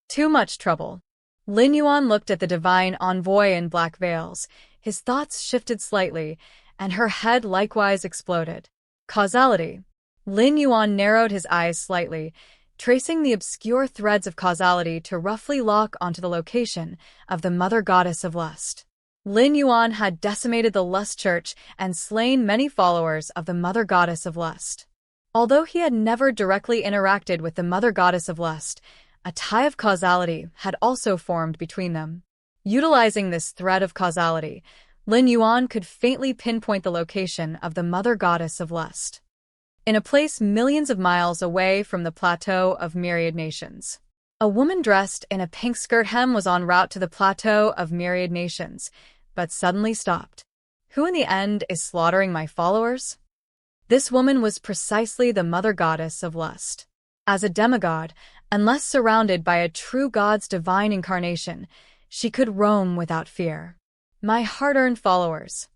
Too much trouble. Lin Yuan looked at the divine envoy in black veils. His thoughts shifted slightly, and her head likewise exploded. Causality. Lin Yuan narrowed his eyes slightly, tracing the obscure threads of causality to roughly lock onto the location of the mother goddess of lust. Lin Yuan had decimated the Lust Church and slain many followers of the mother goddess of lust. Although he had never directly interacted with the mother goddess of lust, a tie of causality had also formed between them. Utilizing this thread of causality, Lin Yuan could faintly pinpoint the location of the mother goddess of lust. In a place millions of miles away from the plateau of Myriad Nations. A woman dressed in a pink skirt hem was en route to the plateau of Myriad Nations, but suddenly stopped. Who in the end is slaughtering my followers? This woman was precisely the mother goddess of lust. As a demigod, unless surrounded by a true god's divine incarnation, she could roam without fear. My hard-earned followers.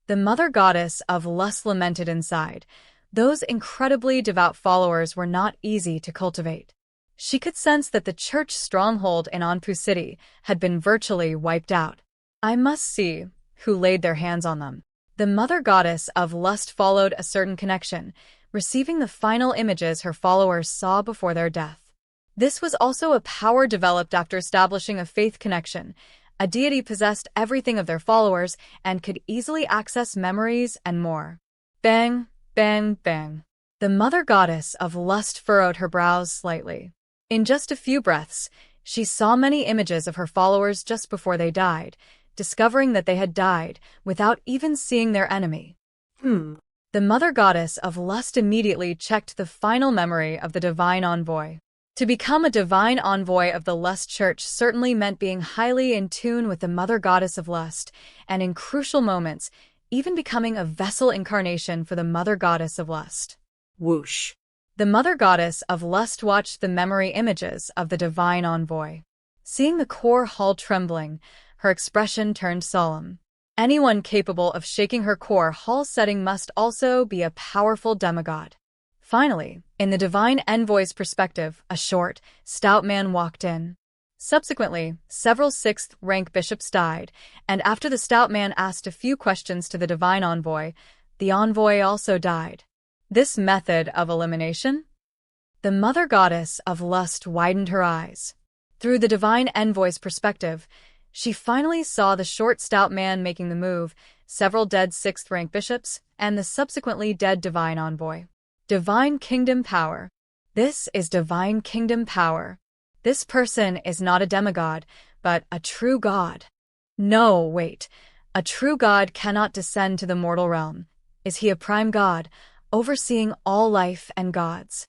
The mother goddess of lust lamented inside. Those incredibly devout followers were not easy to cultivate. She could sense that the church stronghold in Anpu City had been virtually wiped out. I must see who laid their hands on them. The mother goddess of lust followed a certain connection, receiving the final images her followers saw before their death. This was also a power developed after establishing a faith connection. A deity possessed everything of their followers and could easily access memories and more. Bang, bang, bang. The mother goddess of lust furrowed her brows slightly. In just a few breaths, she saw many images of her followers just before they died, discovering that they had died without even seeing their enemy. The mother goddess of lust immediately checked the final memory of the divine envoy. To become a divine envoy of the Lust Church certainly meant being highly in tune with the mother goddess of lust, and in crucial moments, even becoming a vessel incarnation for the mother goddess of lust. Whoosh. The mother goddess of lust watched the memory images of the divine envoy. Seeing the core hull trembling, her expression turned solemn. Anyone capable of shaking her core hull setting must also be a powerful demigod. Finally, in the divine envoy's perspective, a short, stout man walked in. Subsequently, several sixth-rank bishops died, and after the stout man asked a few questions to the divine envoy, the envoy also died. This method of elimination? The mother goddess of lust widened her eyes. Through the divine envoy's perspective, she finally saw the short, stout man making the move, several dead sixth-rank bishops, and the subsequently dead divine envoy. Divine Kingdom Power. This is Divine Kingdom Power. This person is not a demigod, but a true god. No, wait. A true god cannot descend to the mortal realm. Is he a prime god, overseeing all life and gods?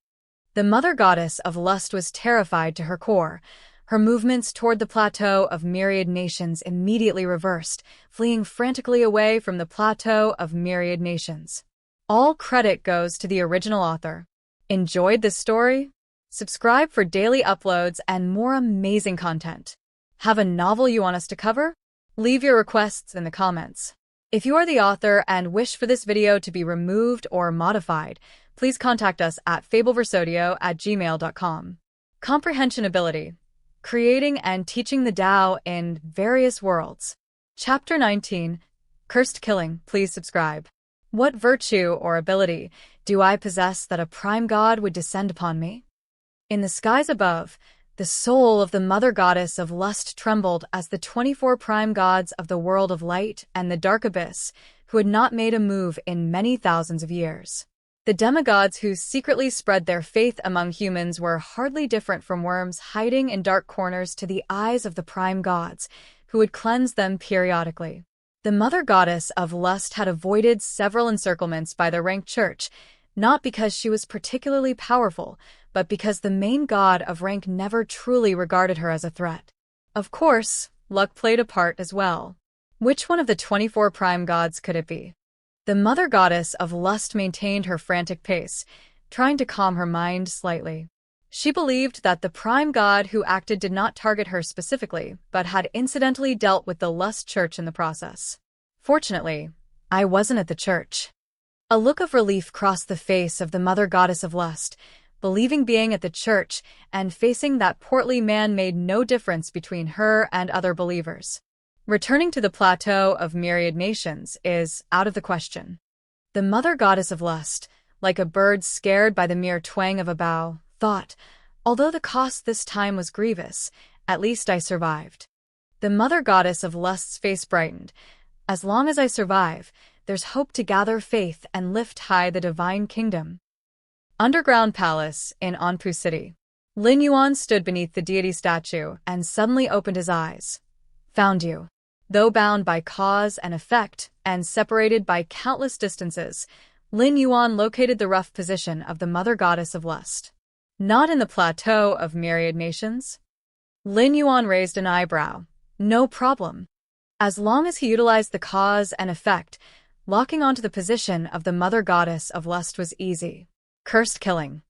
The mother goddess of lust was terrified to her core. Her movements toward the plateau of Myriad Nations immediately reversed, fleeing frantically away from the plateau of Myriad Nations. All credit goes to the original author. Enjoyed this story? Subscribe for daily uploads and more amazing content. Have a novel you want us to cover? Leave your requests in the comments. If you are the author and wish for this video to be removed or modified, please contact us at fableversodio@gmail.com. Comprehension Ability. Creating and teaching the Tao in various worlds. Chapter 19. Cursed Killing. Please subscribe. What virtue or ability do I possess that a prime god would descend upon me? In the skies above, the soul of the mother goddess of lust trembled as the 24 prime gods of the world of light and the dark abyss, who had not made a move in many thousands of years. The demigods who secretly spread their faith among humans were hardly different from worms hiding in dark corners to the eyes of the prime gods, who would cleanse them periodically. The mother goddess of lust had avoided several encirclements by the ranked church, not because she was particularly powerful, but because the main god of rank never truly regarded her as a threat. Of course, luck played a part as well. Which one of the 24 prime gods could it be? The mother goddess of lust maintained her frantic pace, trying to calm her mind slightly. She believed that the prime god who acted did not target her specifically, but had incidentally dealt with the lust church in the process. Fortunately, I wasn't at the church. A look of relief crossed the face of the mother goddess of lust, believing being at the church and facing that portly man made no difference between her and other believers. Returning to the plateau of myriad nations is out of the question. The mother goddess of lust, like a bird scared by the mere twang of a bough, thought, although the cost this time was grievous, at least I survived. The mother goddess of lust's face brightened. As long as I survive, there's hope to gather faith and lift high the divine kingdom. Underground Palace in Anpu City. Lin Yuan stood beneath the deity statue and suddenly opened his eyes. Found you. Though bound by cause and effect and separated by countless distances, Lin Yuan located the rough position of the mother goddess of lust. Not in the plateau of myriad nations? Lin Yuan raised an eyebrow. No problem. As long as he utilized the cause and effect, locking onto the position of the mother goddess of lust was easy. Cursed killing.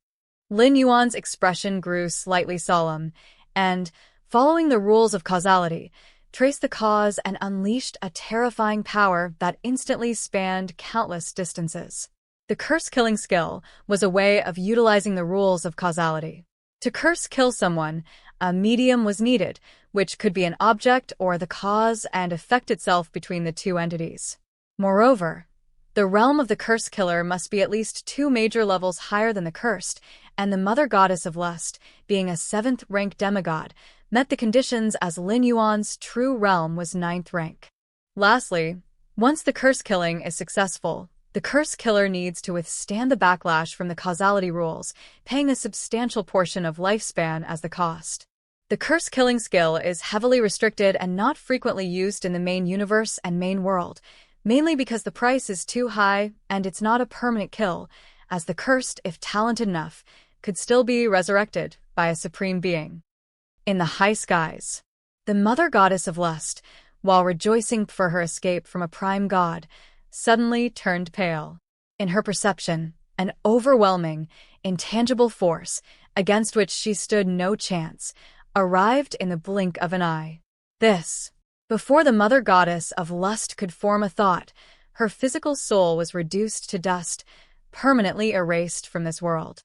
Lin Yuan's expression grew slightly solemn, and, following the rules of causality, traced the cause and unleashed a terrifying power that instantly spanned countless distances. The curse-killing skill was a way of utilizing the rules of causality. To curse-kill someone, a medium was needed, which could be an object or the cause and effect itself between the two entities. Moreover, the realm of the curse killer must be at least 2 major levels higher than the cursed, and the mother goddess of lust, being a 7th-rank demigod, met the conditions as Lin Yuan's true realm was 9th rank. Lastly, once the curse killing is successful, the curse killer needs to withstand the backlash from the causality rules, paying a substantial portion of lifespan as the cost. The curse killing skill is heavily restricted and not frequently used in the main universe and main world, mainly because the price is too high and it's not a permanent kill, as the cursed, if talented enough, could still be resurrected by a supreme being. In the high skies, the mother goddess of lust, while rejoicing for her escape from a prime god, suddenly turned pale. In her perception, an overwhelming, intangible force, against which she stood no chance, arrived in the blink of an eye. This, before the mother goddess of lust could form a thought, her physical soul was reduced to dust, permanently erased from this world.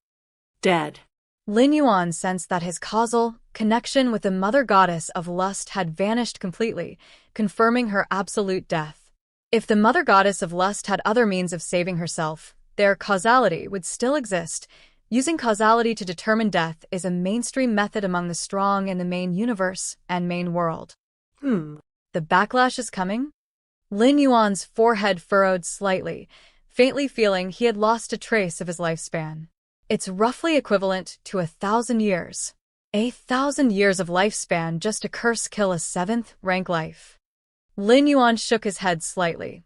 Dead. Lin Yuan sensed that his causal connection with the mother goddess of lust had vanished completely, confirming her absolute death. If the mother goddess of lust had other means of saving herself, their causality would still exist. Using causality to determine death is a mainstream method among the strong in the main universe and main world. The backlash is coming? Lin Yuan's forehead furrowed slightly, faintly feeling he had lost a trace of his lifespan. It's roughly equivalent to 1,000 years. 1,000 years of lifespan just to curse-kill a 7th-rank life. Lin Yuan shook his head slightly.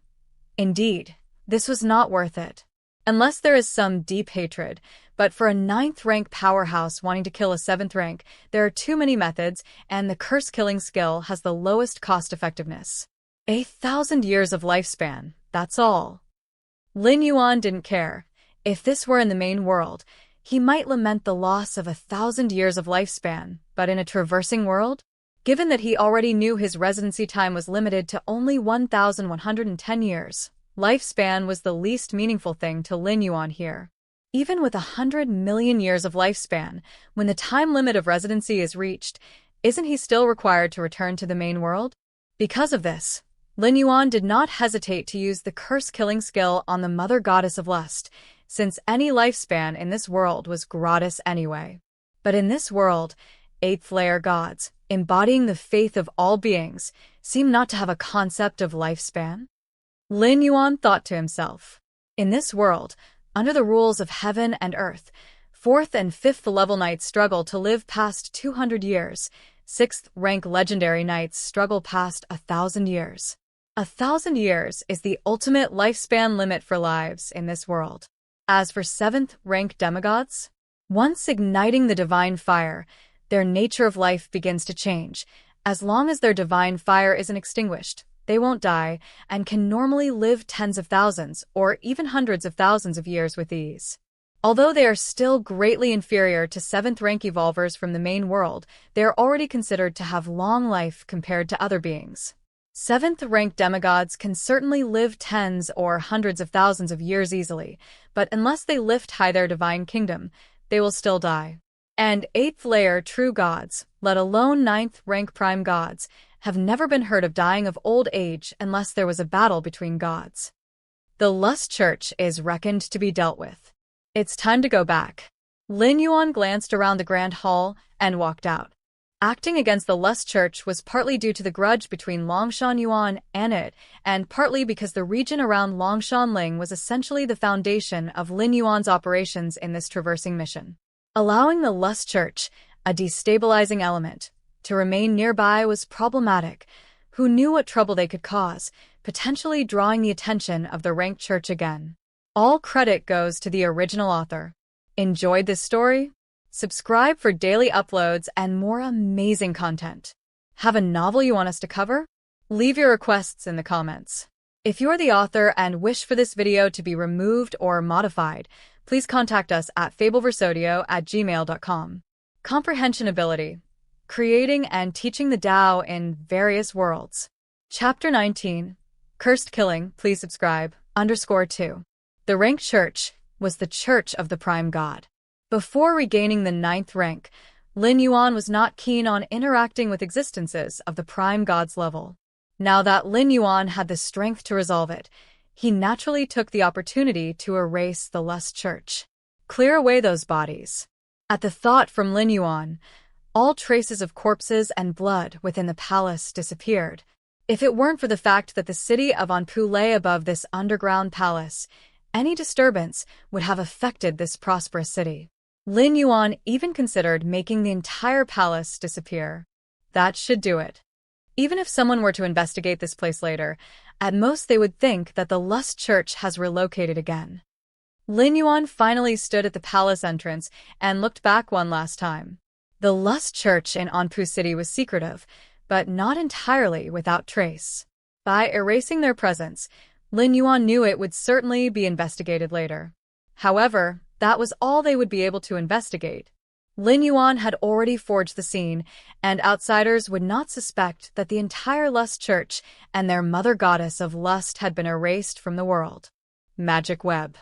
Indeed, this was not worth it. Unless there is some deep hatred, but for a 9th-rank powerhouse wanting to kill a 7th rank, there are too many methods, and the curse-killing skill has the lowest cost-effectiveness. 1,000 years of lifespan, that's all. Lin Yuan didn't care. If this were in the main world, he might lament the loss of 1,000 years of lifespan, but in a traversing world? Given that he already knew his residency time was limited to only 1,110 years, lifespan was the least meaningful thing to Lin Yuan here. Even with 100 million years of lifespan, when the time limit of residency is reached, isn't he still required to return to the main world? Because of this, Lin Yuan did not hesitate to use the curse-killing skill on the mother goddess of lust, since any lifespan in this world was gratis anyway. But in this world, eighth-layer gods, embodying the faith of all beings, seem not to have a concept of lifespan. Lin Yuan thought to himself, in this world, under the rules of heaven and earth, 4th and 5th level knights struggle to live past 200 years, 6th rank legendary knights struggle past 1,000 years. 1,000 years is the ultimate lifespan limit for lives in this world. As for 7th rank demigods, once igniting the divine fire, their nature of life begins to change. As long as their divine fire isn't extinguished, they won't die and can normally live tens of thousands or even hundreds of thousands of years with ease. Although they are still greatly inferior to 7th rank evolvers from the main world, they are already considered to have long life compared to other beings. 7th rank demigods can certainly live tens or hundreds of thousands of years easily, but unless they lift high their divine kingdom, they will still die. And 8th layer true gods, let alone 9th rank prime gods, have never been heard of dying of old age unless there was a battle between gods. The Lust Church is reckoned to be dealt with. It's time to go back. Lin Yuan glanced around the grand hall and walked out. Acting against the Lust Church was partly due to the grudge between Longshan Yuan and it, and partly because the region around Longshan Ling was essentially the foundation of Lin Yuan's operations in this traversing mission. Allowing the Lust Church, a destabilizing element, to remain nearby was problematic. Who knew what trouble they could cause, potentially drawing the attention of the ranked church again. All credit goes to the original author. Enjoyed this story? Subscribe for daily uploads and more amazing content. Have a novel you want us to cover? Leave your requests in the comments. If you're the author and wish for this video to be removed or modified, please contact us at fableversodio@gmail.com. Comprehension Ability. Creating and teaching the Tao in various worlds. Chapter 19. Cursed Killing. Please subscribe. _2. The ranked church was the church of the prime god. Before regaining the 9th rank, Lin Yuan was not keen on interacting with existences of the prime god's level. Now that Lin Yuan had the strength to resolve it, he naturally took the opportunity to erase the Lust Church. Clear away those bodies. At the thought from Lin Yuan, all traces of corpses and blood within the palace disappeared. If it weren't for the fact that the city of Anpu lay above this underground palace, any disturbance would have affected this prosperous city. Lin Yuan even considered making the entire palace disappear. That should do it. Even if someone were to investigate this place later, at most they would think that the Lust Church has relocated again. Lin Yuan finally stood at the palace entrance and looked back one last time. The Lust Church in Anpu City was secretive, but not entirely without trace. By erasing their presence, Lin Yuan knew it would certainly be investigated later. However, that was all they would be able to investigate. Lin Yuan had already forged the scene, and outsiders would not suspect that the entire Lust Church and their mother goddess of lust had been erased from the world. Magic Web.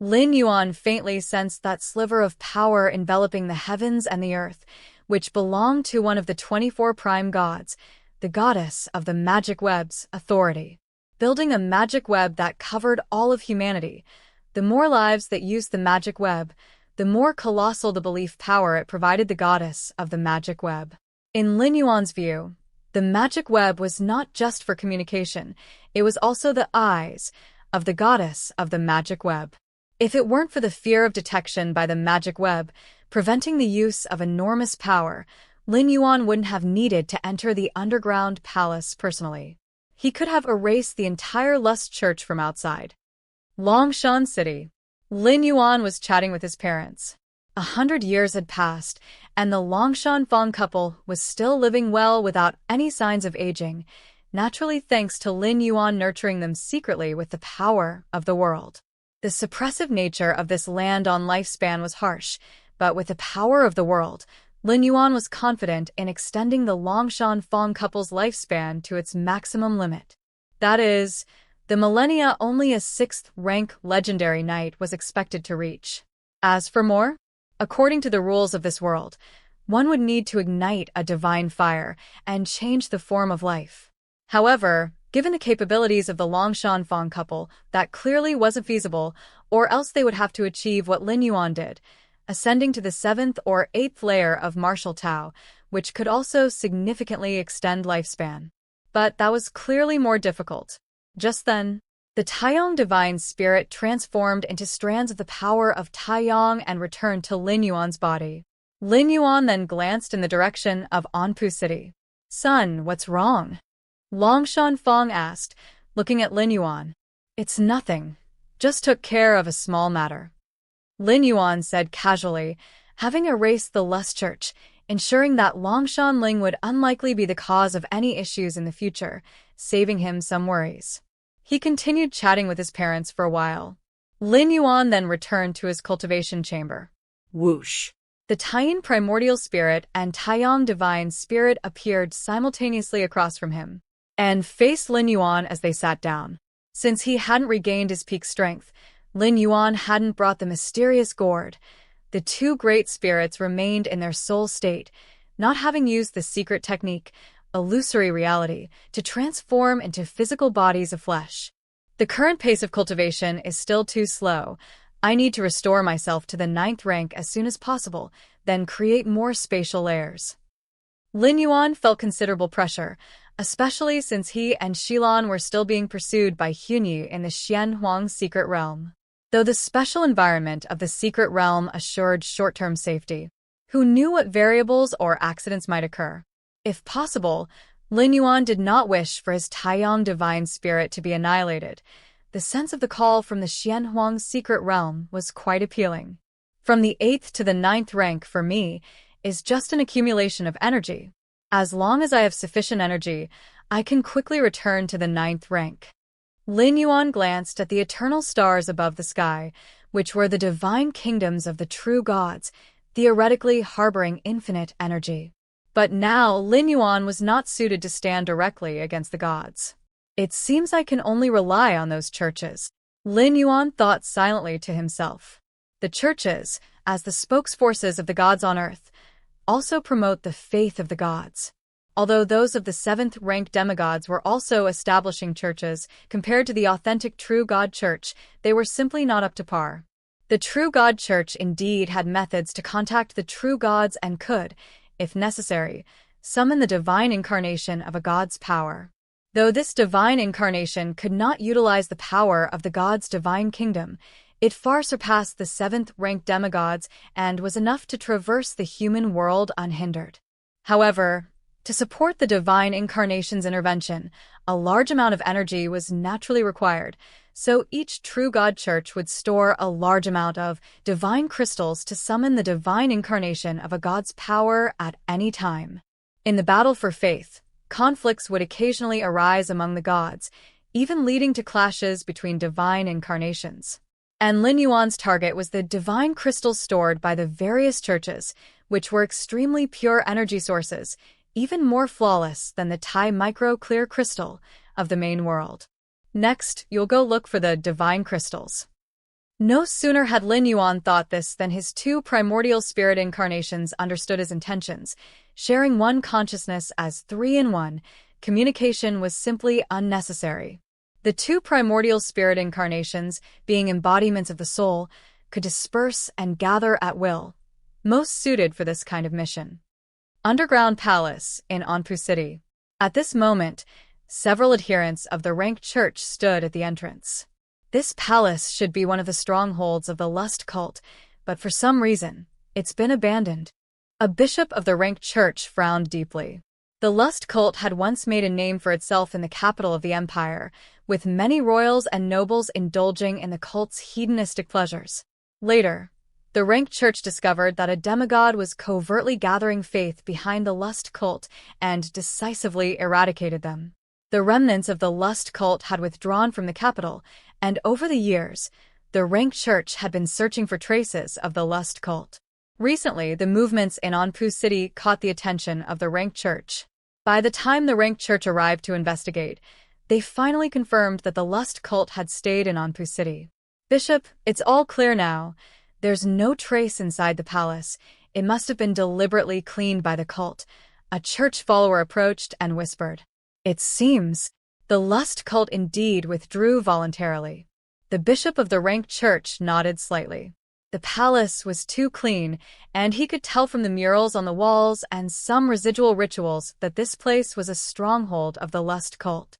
Lin Yuan faintly sensed that sliver of power enveloping the heavens and the earth, which belonged to one of the 24 prime gods, the goddess of the magic web's authority. Building a magic web that covered all of humanity, the more lives that used the magic web, the more colossal the belief power it provided the goddess of the magic web. In Lin Yuan's view, the magic web was not just for communication, it was also the eyes of the goddess of the magic web. If it weren't for the fear of detection by the magic web, preventing the use of enormous power, Lin Yuan wouldn't have needed to enter the underground palace personally. He could have erased the entire Lust Church from outside. Longshan City. Lin Yuan was chatting with his parents. 100 years had passed, and the Longshan Fong couple was still living well without any signs of aging, naturally thanks to Lin Yuan nurturing them secretly with the power of the world. The suppressive nature of this land-on lifespan was harsh, but with the power of the world, Lin Yuan was confident in extending the Longshan Fong couple's lifespan to its maximum limit. That is, the millennia only a 6th-rank legendary knight was expected to reach. As for more, according to the rules of this world, one would need to ignite a divine fire and change the form of life. However, given the capabilities of the Longshan Fong couple, that clearly wasn't feasible, or else they would have to achieve what Lin Yuan did, ascending to the 7th or 8th layer of martial Tao, which could also significantly extend lifespan. But that was clearly more difficult. Just then, the Taiyong divine spirit transformed into strands of the power of Taiyong and returned to Lin Yuan's body. Lin Yuan then glanced in the direction of Anpu City. "Son, what's wrong?" Longshan Fong asked, looking at Lin Yuan. "It's nothing. Just took care of a small matter," Lin Yuan said casually, having erased the Lust Church, ensuring that Longshan Ling would unlikely be the cause of any issues in the future, saving him some worries. He continued chatting with his parents for a while. Lin Yuan then returned to his cultivation chamber. Whoosh! The Taiyin primordial spirit and Taiyong divine spirit appeared simultaneously across from him, and faced Lin Yuan as they sat down. Since he hadn't regained his peak strength, Lin Yuan hadn't brought the mysterious gourd. The two great spirits remained in their soul state, not having used the secret technique, illusory reality, to transform into physical bodies of flesh. "The current pace of cultivation is still too slow. I need to restore myself to the 9th rank as soon as possible, then create more spatial layers." Lin Yuan felt considerable pressure, especially since he and Shilan were still being pursued by Hunyi in the Xianhuang secret realm. Though the special environment of the secret realm assured short-term safety, who knew what variables or accidents might occur? If possible, Lin Yuan did not wish for his Taiyong divine spirit to be annihilated. The sense of the call from the Xianhuang secret realm was quite appealing. From the 8th to the 9th rank for me is just an accumulation of energy. As long as I have sufficient energy, I can quickly return to the 9th rank. Lin Yuan glanced at the eternal stars above the sky, which were the divine kingdoms of the true gods, theoretically harboring infinite energy. But now Lin Yuan was not suited to stand directly against the gods. "It seems I can only rely on those churches," Lin Yuan thought silently to himself. The churches, as the spokesforces of the gods on earth, also promote the faith of the gods. Although those of the 7th-ranked demigods were also establishing churches, compared to the authentic True God Church, they were simply not up to par. The True God Church indeed had methods to contact the true gods and could, if necessary, summon the divine incarnation of a god's power. Though this divine incarnation could not utilize the power of the god's divine kingdom, it far surpassed the 7th-ranked demigods and was enough to traverse the human world unhindered. However, to support the divine incarnation's intervention, a large amount of energy was naturally required, so each True God Church would store a large amount of divine crystals to summon the divine incarnation of a god's power at any time. In the battle for faith, conflicts would occasionally arise among the gods, even leading to clashes between divine incarnations. And Lin Yuan's target was the divine crystals stored by the various churches, which were extremely pure energy sources, even more flawless than the Tai Micro Clear Crystal of the main world. Next, you'll go look for the divine crystals. No sooner had Lin Yuan thought this than his two primordial spirit incarnations understood his intentions. Sharing one consciousness as 3-in-1, communication was simply unnecessary. The two primordial spirit incarnations, being embodiments of the soul, could disperse and gather at will, most suited for this kind of mission. Underground Palace in Anpu City. At this moment, several adherents of the ranked church stood at the entrance. This palace should be one of the strongholds of the Lust cult, but for some reason, it's been abandoned. A bishop of the ranked church frowned deeply. The Lust cult had once made a name for itself in the capital of the empire, with many royals and nobles indulging in the cult's hedonistic pleasures. Later, the ranked church discovered that a demigod was covertly gathering faith behind the Lust cult and decisively eradicated them. The remnants of the Lust cult had withdrawn from the capital, and over the years, the rank church had been searching for traces of the lust cult. Recently, the movements in Anpu City caught the attention of the rank church. By the time the rank church arrived to investigate, they finally confirmed that the lust cult had stayed in Anpu City. Bishop, it's all clear now. There's no trace inside the palace. It must have been deliberately cleaned by the cult. A church follower approached and whispered. It seems the lust cult indeed withdrew voluntarily. The bishop of the rank church nodded slightly. The palace was too clean, and he could tell from the murals on the walls and some residual rituals that this place was a stronghold of the lust cult.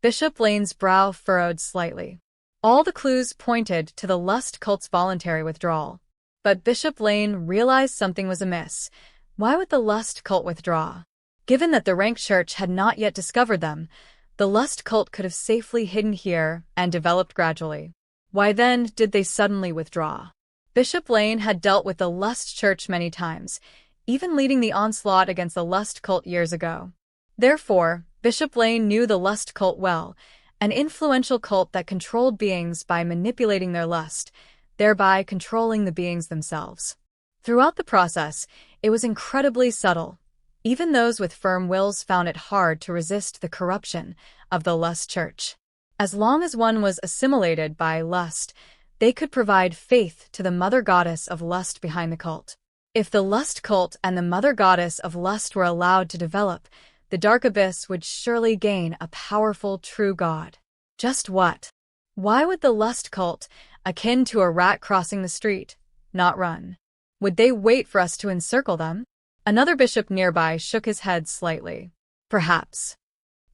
Bishop Lane's brow furrowed slightly. All the clues pointed to the lust cult's voluntary withdrawal. But Bishop Lane realized something was amiss. Why would the lust cult withdraw? Given that the rank church had not yet discovered them, the lust cult could have safely hidden here and developed gradually. Why then did they suddenly withdraw? Bishop Lane had dealt with the lust church many times, even leading the onslaught against the lust cult years ago. Therefore, Bishop Lane knew the lust cult well, an influential cult that controlled beings by manipulating their lust, thereby controlling the beings themselves. Throughout the process, it was incredibly subtle. Even those with firm wills found it hard to resist the corruption of the lust church. As long as one was assimilated by lust, they could provide faith to the mother goddess of lust behind the cult. If the lust cult and the mother goddess of lust were allowed to develop, the dark abyss would surely gain a powerful true god. Just what? Why would the lust cult, akin to a rat crossing the street, not run? Would they wait for us to encircle them? Another bishop nearby shook his head slightly. Perhaps.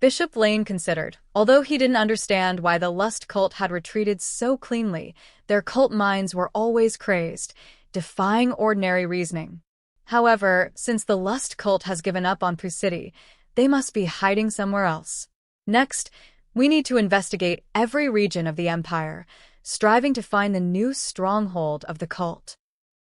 Bishop Lane considered. Although he didn't understand why the lust cult had retreated so cleanly, their cult minds were always crazed, defying ordinary reasoning. However, since the lust cult has given up on Pu City, they must be hiding somewhere else. Next, we need to investigate every region of the empire, striving to find the new stronghold of the cult.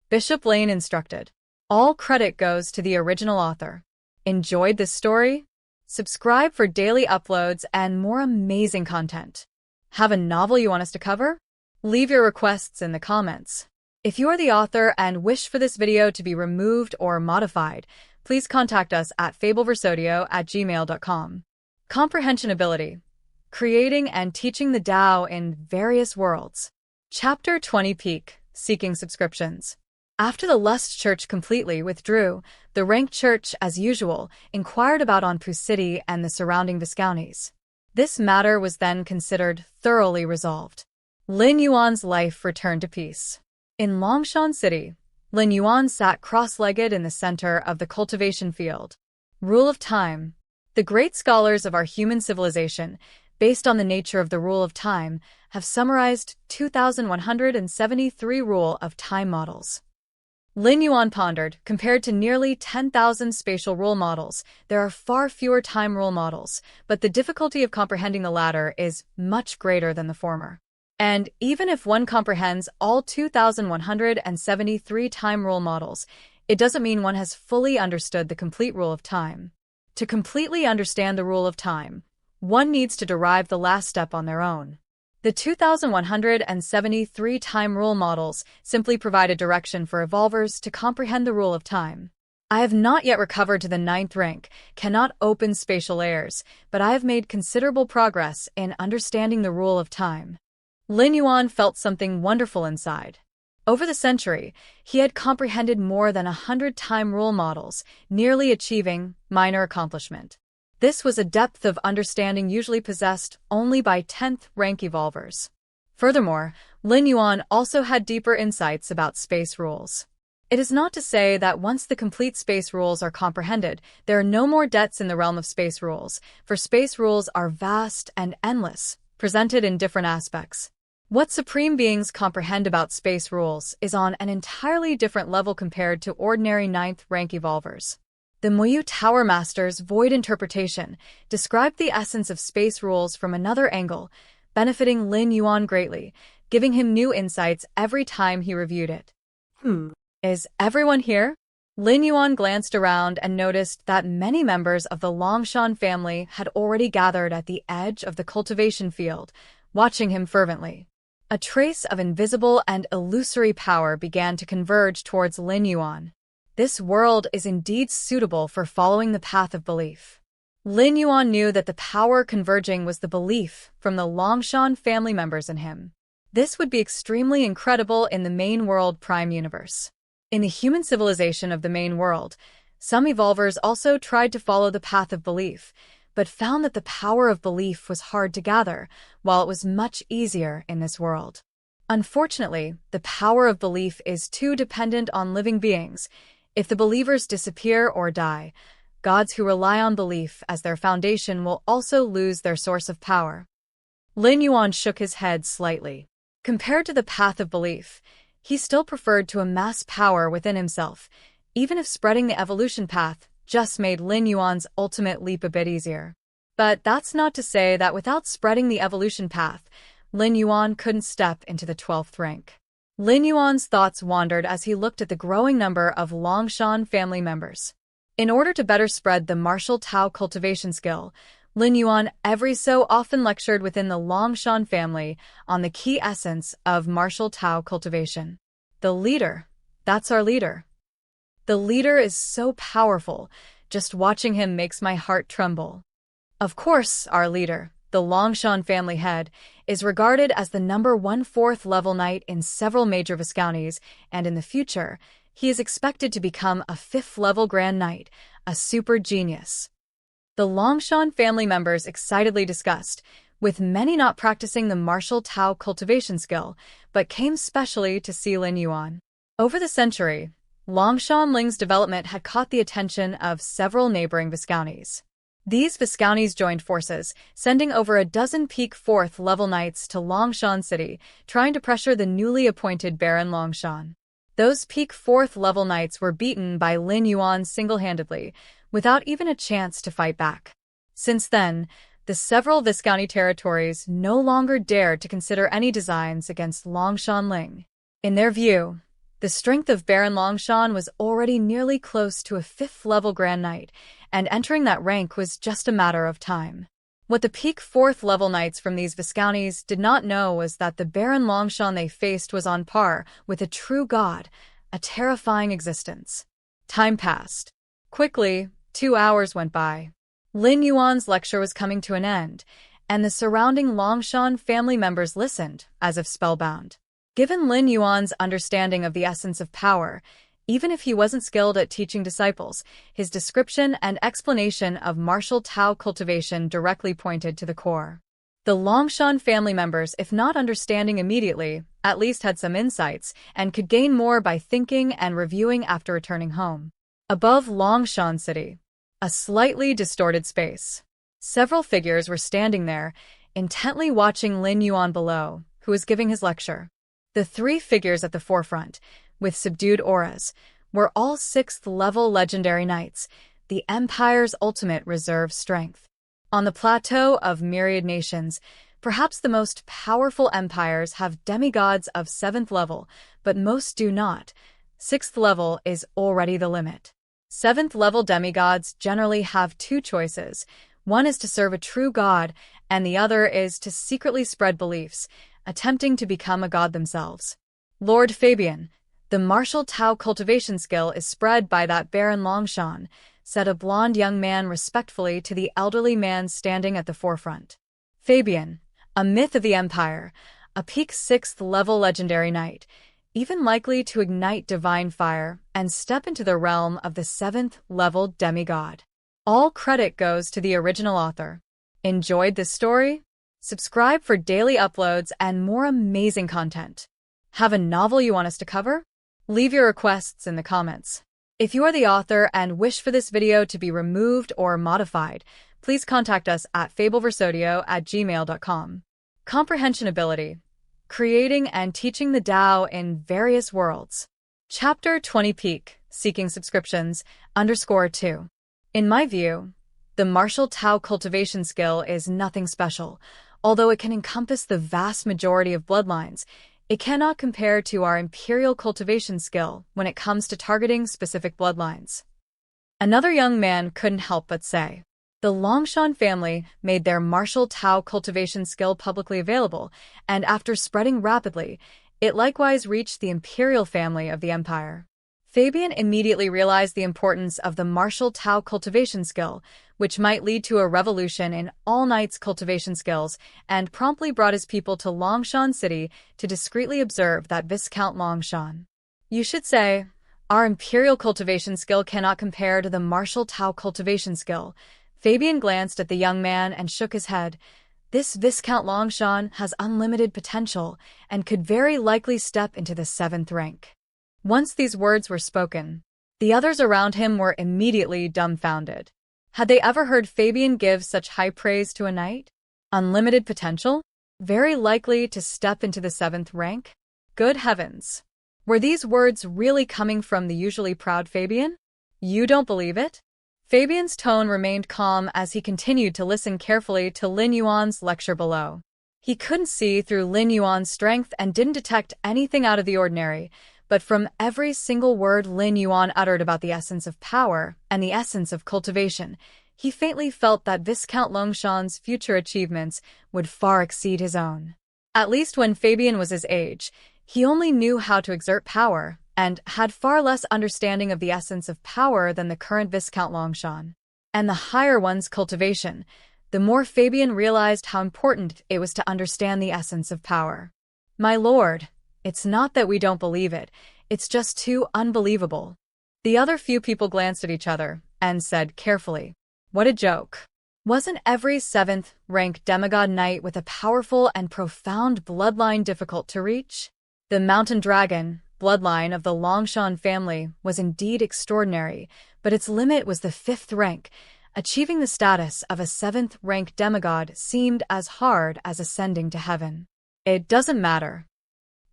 Bishop Lane instructed. All credit goes to the original author. Enjoyed this story? Subscribe for daily uploads and more amazing content. Have a novel you want us to cover? Leave your requests in the comments. If you are the author and wish for this video to be removed or modified, please contact us at fableversodio@gmail.com. Comprehension Ability. Creating and teaching the Tao in various worlds. Chapter 20 Peak, Seeking Subscriptions. After the lust church completely withdrew, the rank church, as usual, inquired about Anpu City and the surrounding Viscounties. This matter was then considered thoroughly resolved. Lin Yuan's life returned to peace. In Longshan City, Lin Yuan sat cross-legged in the center of the cultivation field. Rule of time. The great scholars of our human civilization, based on the nature of the rule of time, have summarized 2,173 rule of time models. Lin Yuan pondered. Compared to nearly 10,000 spatial rule models, there are far fewer time rule models, but the difficulty of comprehending the latter is much greater than the former. And even if one comprehends all 2,173 time rule models, it doesn't mean one has fully understood the complete rule of time. To completely understand the rule of time, one needs to derive the last step on their own. The 2,173 time rule models simply provide a direction for evolvers to comprehend the rule of time. I have not yet recovered to the 9th rank, cannot open spatial layers, but I have made considerable progress in understanding the rule of time. Lin Yuan felt something wonderful inside. Over the century, he had comprehended more than 100 time rule models, nearly achieving minor accomplishment. This was a depth of understanding usually possessed only by 10th rank evolvers. Furthermore, Lin Yuan also had deeper insights about space rules. It is not to say that once the complete space rules are comprehended, there are no more debts in the realm of space rules, for space rules are vast and endless, presented in different aspects. What supreme beings comprehend about space rules is on an entirely different level compared to ordinary 9th rank evolvers. The Muyu Tower Master's void interpretation described the essence of space rules from another angle, benefiting Lin Yuan greatly, giving him new insights every time he reviewed it. Is everyone here? Lin Yuan glanced around and noticed that many members of the Longshan family had already gathered at the edge of the cultivation field, watching him fervently. A trace of invisible and illusory power began to converge towards Lin Yuan. This world is indeed suitable for following the path of belief. Lin Yuan knew that the power converging was the belief from the Longshan family members in him. This would be extremely incredible in the main world prime universe. In the human civilization of the main world, some evolvers also tried to follow the path of belief, but found that the power of belief was hard to gather, while it was much easier in this world. Unfortunately, the power of belief is too dependent on living beings. If the believers disappear or die, gods who rely on belief as their foundation will also lose their source of power. Lin Yuan shook his head slightly. Compared to the path of belief, he still preferred to amass power within himself, even if spreading the evolution path just made Lin Yuan's ultimate leap a bit easier. But that's not to say that without spreading the evolution path, Lin Yuan couldn't step into the 12th rank. Lin Yuan's thoughts wandered as he looked at the growing number of Longshan family members. In order to better spread the martial Tao cultivation skill, Lin Yuan every so often lectured within the Longshan family on the key essence of martial Tao cultivation. The leader. That's our leader. The leader is so powerful, just watching him makes my heart tremble. Of course, our leader, the Longshan family head, is regarded as the number 1 4th level knight in several major Viscounties, and in the future, he is expected to become a 5th level Grand Knight, a super genius. The Longshan family members excitedly discussed, with many not practicing the martial Tao cultivation skill, but came specially to see Lin Yuan. Over the century, Longshan Ling's development had caught the attention of several neighboring Viscounties. These Viscounties joined forces, sending over a dozen peak 4th level knights to Longshan City, trying to pressure the newly appointed Baron Longshan. Those peak 4th level knights were beaten by Lin Yuan single-handedly, without even a chance to fight back. Since then, the several Viscounty territories no longer dared to consider any designs against Longshan Ling. In their view, the strength of Baron Longshan was already nearly close to a 5th level Grand Knight, and entering that rank was just a matter of time. What the peak 4th level knights from these Viscounties did not know was that the Baron Longshan they faced was on par with a true god, a terrifying existence. Time passed. Quickly, 2 hours went by. Lin Yuan's lecture was coming to an end, and the surrounding Longshan family members listened, as if spellbound. Given Lin Yuan's understanding of the essence of power, even if he wasn't skilled at teaching disciples, his description and explanation of martial Tao cultivation directly pointed to the core. The Longshan family members, if not understanding immediately, at least had some insights, and could gain more by thinking and reviewing after returning home. Above Longshan City, a slightly distorted space. Several figures were standing there, intently watching Lin Yuan below, who was giving his lecture. The 3 figures at the forefront, with subdued auras, were all 6th level legendary knights, the Empire's ultimate reserve strength. On the plateau of myriad nations, perhaps the most powerful empires have demigods of 7th level, but most do not. 6th level is already the limit. 7th level demigods generally have 2 choices. One is to serve a true god, and the other is to secretly spread beliefs, attempting to become a god themselves. Lord Fabian, the martial Tao cultivation skill is spread by that Baron Longshan, said a blond young man respectfully to the elderly man standing at the forefront. Fabian, a myth of the Empire, a peak 6th level legendary knight, even likely to ignite divine fire and step into the realm of the 7th level demigod. All credit goes to the original author. Enjoyed this story? Subscribe for daily uploads and more amazing content. Have a novel you want us to cover? Leave your requests in the comments. If you are the author and wish for this video to be removed or modified, please contact us at fableversodio@gmail.com. Comprehension Ability. Creating and teaching the Tao in various worlds. Chapter 20 Peak, Seeking Subscriptions, _2. In my view, the martial Tao cultivation skill is nothing special. Although it can encompass the vast majority of bloodlines, it cannot compare to our imperial cultivation skill when it comes to targeting specific bloodlines. Another young man couldn't help but say. The Longshan family made their martial Tao cultivation skill publicly available, and after spreading rapidly, it likewise reached the imperial family of the empire. Fabian immediately realized the importance of the martial Tao cultivation skill, which might lead to a revolution in all knights' cultivation skills, and promptly brought his people to Longshan City to discreetly observe that Viscount Longshan. You should say, our imperial cultivation skill cannot compare to the martial Tao cultivation skill. Fabian glanced at the young man and shook his head. This Viscount Longshan has unlimited potential and could very likely step into the 7th rank. Once these words were spoken, the others around him were immediately dumbfounded. Had they ever heard Fabian give such high praise to a knight? Unlimited potential? Very likely to step into the 7th rank? Good heavens! Were these words really coming from the usually proud Fabian? You don't believe it? Fabian's tone remained calm as he continued to listen carefully to Lin Yuan's lecture below. He couldn't see through Lin Yuan's strength and didn't detect anything out of the ordinary, but from every single word Lin Yuan uttered about the essence of power and the essence of cultivation, he faintly felt that Viscount Longshan's future achievements would far exceed his own. At least when Fabian was his age, he only knew how to exert power and had far less understanding of the essence of power than the current Viscount Longshan. And the higher one's cultivation, the more Fabian realized how important it was to understand the essence of power. My lord, it's not that we don't believe it, it's just too unbelievable. The other few people glanced at each other and said carefully, what a joke. Wasn't every 7th rank demigod knight with a powerful and profound bloodline difficult to reach? The mountain dragon bloodline of the Longshan family was indeed extraordinary, but its limit was the 5th rank. Achieving the status of a 7th rank demigod seemed as hard as ascending to heaven. It doesn't matter.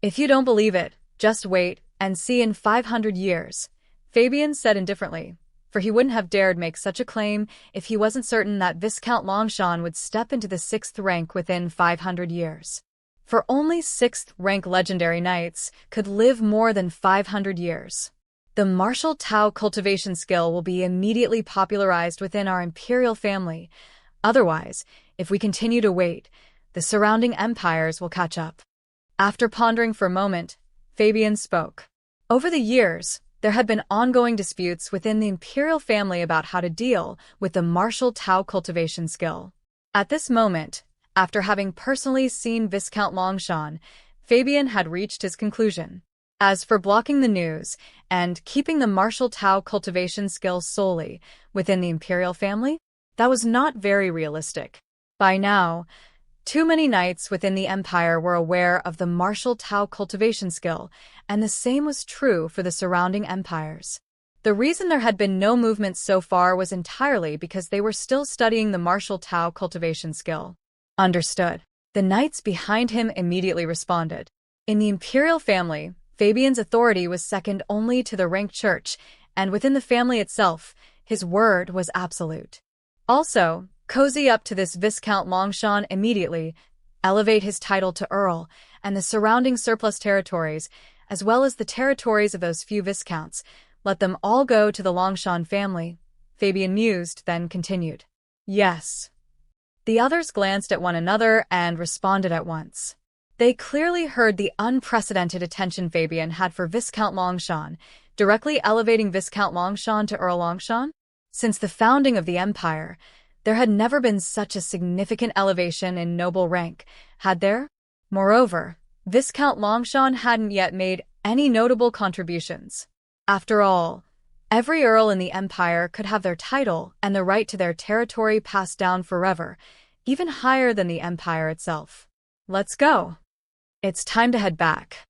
If you don't believe it, just wait and see in 500 years, Fabian said indifferently, for he wouldn't have dared make such a claim if he wasn't certain that Viscount Longshan would step into the 6th rank within 500 years. For only 6th rank legendary knights could live more than 500 years. The martial Tao cultivation skill will be immediately popularized within our imperial family. Otherwise, if we continue to wait, the surrounding empires will catch up. After pondering for a moment, Fabian spoke. Over the years, there had been ongoing disputes within the imperial family about how to deal with the martial Tao cultivation skill. At this moment, after having personally seen Viscount Longshan, Fabian had reached his conclusion. As for blocking the news and keeping the martial Tao cultivation skill solely within the imperial family, that was not very realistic. By now, too many knights within the empire were aware of the martial Tao cultivation skill, and the same was true for the surrounding empires. The reason there had been no movement so far was entirely because they were still studying the martial Tao cultivation skill. Understood. The knights behind him immediately responded. In the imperial family, Fabian's authority was second only to the rank church, and within the family itself, his word was absolute. Also, cozy up to this Viscount Longshan immediately, elevate his title to Earl, and the surrounding surplus territories, as well as the territories of those few Viscounts, let them all go to the Longshan family. Fabian mused, then continued. Yes. The others glanced at one another and responded at once. They clearly heard the unprecedented attention Fabian had for Viscount Longshan, directly elevating Viscount Longshan to Earl Longshan. Since the founding of the empire, there had never been such a significant elevation in noble rank, had there? Moreover, Viscount Longshan hadn't yet made any notable contributions. After all, every earl in the empire could have their title and the right to their territory passed down forever, even higher than the empire itself. Let's go. It's time to head back.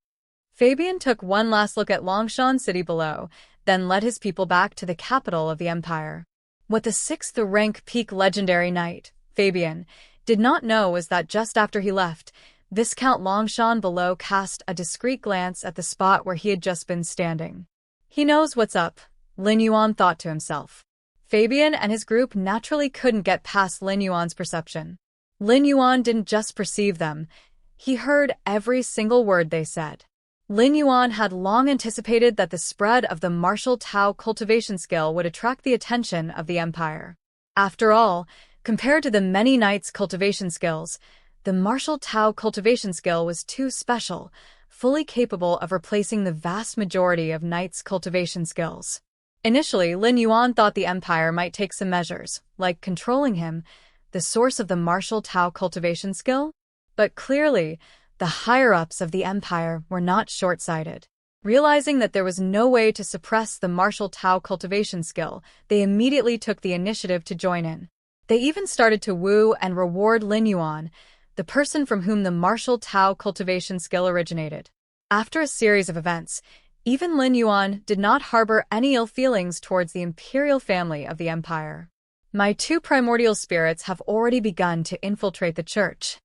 Fabian took one last look at Longshan City below, then led his people back to the capital of the empire. What the 6th rank peak legendary knight, Fabian, did not know was that just after he left, Viscount Longshan below cast a discreet glance at the spot where he had just been standing. He knows what's up, Lin Yuan thought to himself. Fabian and his group naturally couldn't get past Lin Yuan's perception. Lin Yuan didn't just perceive them, he heard every single word they said. Lin Yuan had long anticipated that the spread of the martial Tao cultivation skill would attract the attention of the empire. After all, compared to the many knights' cultivation skills, the martial Tao cultivation skill was too special, fully capable of replacing the vast majority of knights' cultivation skills. Initially, Lin Yuan thought the empire might take some measures, like controlling him, the source of the martial Tao cultivation skill. But clearly, the higher-ups of the empire were not short-sighted. Realizing that there was no way to suppress the martial Tao cultivation skill, they immediately took the initiative to join in. They even started to woo and reward Lin Yuan, the person from whom the martial Tao cultivation skill originated. After a series of events, even Lin Yuan did not harbor any ill feelings towards the imperial family of the empire. My two primordial spirits have already begun to infiltrate the church.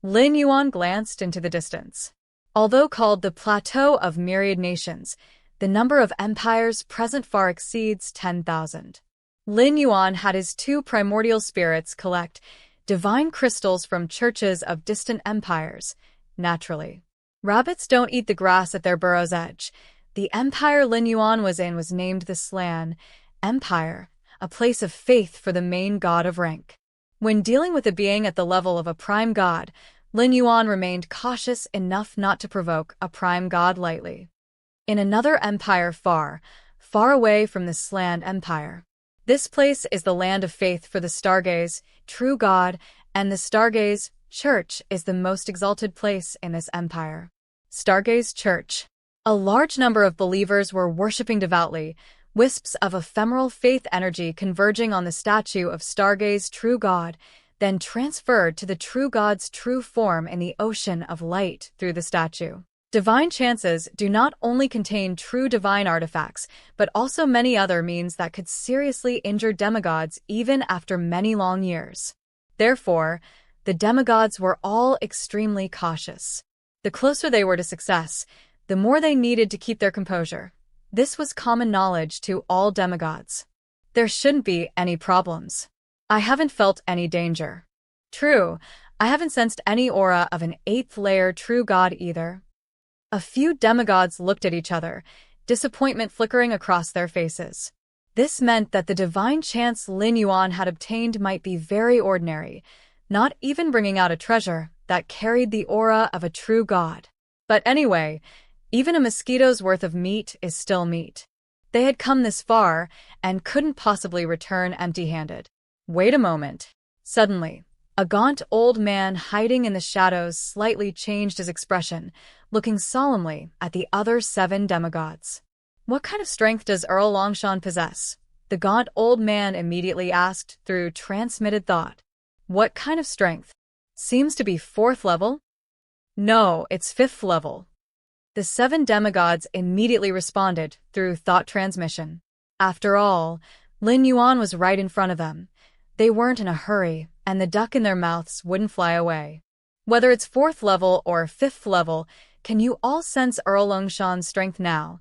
Lin Yuan glanced into the distance. Although called the Plateau of Myriad Nations, the number of empires present far exceeds 10,000. Lin Yuan had his two primordial spirits collect divine crystals from churches of distant empires. Naturally, rabbits don't eat the grass at their burrow's edge. The empire Lin Yuan was in was named the Slan Empire, a place of faith for the main god of rank. When dealing with a being at the level of a prime god, Lin Yuan remained cautious enough not to provoke a prime god lightly. In another empire far, far away from the Slan Empire. This place is the land of faith for the Stargaze, true god, and the Stargaze Church is the most exalted place in this empire. Stargaze Church. A large number of believers were worshipping devoutly, wisps of ephemeral faith energy converging on the statue of Stargaze true god, then transferred to the true god's true form in the ocean of light through the statue. Divine chances do not only contain true divine artifacts, but also many other means that could seriously injure demigods even after many long years. Therefore, the demigods were all extremely cautious. The closer they were to success, the more they needed to keep their composure. This was common knowledge to all demigods. There shouldn't be any problems. I haven't felt any danger. True, I haven't sensed any aura of an 8th layer true god either. A few demigods looked at each other, disappointment flickering across their faces. This meant that the divine chance Lin Yuan had obtained might be very ordinary, not even bringing out a treasure that carried the aura of a true god. But anyway, even a mosquito's worth of meat is still meat. They had come this far and couldn't possibly return empty-handed. Wait a moment. Suddenly, a gaunt old man hiding in the shadows slightly changed his expression, looking solemnly at the other 7 demigods. What kind of strength does Earl Longshan possess? The gaunt old man immediately asked through transmitted thought. What kind of strength? Seems to be 4th level? No, it's 5th level. The 7 demigods immediately responded through thought transmission. After all, Lin Yuan was right in front of them. They weren't in a hurry, and the duck in their mouths wouldn't fly away. Whether it's 4th level or 5th level, can you all sense Earl Longshan's strength now?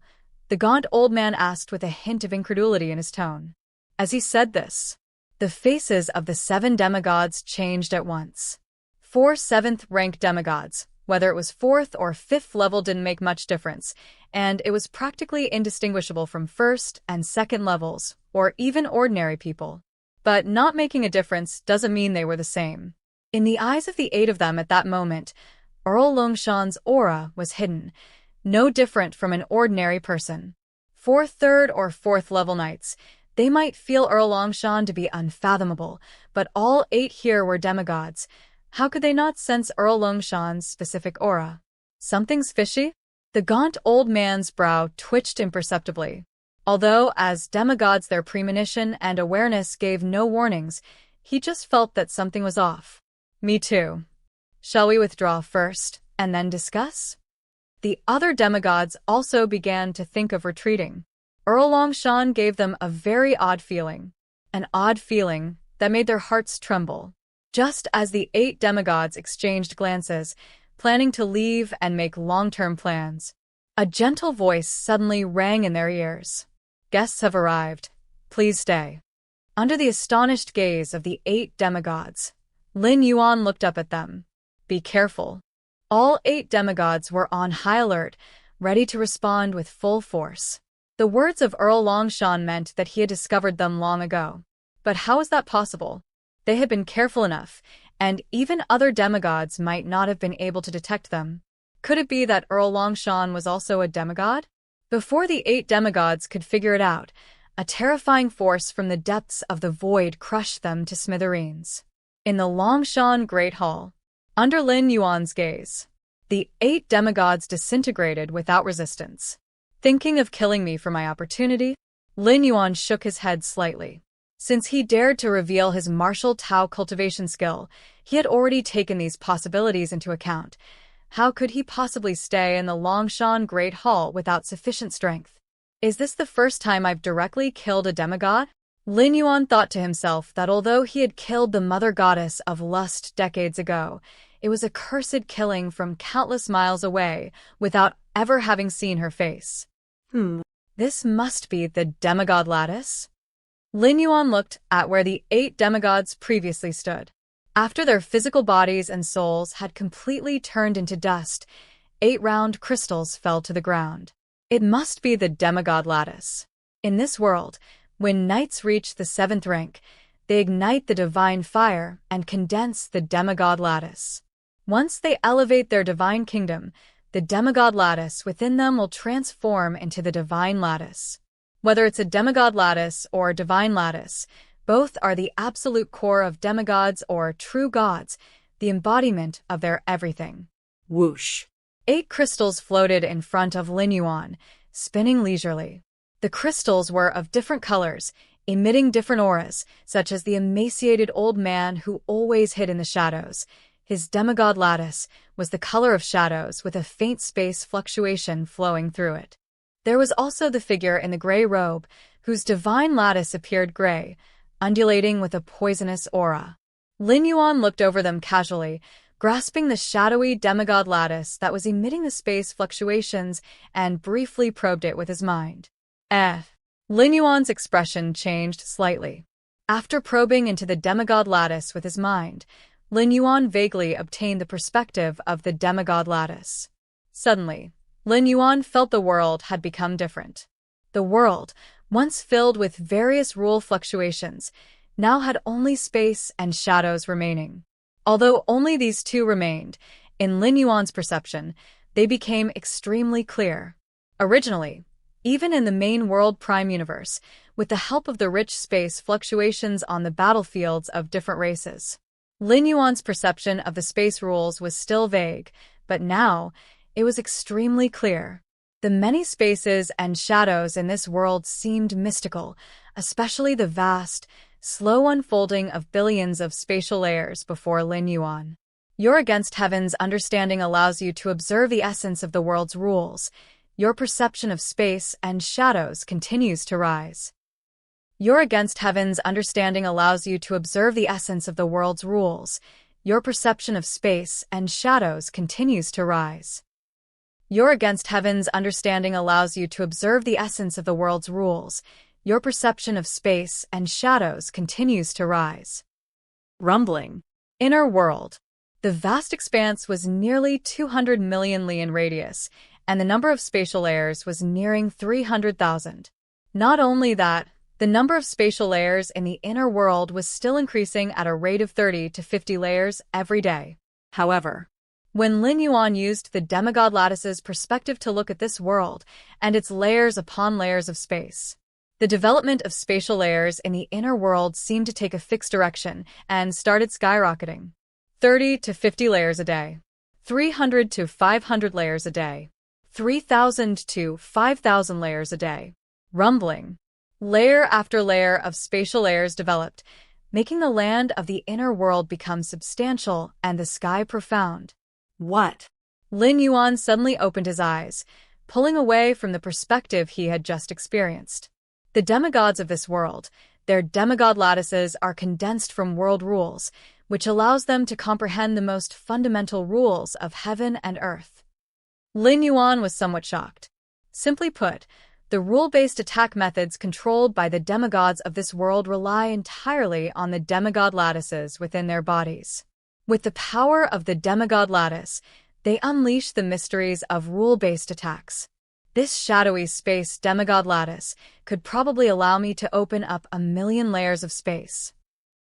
The gaunt old man asked with a hint of incredulity in his tone. As he said this, the faces of the 7 demigods changed at once. 4 7th-rank demigods, whether it was 4th or 5th level didn't make much difference, and it was practically indistinguishable from 1st and 2nd levels, or even ordinary people. But not making a difference doesn't mean they were the same. In the eyes of the 8 of them at that moment, Earl Longshan's aura was hidden, no different from an ordinary person. 4th, 3rd, or 4th level knights, they might feel Earl Longshan to be unfathomable, but all 8 here were demigods. How could they not sense Earl Longshan's specific aura? Something's fishy? The gaunt old man's brow twitched imperceptibly. Although, as demigods, their premonition and awareness gave no warnings, he just felt that something was off. Me too. Shall we withdraw first, and then discuss? The other demigods also began to think of retreating. Earl Longshan gave them a very odd feeling. An odd feeling that made their hearts tremble. Just as the 8 demigods exchanged glances, planning to leave and make long-term plans, a gentle voice suddenly rang in their ears. Guests have arrived. Please stay. Under the astonished gaze of the 8 demigods, Lin Yuan looked up at them. Be careful. All 8 demigods were on high alert, ready to respond with full force. The words of Earl Longshan meant that he had discovered them long ago. But how is that possible? They had been careful enough, and even other demigods might not have been able to detect them. Could it be that Earl Longshan was also a demigod? Before the 8 demigods could figure it out, a terrifying force from the depths of the void crushed them to smithereens. In the Longshan Great Hall, under Lin Yuan's gaze, the 8 demigods disintegrated without resistance. Thinking of killing me for my opportunity? Lin Yuan shook his head slightly. Since he dared to reveal his martial Tao cultivation skill, he had already taken these possibilities into account. How could he possibly stay in the Longshan Great Hall without sufficient strength? Is this the first time I've directly killed a demigod? Lin Yuan thought to himself that although he had killed the mother goddess of lust decades ago, it was a cursed killing from countless miles away without ever having seen her face. This must be the demigod lattice? Lin Yuan looked at where the 8 demigods previously stood. After their physical bodies and souls had completely turned into dust, 8 round crystals fell to the ground. It must be the demigod lattice. In this world, when knights reach the 7th rank, they ignite the divine fire and condense the demigod lattice. Once they elevate their divine kingdom, the demigod lattice within them will transform into the divine lattice. Whether it's a demigod lattice or a divine lattice, both are the absolute core of demigods or true gods, the embodiment of their everything. Whoosh! 8 crystals floated in front of Lin Yuan, spinning leisurely. The crystals were of different colors, emitting different auras, such as the emaciated old man who always hid in the shadows. His demigod lattice was the color of shadows with a faint space fluctuation flowing through it. There was also the figure in the gray robe, whose divine lattice appeared gray, undulating with a poisonous aura. Lin Yuan looked over them casually, grasping the shadowy demigod lattice that was emitting the space fluctuations, and briefly probed it with his mind. Lin Yuan's expression changed slightly. After probing into the demigod lattice with his mind, Lin Yuan vaguely obtained the perspective of the demigod lattice. Suddenly, Lin Yuan felt the world had become different. The world, once filled with various rule fluctuations, now had only space and shadows remaining. Although only these 2 remained, in Lin Yuan's perception, they became extremely clear. Originally, even in the main world prime universe, with the help of the rich space fluctuations on the battlefields of different races, Lin Yuan's perception of the space rules was still vague, but now it was extremely clear. The many spaces and shadows in this world seemed mystical, especially the vast, slow unfolding of billions of spatial layers before Lin Yuan. Your against heaven's understanding allows you to observe the essence of the world's rules. Your perception of space and shadows continues to rise. Your against heaven's understanding allows you to observe the essence of the world's rules. Your perception of space and shadows continues to rise. Your against heaven's understanding allows you to observe the essence of the world's rules. Your perception of space and shadows continues to rise. Rumbling. Inner world. The vast expanse was nearly 200 million li in radius, and the number of spatial layers was nearing 300,000. Not only that, the number of spatial layers in the inner world was still increasing at a rate of 30 to 50 layers every day. However, when Lin Yuan used the demigod lattice's perspective to look at this world and its layers upon layers of space, the development of spatial layers in the inner world seemed to take a fixed direction and started skyrocketing. 30 to 50 layers a day, 300 to 500 layers a day, 3,000 to 5,000 layers a day. Rumbling. Layer after layer of spatial layers developed, making the land of the inner world become substantial and the sky profound. What? Lin Yuan suddenly opened his eyes, pulling away from the perspective he had just experienced. The demigods of this world, their demigod lattices are condensed from world rules, which allows them to comprehend the most fundamental rules of heaven and earth. Lin Yuan was somewhat shocked. Simply put, the rule-based attack methods controlled by the demigods of this world rely entirely on the demigod lattices within their bodies. With the power of the demigod lattice, they unleash the mysteries of rule-based attacks. This shadowy space demigod lattice could probably allow me to open up 1,000,000 layers of space.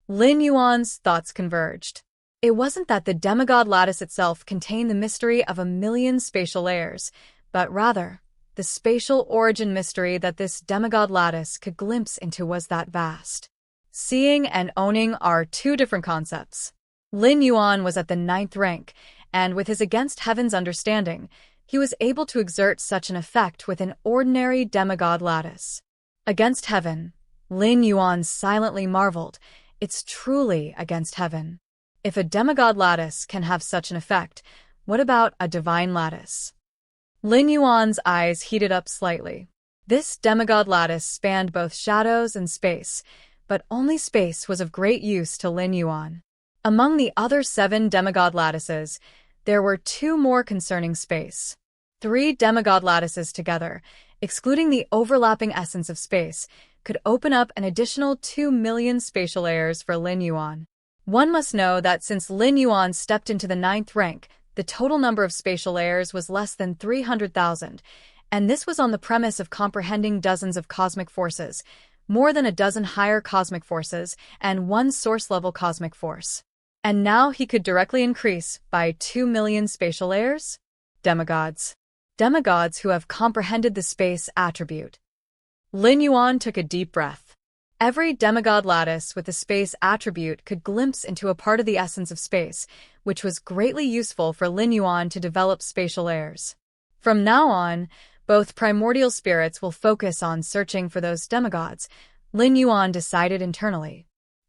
Lin Yuan's thoughts converged. It wasn't that the demigod lattice itself contained the mystery of 1,000,000 spatial layers, but rather, the spatial origin mystery that this demigod lattice could glimpse into was that vast. Seeing and owning are two different concepts. Lin Yuan was at the 9th rank, and with his against heaven's understanding, he was able to exert such an effect with an ordinary demigod lattice. Against heaven, Lin Yuan silently marveled. It's truly against heaven. If a demigod lattice can have such an effect, what about a divine lattice? Lin Yuan's eyes heated up slightly. This demigod lattice spanned both shadows and space, but only space was of great use to Lin Yuan. Among the other 7 demigod lattices, there were 2 more concerning space. 3 demigod lattices together, excluding the overlapping essence of space, could open up an additional 2,000,000 spatial layers for Lin Yuan. One must know that since Lin Yuan stepped into the 9th rank, the total number of spatial layers was less than 300,000, and this was on the premise of comprehending dozens of cosmic forces, more than a dozen higher cosmic forces, and 1 source-level cosmic force. And now he could directly increase by 2,000,000 spatial layers? Demigods. Demigods who have comprehended the space attribute. Lin Yuan took a deep breath. Every demigod lattice with the space attribute could glimpse into a part of the essence of space, which was greatly useful for Lin Yuan to develop spatial layers. From now on, both primordial spirits will focus on searching for those demigods, Lin Yuan decided internally.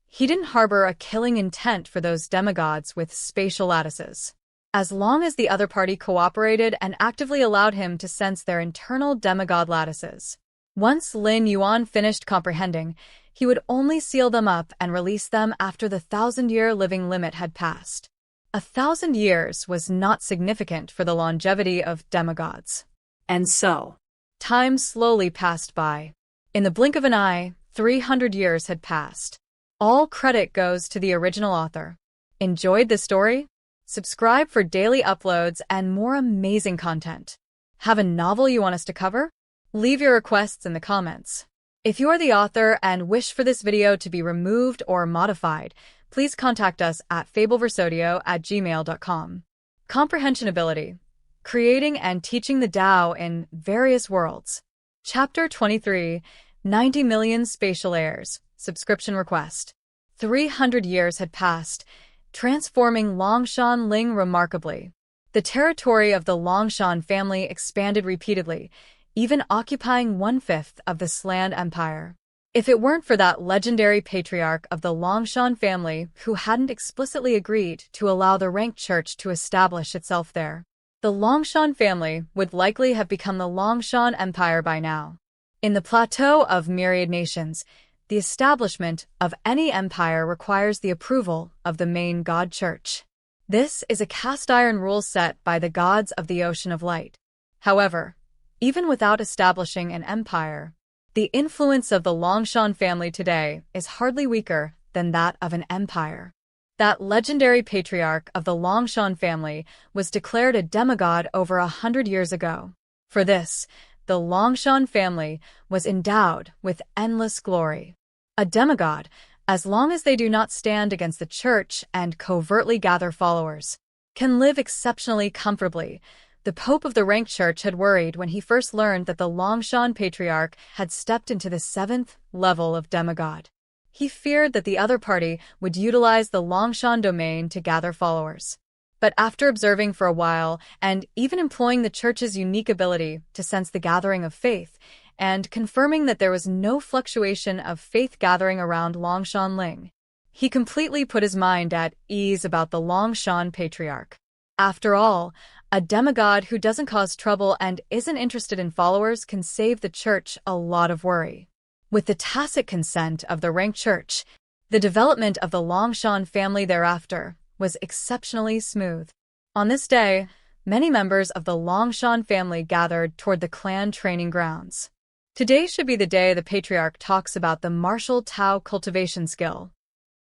He didn't harbor a killing intent for those demigods with spatial lattices. As long as the other party cooperated and actively allowed him to sense their internal demigod lattices. Once Lin Yuan finished comprehending, he would only seal them up and release them after the 1,000-year living limit had passed. 1,000 years was not significant for the longevity of demigods. And so, time slowly passed by. In the blink of an eye, 300 years had passed. All credit goes to the original author. Enjoyed the story? Subscribe for daily uploads and more amazing content. Have a novel you want us to cover? Leave your requests in the comments. If you are the author and wish for this video to be removed or modified, please contact us at fableversodio@gmail.com. Comprehension Ability. Creating and teaching the Tao in various worlds. Chapter 23, 90,000,000 spatial layers. Subscription request. 300 years had passed, transforming Longshan Ling remarkably. The territory of the Longshan family expanded repeatedly, even occupying 1/5 of the Sland Empire. If it weren't for that legendary patriarch of the Longshan family who hadn't explicitly agreed to allow the ranked church to establish itself there, the Longshan family would likely have become the Longshan Empire by now. In the plateau of myriad nations, the establishment of any empire requires the approval of the main god church. This is a cast-iron rule set by the gods of the Ocean of Light. However, even without establishing an empire, the influence of the Longshan family today is hardly weaker than that of an empire. That legendary patriarch of the Longshan family was declared a demigod over 100 years ago. For this, the Longshan family was endowed with endless glory. A demigod, as long as they do not stand against the church and covertly gather followers, can live exceptionally comfortably. The Pope of the ranked church had worried when he first learned that the Longshan patriarch had stepped into the 7th level of demigod. He feared that the other party would utilize the Longshan domain to gather followers. But after observing for a while, and even employing the church's unique ability to sense the gathering of faith, and confirming that there was no fluctuation of faith gathering around Longshan Ling, he completely put his mind at ease about the Longshan patriarch. After all, a demigod who doesn't cause trouble and isn't interested in followers can save the church a lot of worry. With the tacit consent of the ranked church, the development of the Longshan family thereafter was exceptionally smooth. On this day, many members of the Longshan family gathered toward the clan training grounds. Today should be the day the patriarch talks about the martial Tao cultivation skill.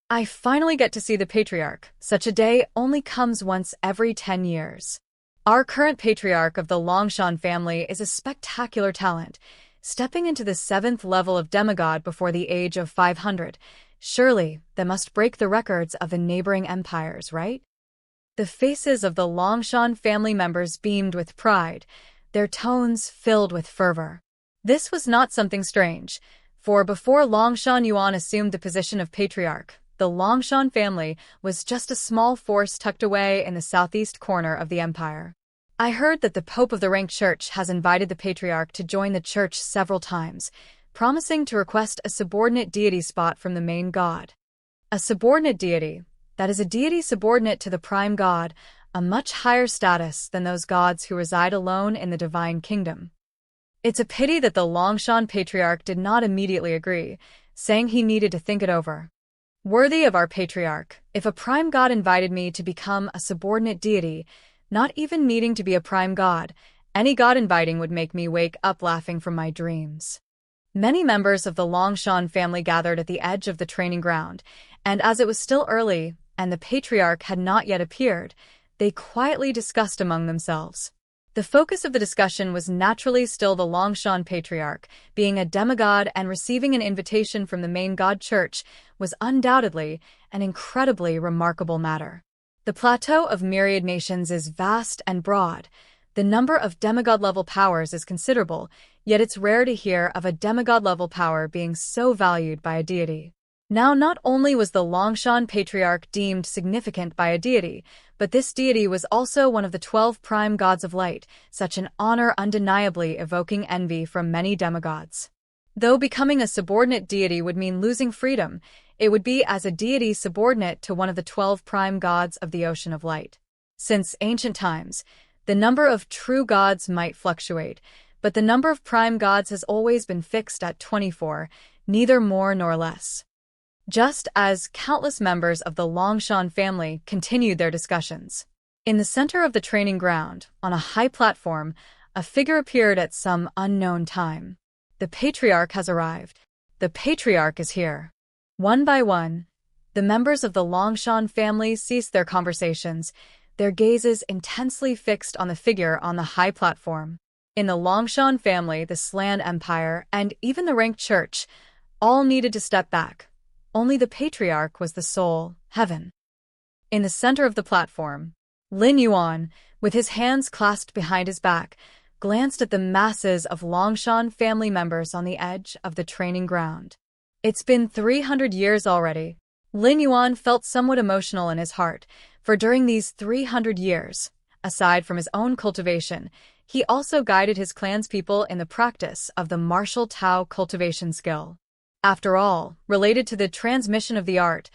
I finally get to see the patriarch. Such a day only comes once every 10 years. Our current patriarch of the Longshan family is a spectacular talent, stepping into the 7th level of demigod before the age of 500. Surely, that must break the records of the neighboring empires, right? The faces of the Longshan family members beamed with pride, their tones filled with fervor. This was not something strange, for before Longshan Yuan assumed the position of patriarch, the Longshan family was just a small force tucked away in the southeast corner of the empire. I heard that the Pope of the Rank Church has invited the patriarch to join the church several times, promising to request a subordinate deity spot from the main god. A subordinate deity, that is a deity subordinate to the prime god, a much higher status than those gods who reside alone in the divine kingdom. It's a pity that the Longshan patriarch did not immediately agree, saying he needed to think it over. Worthy of our patriarch, if a prime god invited me to become a subordinate deity, not even needing to be a prime god, any god inviting would make me wake up laughing from my dreams. Many members of the Longshan family gathered at the edge of the training ground, and as it was still early and the patriarch had not yet appeared, they quietly discussed among themselves. The focus of the discussion was naturally still the Longshan patriarch. Being a demigod and receiving an invitation from the main god church was undoubtedly an incredibly remarkable matter. The plateau of myriad nations is vast and broad. The number of demigod-level powers is considerable, yet it's rare to hear of a demigod-level power being so valued by a deity. Now, not only was the Longshan patriarch deemed significant by a deity, but this deity was also one of the 12 prime gods of light, such an honor undeniably evoking envy from many demigods. Though becoming a subordinate deity would mean losing freedom, it would be as a deity subordinate to one of the 12 prime gods of the Ocean of Light. Since ancient times, the number of true gods might fluctuate, but the number of prime gods has always been fixed at 24, neither more nor less. Just as countless members of the Longshan family continued their discussions. In the center of the training ground, on a high platform, a figure appeared at some unknown time. The patriarch has arrived. The patriarch is here. One by one, the members of the Longshan family ceased their conversations, their gazes intensely fixed on the figure on the high platform. In the Longshan family, the Slan Empire, and even the Rank Church, all needed to step back. Only the patriarch was the sole heaven. In the center of the platform, Lin Yuan, with his hands clasped behind his back, glanced at the masses of Longshan family members on the edge of the training ground. It's been 300 years already. Lin Yuan felt somewhat emotional in his heart, for during these 300 years, aside from his own cultivation, he also guided his clanspeople in the practice of the martial Tao cultivation skill. After all, related to the transmission of the art,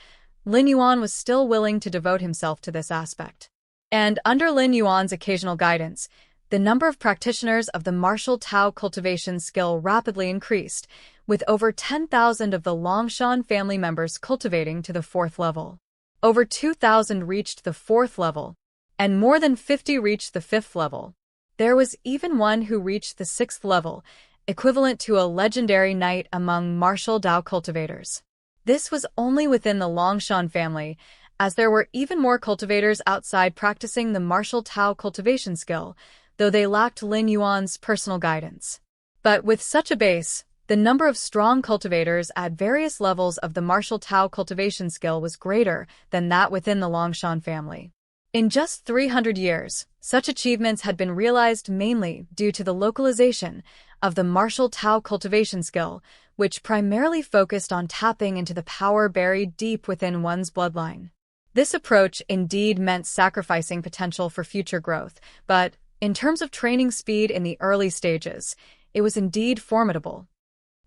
Lin Yuan was still willing to devote himself to this aspect. And under Lin Yuan's occasional guidance, the number of practitioners of the martial Tao cultivation skill rapidly increased, with over 10,000 of the Longshan family members cultivating to the 4th level. Over 2,000 reached the 4th level, and more than 50 reached the 5th level. There was even one who reached the 6th level, equivalent to a legendary knight among martial Tao cultivators. This was only within the Longshan family, as there were even more cultivators outside practicing the martial Tao cultivation skill, though they lacked Lin Yuan's personal guidance. But with such a base, the number of strong cultivators at various levels of the martial Tao cultivation skill was greater than that within the Longshan family. In just 300 years, such achievements had been realized mainly due to the localization of the martial Tao cultivation skill, which primarily focused on tapping into the power buried deep within one's bloodline. This approach indeed meant sacrificing potential for future growth, but in terms of training speed in the early stages, it was indeed formidable.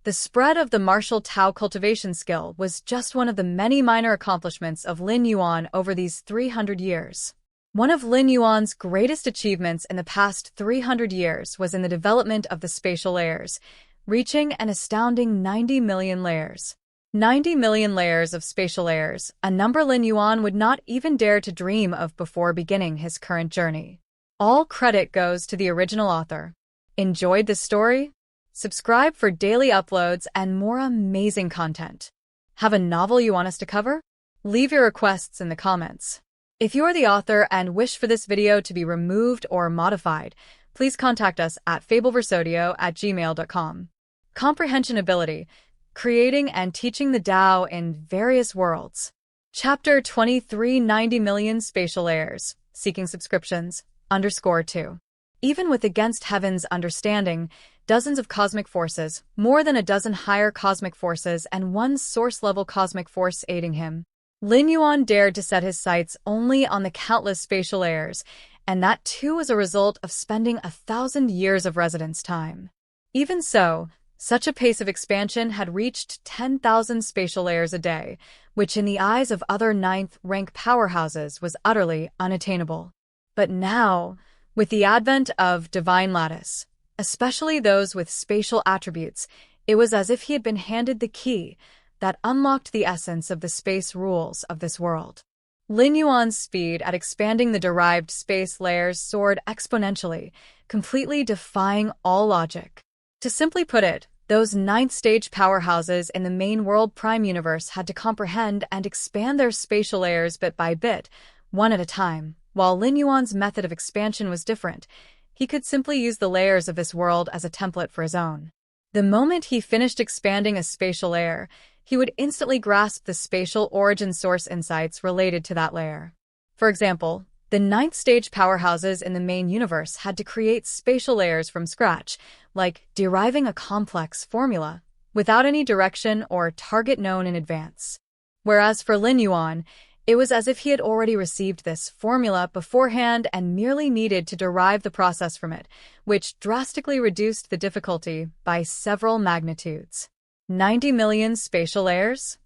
The spread of the martial Tao cultivation skill was just one of the many minor accomplishments of Lin Yuan over these 300 years. One of Lin Yuan's greatest achievements in the past 300 years was in the development of the spatial layers, reaching an astounding 90 million layers. 90 million layers of spatial layers, a number Lin Yuan would not even dare to dream of before beginning his current journey. All credit goes to the original author. Enjoyed this story? Subscribe for daily uploads and more amazing content. Have a novel you want us to cover? Leave your requests in the comments. If you are the author and wish for this video to be removed or modified, please contact us at fableversodio@gmail.com. Comprehension Ability, Creating and Teaching the Tao in Various Worlds. Chapter 23, 90 Million Spatial Layers, Seeking Subscriptions, _2. Even with against heaven's understanding, dozens of cosmic forces, more than a dozen higher cosmic forces, and one source-level cosmic force aiding him, Lin Yuan dared to set his sights only on the countless spatial layers, and that too as a result of spending 1,000 years of residence time. Even so, such a pace of expansion had reached 10,000 spatial layers a day, which in the eyes of other ninth-rank powerhouses was utterly unattainable. But now, with the advent of divine lattice, especially those with spatial attributes, it was as if he had been handed the key that unlocked the essence of the space rules of this world. Lin Yuan's speed at expanding the derived space layers soared exponentially, completely defying all logic. To simply put it, those ninth-stage powerhouses in the main world prime universe had to comprehend and expand their spatial layers bit by bit, one at a time. While Lin Yuan's method of expansion was different, he could simply use the layers of this world as a template for his own. The moment he finished expanding a spatial layer, he would instantly grasp the spatial origin source insights related to that layer. For example, the ninth-stage powerhouses in the main universe had to create spatial layers from scratch, like deriving a complex formula, without any direction or target known in advance. Whereas for Lin Yuan, it was as if he had already received this formula beforehand and merely needed to derive the process from it, which drastically reduced the difficulty by several magnitudes. 90 million spatial layers?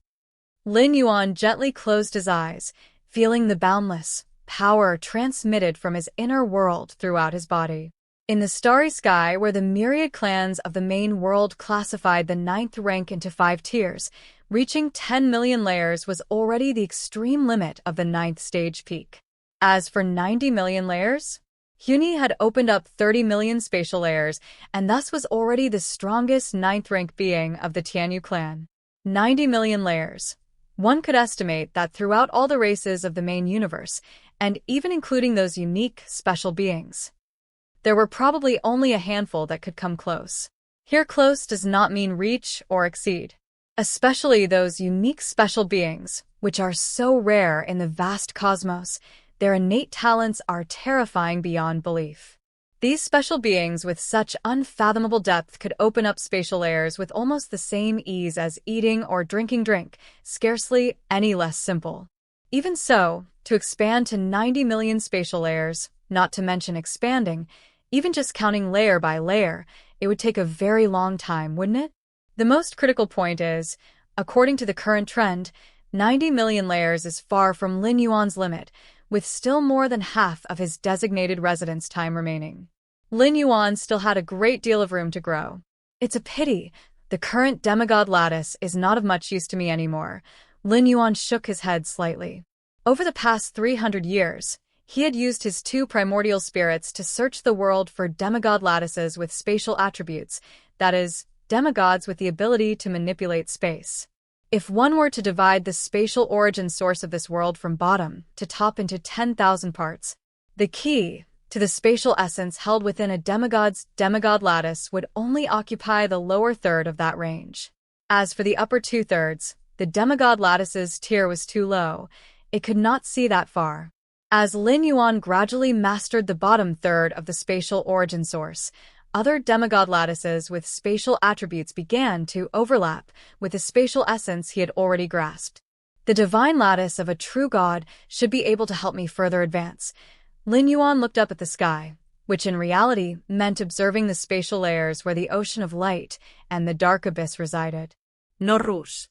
Lin Yuan gently closed his eyes, feeling the boundless power transmitted from his inner world throughout his body. In the starry sky, where the myriad clans of the main world classified the ninth rank into 5 tiers, reaching 10 million layers was already the extreme limit of the ninth stage peak. As for 90 million layers, Huni had opened up 30 million spatial layers, and thus was already the strongest ninth-rank being of the Tianyu clan. 90 million layers. One could estimate that throughout all the races of the main universe, and even including those unique, special beings, there were probably only a handful that could come close. Here close does not mean reach or exceed. Especially those unique special beings, which are so rare in the vast cosmos, their innate talents are terrifying beyond belief. These special beings with such unfathomable depth could open up spatial layers with almost the same ease as eating or drinking drink, scarcely any less simple. Even so, to expand to 90 million spatial layers, not to mention expanding, even just counting layer by layer, it would take a very long time, wouldn't it? The most critical point is, according to the current trend, 90 million layers is far from Lin Yuan's limit, with still more than half of his designated residence time remaining. Lin Yuan still had a great deal of room to grow. It's a pity. The current demigod lattice is not of much use to me anymore. Lin Yuan shook his head slightly. Over the past 300 years, he had used his 2 primordial spirits to search the world for demigod lattices with spatial attributes, that is, demigods with the ability to manipulate space. If one were to divide the spatial origin source of this world from bottom to top into 10,000 parts, the key to the spatial essence held within a demigod's demigod lattice would only occupy the lower third of that range. As for the upper 2/3, the demigod lattice's tier was too low. It could not see that far. As Lin Yuan gradually mastered the bottom third of the spatial origin source, other demigod lattices with spatial attributes began to overlap with the spatial essence he had already grasped. The divine lattice of a true god should be able to help me further advance. Lin Yuan looked up at the sky, which in reality meant observing the spatial layers where the ocean of light and the dark abyss resided. No rush.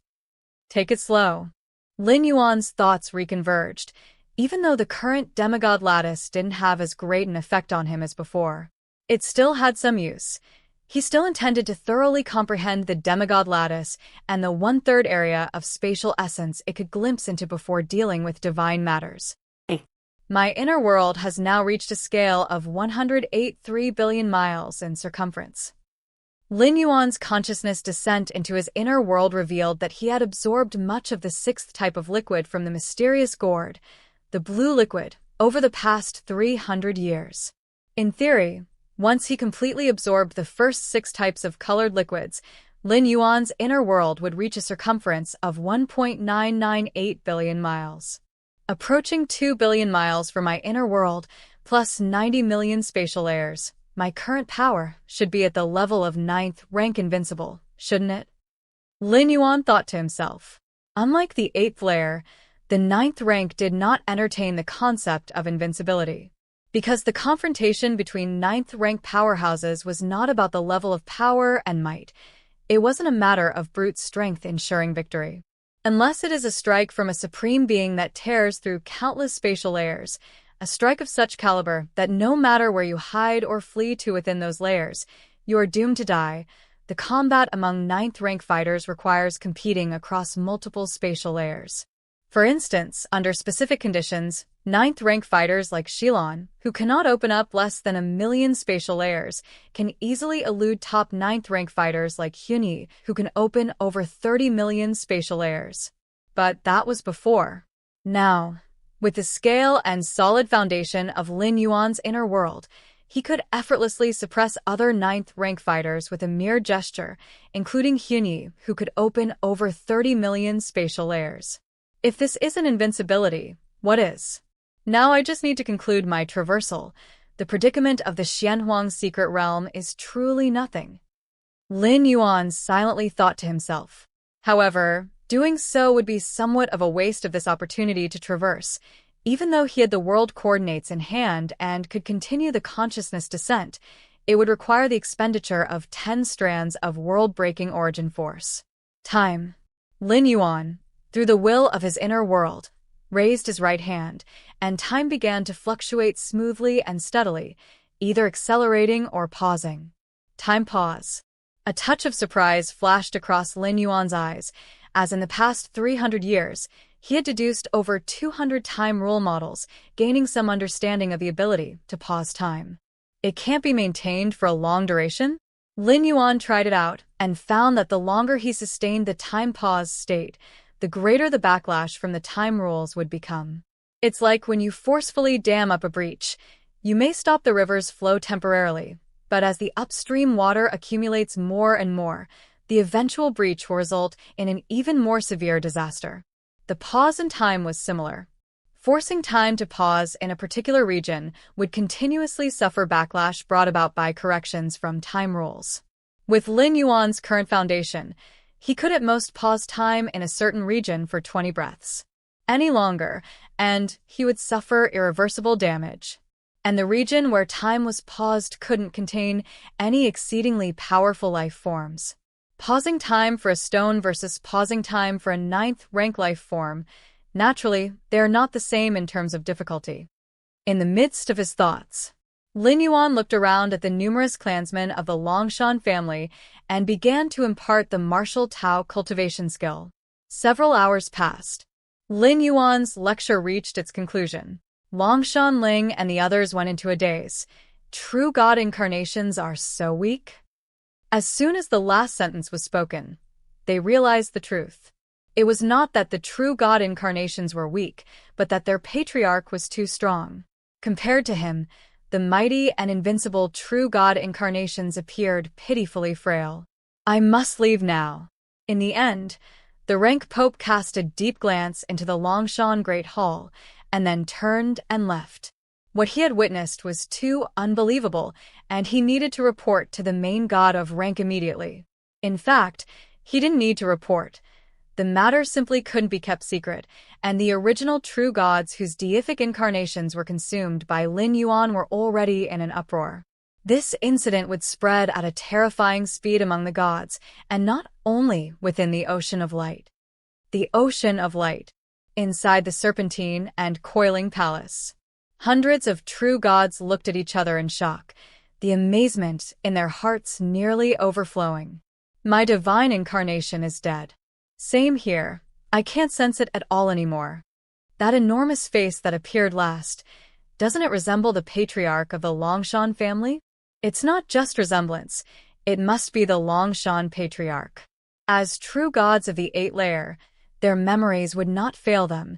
Take it slow. Lin Yuan's thoughts reconverged, even though the current demigod lattice didn't have as great an effect on him as before. It still had some use. He still intended to thoroughly comprehend the demigod lattice and the 1/3 area of spatial essence it could glimpse into before dealing with divine matters. My inner world has now reached a scale of 108.3 billion miles in circumference. Lin Yuan's consciousness descent into his inner world revealed that he had absorbed much of the 6th type of liquid from the mysterious gourd, the blue liquid, over the past 300 years. In theory, once he completely absorbed the first 6 types of colored liquids, Lin Yuan's inner world would reach a circumference of 1.998 billion miles. Approaching 2 billion miles for my inner world, plus 90 million spatial layers, my current power should be at the level of 9th rank invincible, shouldn't it? Lin Yuan thought to himself. Unlike the 8th layer, the 9th rank did not entertain the concept of invincibility. Because the confrontation between 9th rank powerhouses was not about the level of power and might, it wasn't a matter of brute strength ensuring victory. Unless it is a strike from a supreme being that tears through countless spatial layers, a strike of such caliber that no matter where you hide or flee to within those layers, you are doomed to die, the combat among 9th rank fighters requires competing across multiple spatial layers. For instance, under specific conditions, 9th rank fighters like Shilon, who cannot open up less than 1 million spatial layers, can easily elude top 9th rank fighters like Hyunyi, who can open over 30 million spatial layers. But that was before. Now, with the scale and solid foundation of Lin Yuan's inner world, he could effortlessly suppress other 9th rank fighters with a mere gesture, including Hyunyi, who could open over 30 million spatial layers. If this isn't invincibility, what is? Now I just need to conclude my traversal. The predicament of the Xianhuang secret realm is truly nothing. Lin Yuan silently thought to himself. However, doing so would be somewhat of a waste of this opportunity to traverse, even though he had the world coordinates in hand and could continue the consciousness descent. It would require the expenditure of 10 strands of world-breaking origin force. Time. Lin Yuan, through the will of his inner world, raised his right hand, and time began to fluctuate smoothly and steadily, either accelerating or pausing. Time pause. A touch of surprise flashed across Lin Yuan's eyes, as in the past 300 years, he had deduced over 200 time rule models, gaining some understanding of the ability to pause time. It can't be maintained for a long duration? Lin Yuan tried it out and found that the longer he sustained the time pause state, the greater the backlash from the time rules would become. It's like when you forcefully dam up a breach. You may stop the river's flow temporarily, but as the upstream water accumulates more and more, the eventual breach will result in an even more severe disaster. The pause in time was similar. Forcing time to pause in a particular region would continuously suffer backlash brought about by corrections from time rules. With Lin Yuan's current foundation, he could at most pause time in a certain region for 20 breaths. Any longer, and he would suffer irreversible damage. And the region where time was paused couldn't contain any exceedingly powerful life forms. Pausing time for a stone versus pausing time for a 9th rank life form, naturally, they are not the same in terms of difficulty. In the midst of his thoughts, Lin Yuan looked around at the numerous clansmen of the Longshan family and began to impart the martial Tao cultivation skill. Several hours passed. Lin Yuan's lecture reached its conclusion. Longshan Ling and the others went into a daze. True God incarnations are so weak? As soon as the last sentence was spoken, they realized the truth. It was not that the true God incarnations were weak, but that their patriarch was too strong. Compared to him, the mighty and invincible true God incarnations appeared pitifully frail. I must leave now. In the end, the rank pope cast a deep glance into the Longshan Great Hall, and then turned and left. What he had witnessed was too unbelievable, and he needed to report to the main god of rank immediately. In fact, he didn't need to report. The matter simply couldn't be kept secret, and the original true gods whose deific incarnations were consumed by Lin Yuan were already in an uproar. This incident would spread at a terrifying speed among the gods, and not only within the Ocean of Light. The Ocean of Light. Inside the serpentine and coiling palace, hundreds of true gods looked at each other in shock, the amazement in their hearts nearly overflowing. My divine incarnation is dead. Same here. I can't sense it at all anymore. That enormous face that appeared last, doesn't it resemble the patriarch of the Longshan family? It's not just resemblance, it must be the Longshan patriarch. As true gods of the 8th layer, their memories would not fail them.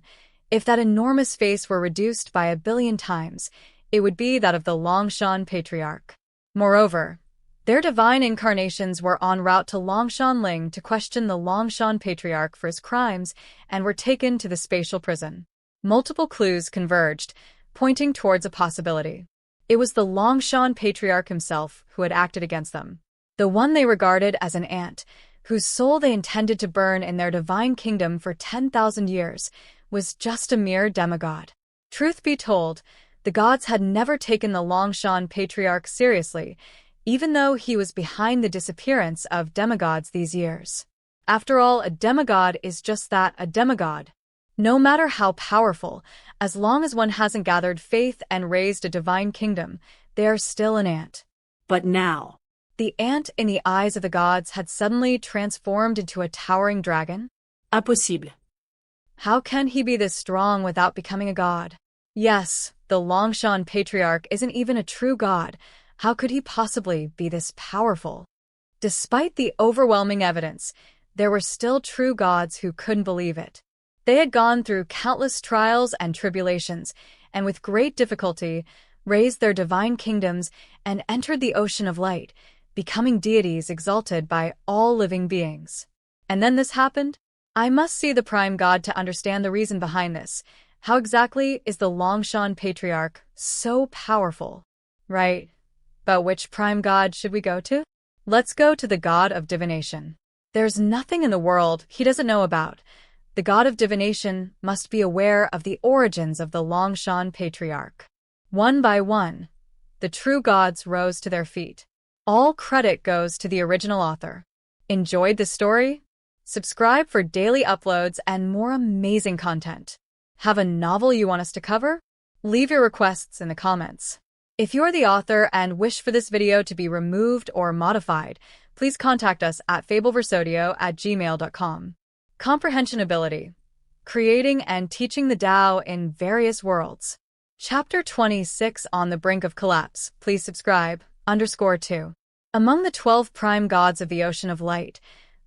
If that enormous face were reduced by 1 billion times, it would be that of the Longshan Patriarch. Moreover, their divine incarnations were en route to Longshan Ling to question the Longshan Patriarch for his crimes and were taken to the spatial prison. Multiple clues converged, pointing towards a possibility. It was the Longshan Patriarch himself who had acted against them. The one they regarded as an ant, whose soul they intended to burn in their divine kingdom for 10,000 years, was just a mere demigod. Truth be told, the gods had never taken the Longshan Patriarch seriously, even though he was behind the disappearance of demigods these years. After all, a demigod is just that, a demigod. No matter how powerful, as long as one hasn't gathered faith and raised a divine kingdom, they are still an ant. But now, the ant in the eyes of the gods had suddenly transformed into a towering dragon? impossible. How can he be this strong without becoming a god? Yes, the Longshan Patriarch isn't even a true god. How could he possibly be this powerful? Despite the overwhelming evidence, there were still true gods who couldn't believe it. They had gone through countless trials and tribulations, and with great difficulty, raised their divine kingdoms and entered the ocean of light, becoming deities exalted by all living beings. And then this happened? I must see the prime god to understand the reason behind this. How exactly is the Longshan Patriarch so powerful? Right. But which prime god should we go to? Let's go to the god of divination. There's nothing in the world he doesn't know about. The god of divination must be aware of the origins of the Longshan Patriarch. One by one, the true gods rose to their feet. All credit goes to the original author. Enjoyed the story? Subscribe for daily uploads and more amazing content. Have a novel you want us to cover? Leave your requests in the comments. If you're the author and wish for this video to be removed or modified, please contact us at fableversodio@gmail.com. Comprehension Ability. Creating and teaching the Tao in various worlds. Chapter 26 on the brink of collapse. Please subscribe. _2. Among the 12 prime gods of the Ocean of Light,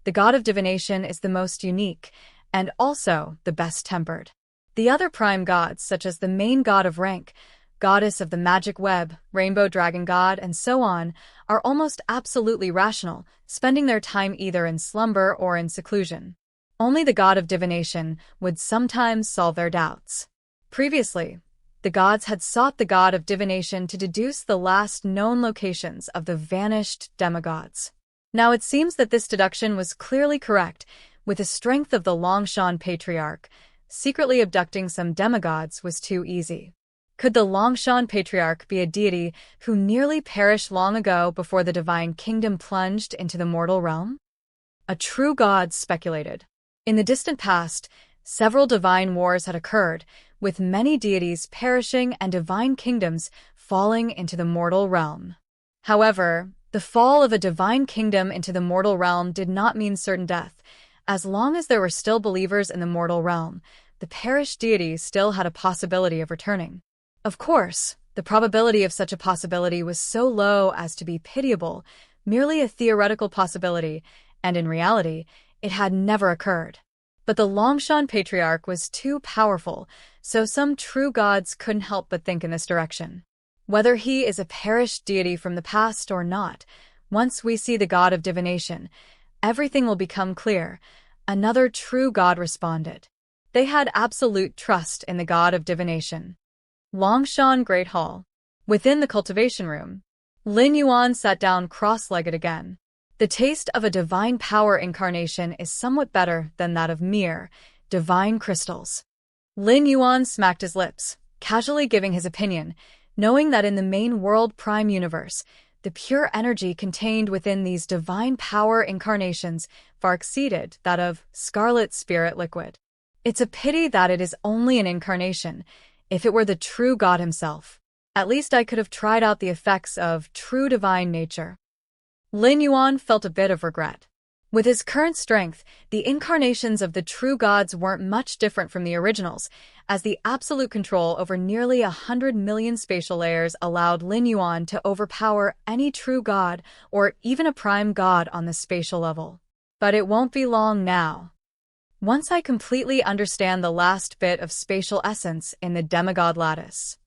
the god of divination is the most unique and also the best-tempered. The other prime gods, such as the main god of rank, goddess of the magic web, rainbow dragon god, and so on, are almost absolutely rational, spending their time either in slumber or in seclusion. Only the god of divination would sometimes solve their doubts. Previously, the gods had sought the god of divination to deduce the last known locations of the vanished demigods. Now it seems that this deduction was clearly correct. With the strength of the Longshan Patriarch, secretly abducting some demigods was too easy. Could the Longshan Patriarch be a deity who nearly perished long ago before the divine kingdom plunged into the mortal realm? A true god speculated. In the distant past, several divine wars had occurred, with many deities perishing and divine kingdoms falling into the mortal realm. However, the fall of a divine kingdom into the mortal realm did not mean certain death. As long as there were still believers in the mortal realm, the perished deity still had a possibility of returning. Of course, the probability of such a possibility was so low as to be pitiable, merely a theoretical possibility, and in reality, it had never occurred. But the Longshan Patriarch was too powerful, so some true gods couldn't help but think in this direction. Whether he is a perished deity from the past or not, once we see the god of divination, everything will become clear. Another true god responded. They had absolute trust in the god of divination. Longshan Great Hall. Within the cultivation room, Lin Yuan sat down cross-legged again. The taste of a divine power incarnation is somewhat better than that of mere divine crystals. Lin Yuan smacked his lips, casually giving his opinion, knowing that in the main world prime universe, the pure energy contained within these divine power incarnations far exceeded that of scarlet spirit liquid. It's a pity that it is only an incarnation. If it were the true God himself, at least I could have tried out the effects of true divine nature. Lin Yuan felt a bit of regret. With his current strength, the incarnations of the true gods weren't much different from the originals, as the absolute control over nearly 100 million spatial layers allowed Lin Yuan to overpower any true god or even a prime god on the spatial level. But it won't be long now. once I completely understand the last bit of spatial essence in the demigod lattice.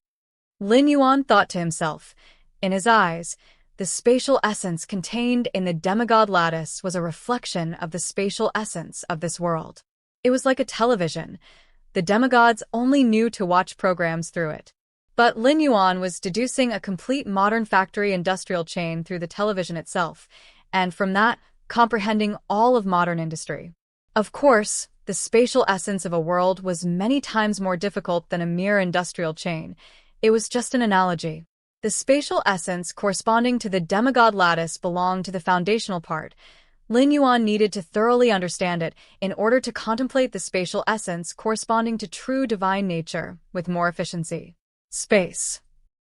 Lin Yuan thought to himself. In his eyes, the spatial essence contained in the demigod lattice was a reflection of the spatial essence of this world. It was like a television. The demigods only knew to watch programs through it. But Lin Yuan was deducing a complete modern factory industrial chain through the television itself, and from that, comprehending all of modern industry. Of course, the spatial essence of a world was many times more difficult than a mere industrial chain. It was just an analogy. The spatial essence corresponding to the demigod lattice belonged to the foundational part. Lin Yuan needed to thoroughly understand it in order to contemplate the spatial essence corresponding to true divine nature with more efficiency. Space.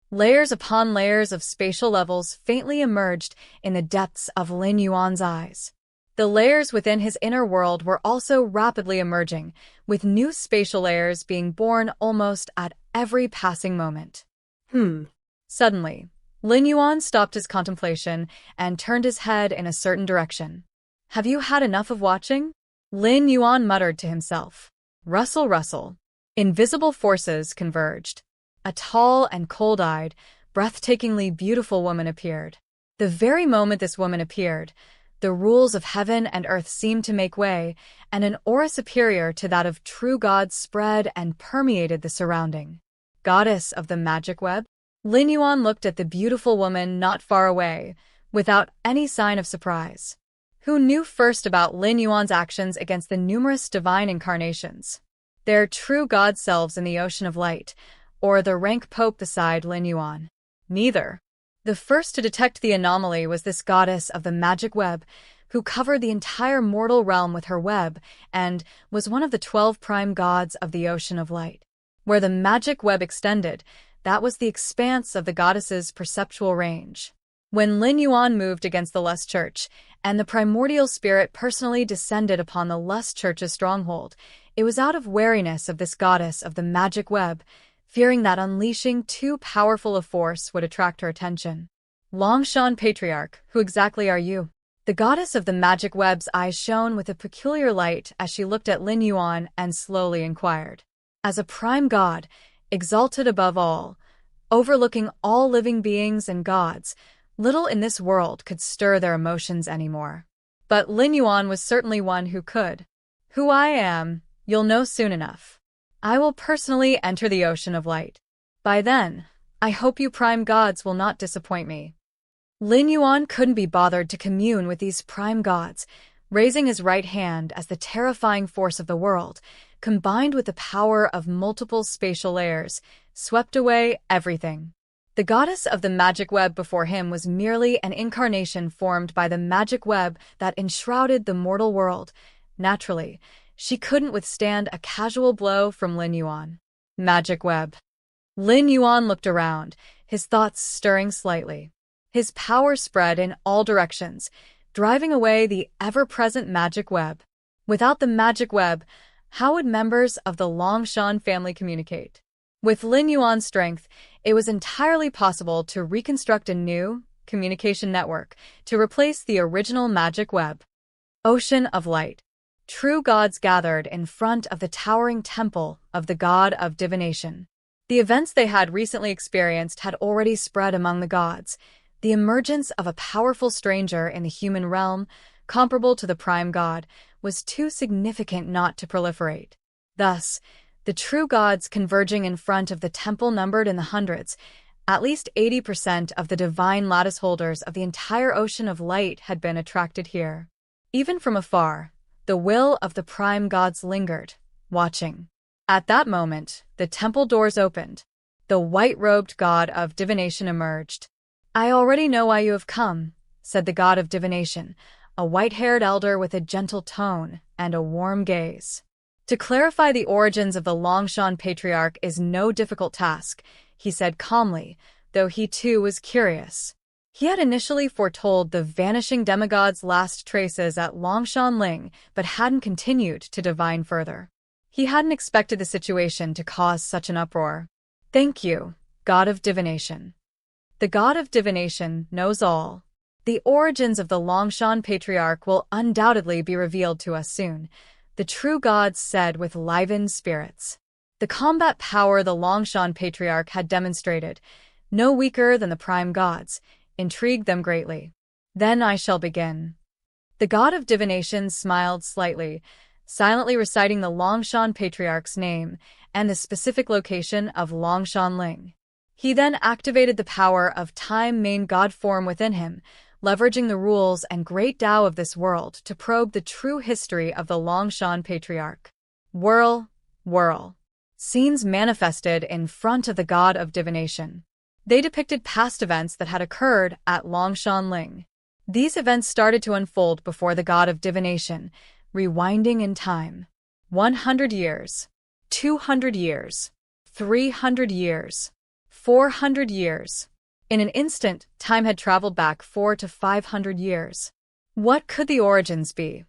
Layers upon layers of spatial levels faintly emerged in the depths of Lin Yuan's eyes. The layers within his inner world were also rapidly emerging, with new spatial layers being born almost at every passing moment. Suddenly, Lin Yuan stopped his contemplation and turned his head in a certain direction. Have you had enough of watching? Lin Yuan muttered to himself. Rustle, rustle. Invisible forces converged. A tall and cold-eyed, breathtakingly beautiful woman appeared. The very moment this woman appeared, the rules of heaven and earth seemed to make way, and an aura superior to that of true gods spread and permeated the surrounding. Goddess of the magic web? Lin Yuan looked at the beautiful woman not far away, without any sign of surprise. Who knew first about Lin Yuan's actions against the numerous divine incarnations? Their true god selves in the ocean of light, or the rank pope beside Lin Yuan? Neither. The first to detect the anomaly was this goddess of the magic web, who covered the entire mortal realm with her web and was one of the 12 prime gods of the ocean of light. Where the magic web extended, that was the expanse of the goddess's perceptual range. When Lin Yuan moved against the Lust Church, and the primordial spirit personally descended upon the Lust Church's stronghold, it was out of wariness of this goddess of the magic web, fearing that unleashing too powerful a force would attract her attention. Longshan Patriarch, who exactly are you? The goddess of the magic web's eyes shone with a peculiar light as she looked at Lin Yuan and slowly inquired. As a prime god, exalted above all, overlooking all living beings and gods, little in this world could stir their emotions anymore. But Lin Yuan was certainly one who could. Who I am, you'll know soon enough. I will personally enter the ocean of light. By then, I hope you prime gods will not disappoint me. Lin Yuan couldn't be bothered to commune with these prime gods, raising his right hand as the terrifying force of the world, combined with the power of multiple spatial layers, swept away everything. The goddess of the magic web before him was merely an incarnation formed by the magic web that enshrouded the mortal world. Naturally, she couldn't withstand a casual blow from Lin Yuan. Magic web. Lin Yuan looked around, his thoughts stirring slightly. His power spread in all directions, driving away the ever-present magic web. Without the magic web, how would members of the Longshan family communicate? With Lin Yuan's strength, it was entirely possible to reconstruct a new communication network to replace the original magic web. Ocean of Light. True gods gathered in front of the towering temple of the god of divination. The events they had recently experienced had already spread among the gods. The emergence of a powerful stranger in the human realm, comparable to the prime god, was too significant not to proliferate. Thus, the true gods converging in front of the temple numbered in the hundreds. At least 80% of the divine lattice holders of the entire ocean of light had been attracted here. Even from afar, the will of the prime gods lingered, watching. At that moment, the temple doors opened. The white-robed god of divination emerged. I already know why you have come, said the god of divination, a white-haired elder with a gentle tone and a warm gaze. To clarify the origins of the Longshan Patriarch is no difficult task, he said calmly, though he too was curious. He had initially foretold the vanishing demigod's last traces at Longshan Ling, but hadn't continued to divine further. He hadn't expected the situation to cause such an uproar. Thank you, god of divination. The god of divination knows all. The origins of the Longshan Patriarch will undoubtedly be revealed to us soon. the true gods said with livened spirits. The combat power the Longshan Patriarch had demonstrated, no weaker than the prime gods, intrigued them greatly. Then I shall begin. The god of divination smiled slightly, silently reciting the Longshan Patriarch's name and the specific location of Longshan Ling. He then activated the power of time main god form within him, leveraging the rules and great Tao of this world to probe the true history of the Longshan Patriarch. Whirl, whirl. Scenes manifested in front of the god of divination. They depicted past events that had occurred at Longshan Ling. These events started to unfold before the god of divination, rewinding in time. 100 years, 200 years, 300 years, 400 years. In an instant, time had traveled back 400 to 500 years. What could the origins be?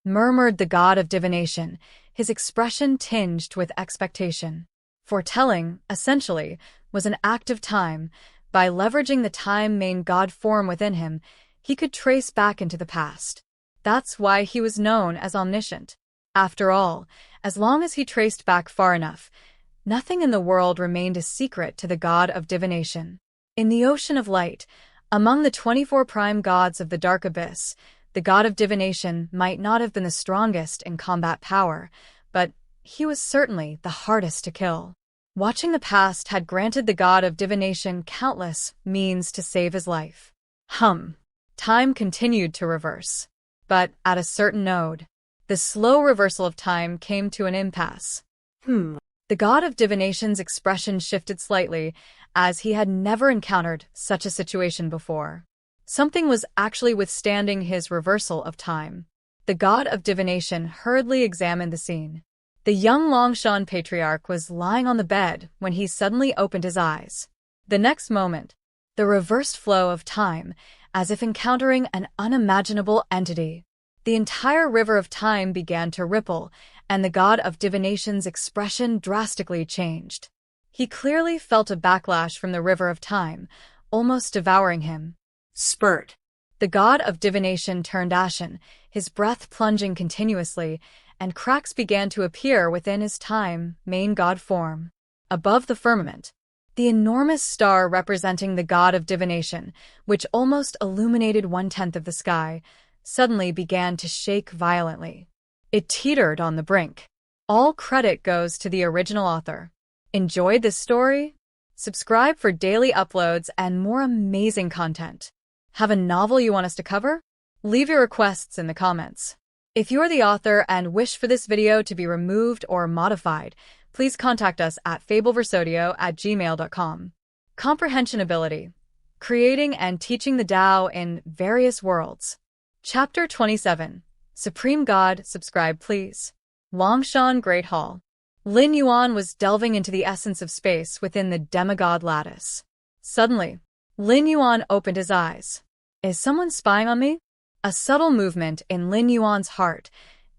Murmured the god of divination, his expression tinged with expectation. Foretelling, essentially, was an act of time. By leveraging the time main god form within him, he could trace back into the past. That's why he was known as omniscient. After all, as long as he traced back far enough, nothing in the world remained a secret to the god of divination. In the ocean of light, among the 24 prime gods of the dark abyss, the god of divination might not have been the strongest in combat power, but he was certainly the hardest to kill. Watching the past had granted the god of divination countless means to save his life. Time continued to reverse. But at a certain node, the slow reversal of time came to an impasse. The god of divination's expression shifted slightly, as he had never encountered such a situation before. Something was actually withstanding his reversal of time. The god of divination hurriedly examined the scene. The young Longshan Patriarch was lying on the bed when he suddenly opened his eyes. The next moment, the reversed flow of time, as if encountering an unimaginable entity. The entire river of time began to ripple, and the god of divination's expression drastically changed. He clearly felt a backlash from the river of time, almost devouring him. Spurt. The god of divination turned ashen, his breath plunging continuously, and cracks began to appear within his time main god form. Above the firmament, the enormous star representing the god of divination, which almost illuminated 1/10 of the sky, suddenly began to shake violently. It teetered on the brink. All credit goes to the original author. Enjoyed this story? Subscribe for daily uploads and more amazing content. Have a novel you want us to cover? Leave your requests in the comments. If you're the author and wish for this video to be removed or modified, please contact us at fableversodio@gmail.com. Comprehension Ability. Creating and teaching the Tao in various worlds. Chapter 27. Supreme God, subscribe please. Longshan Great Hall. Lin Yuan was delving into the essence of space within the demigod lattice. Suddenly, Lin Yuan opened his eyes. Is someone spying on me? A subtle movement in Lin Yuan's heart.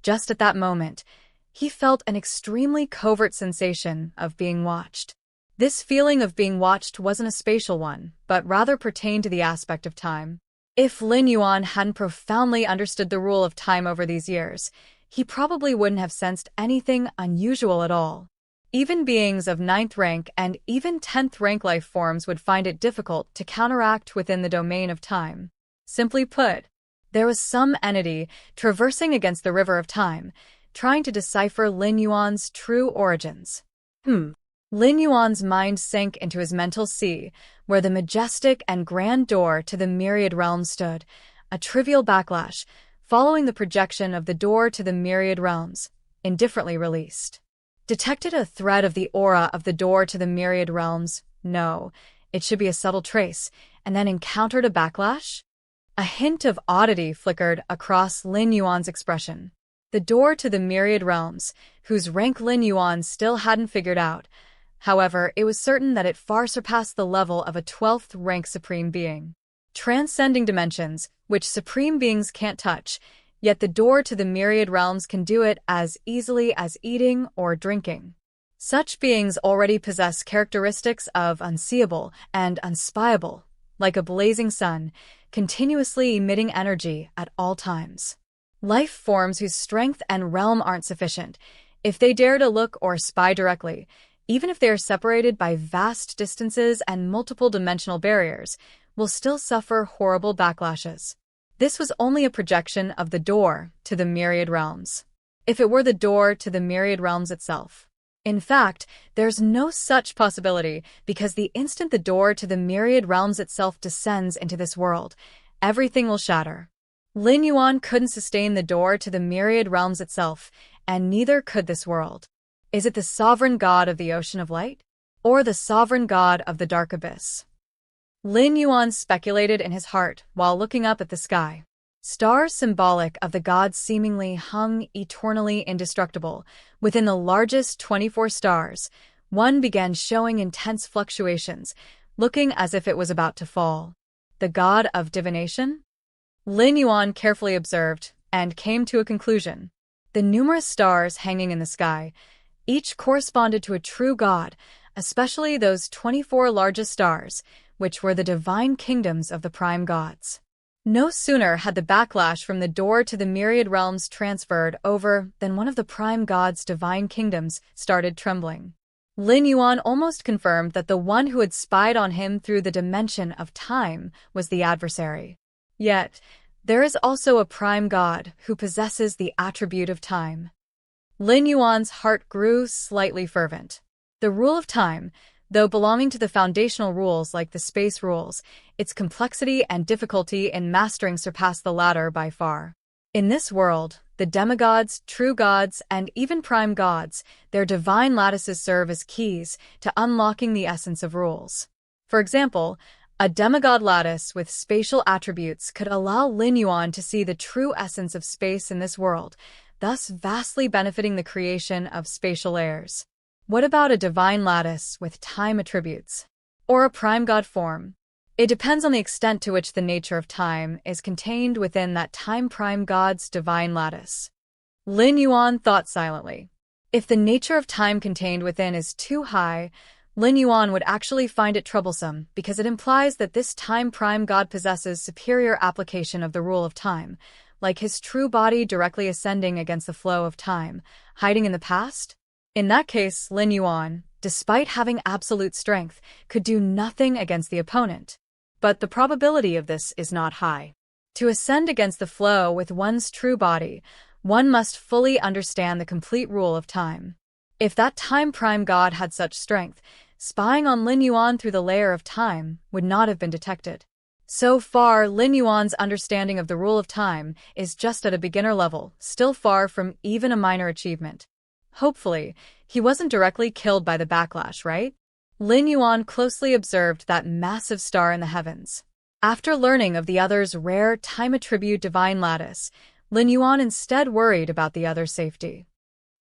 Just at that moment, he felt an extremely covert sensation of being watched. This feeling of being watched wasn't a spatial one, but rather pertained to the aspect of time. If Lin Yuan hadn't profoundly understood the rule of time over these years, he probably wouldn't have sensed anything unusual at all. Even beings of 9th rank and even 10th rank life forms would find it difficult to counteract within the domain of time. Simply put, there was some entity traversing against the river of time, trying to decipher Lin Yuan's true origins. Lin Yuan's mind sank into his mental sea, where the majestic and grand door to the Myriad Realms stood, a trivial backlash, following the projection of the door to the Myriad Realms, indifferently released. Detected a thread of the aura of the door to the Myriad Realms? No, it should be a subtle trace, and then encountered a backlash? A hint of oddity flickered across Lin Yuan's expression. The door to the Myriad Realms, whose rank Lin Yuan still hadn't figured out. However, it was certain that it far surpassed the level of a 12th rank supreme being. Transcending dimensions, which supreme beings can't touch, yet the door to the Myriad Realms can do it as easily as eating or drinking. Such beings already possess characteristics of unseeable and unspyable, like a blazing sun, continuously emitting energy at all times. Life forms whose strength and realm aren't sufficient. If they dare to look or spy directly, even if they are separated by vast distances and multiple dimensional barriers, will still suffer horrible backlashes. This was only a projection of the door to the Myriad Realms. If it were the door to the Myriad Realms itself. In fact, there's no such possibility, because the instant the door to the Myriad Realms itself descends into this world, everything will shatter. Lin Yuan couldn't sustain the door to the Myriad Realms itself, and neither could this world. Is it the sovereign god of the ocean of light? Or the sovereign god of the dark abyss? Lin Yuan speculated in his heart while looking up at the sky. Stars symbolic of the gods seemingly hung eternally indestructible. Within the largest 24 stars, one began showing intense fluctuations, looking as if it was about to fall. The god of divination? Lin Yuan carefully observed and came to a conclusion. The numerous stars hanging in the sky, each corresponded to a true god, especially those 24 largest stars, which were the divine kingdoms of the prime gods. No sooner had the backlash from the door to the Myriad Realms transferred over than one of the prime gods' divine kingdoms started trembling. Lin Yuan almost confirmed that the one who had spied on him through the dimension of time was the adversary. Yet, there is also a prime god who possesses the attribute of time. Lin Yuan's heart grew slightly fervent. The rule of time, though belonging to the foundational rules like the space rules, its complexity and difficulty in mastering surpass the latter by far. In this world, the demigods, true gods, and even prime gods, their divine lattices serve as keys to unlocking the essence of rules. For example, a demigod lattice with spatial attributes could allow Lin Yuan to see the true essence of space in this world, thus vastly benefiting the creation of spatial layers. What about a divine lattice with time attributes? Or a prime god form? It depends on the extent to which the nature of time is contained within that time prime god's divine lattice. Lin Yuan thought silently. If the nature of time contained within is too high, Lin Yuan would actually find it troublesome because it implies that this time prime god possesses superior application of the rule of time, like his true body directly ascending against the flow of time, hiding in the past. In that case, Lin Yuan, despite having absolute strength, could do nothing against the opponent. But the probability of this is not high. To ascend against the flow with one's true body, one must fully understand the complete rule of time. If that time prime god had such strength, spying on Lin Yuan through the layer of time would not have been detected. So far, Lin Yuan's understanding of the rule of time is just at a beginner level, still far from even a minor achievement. Hopefully, he wasn't directly killed by the backlash, right? Lin Yuan closely observed that massive star in the heavens. After learning of the other's rare time attribute divine lattice, Lin Yuan instead worried about the other's safety.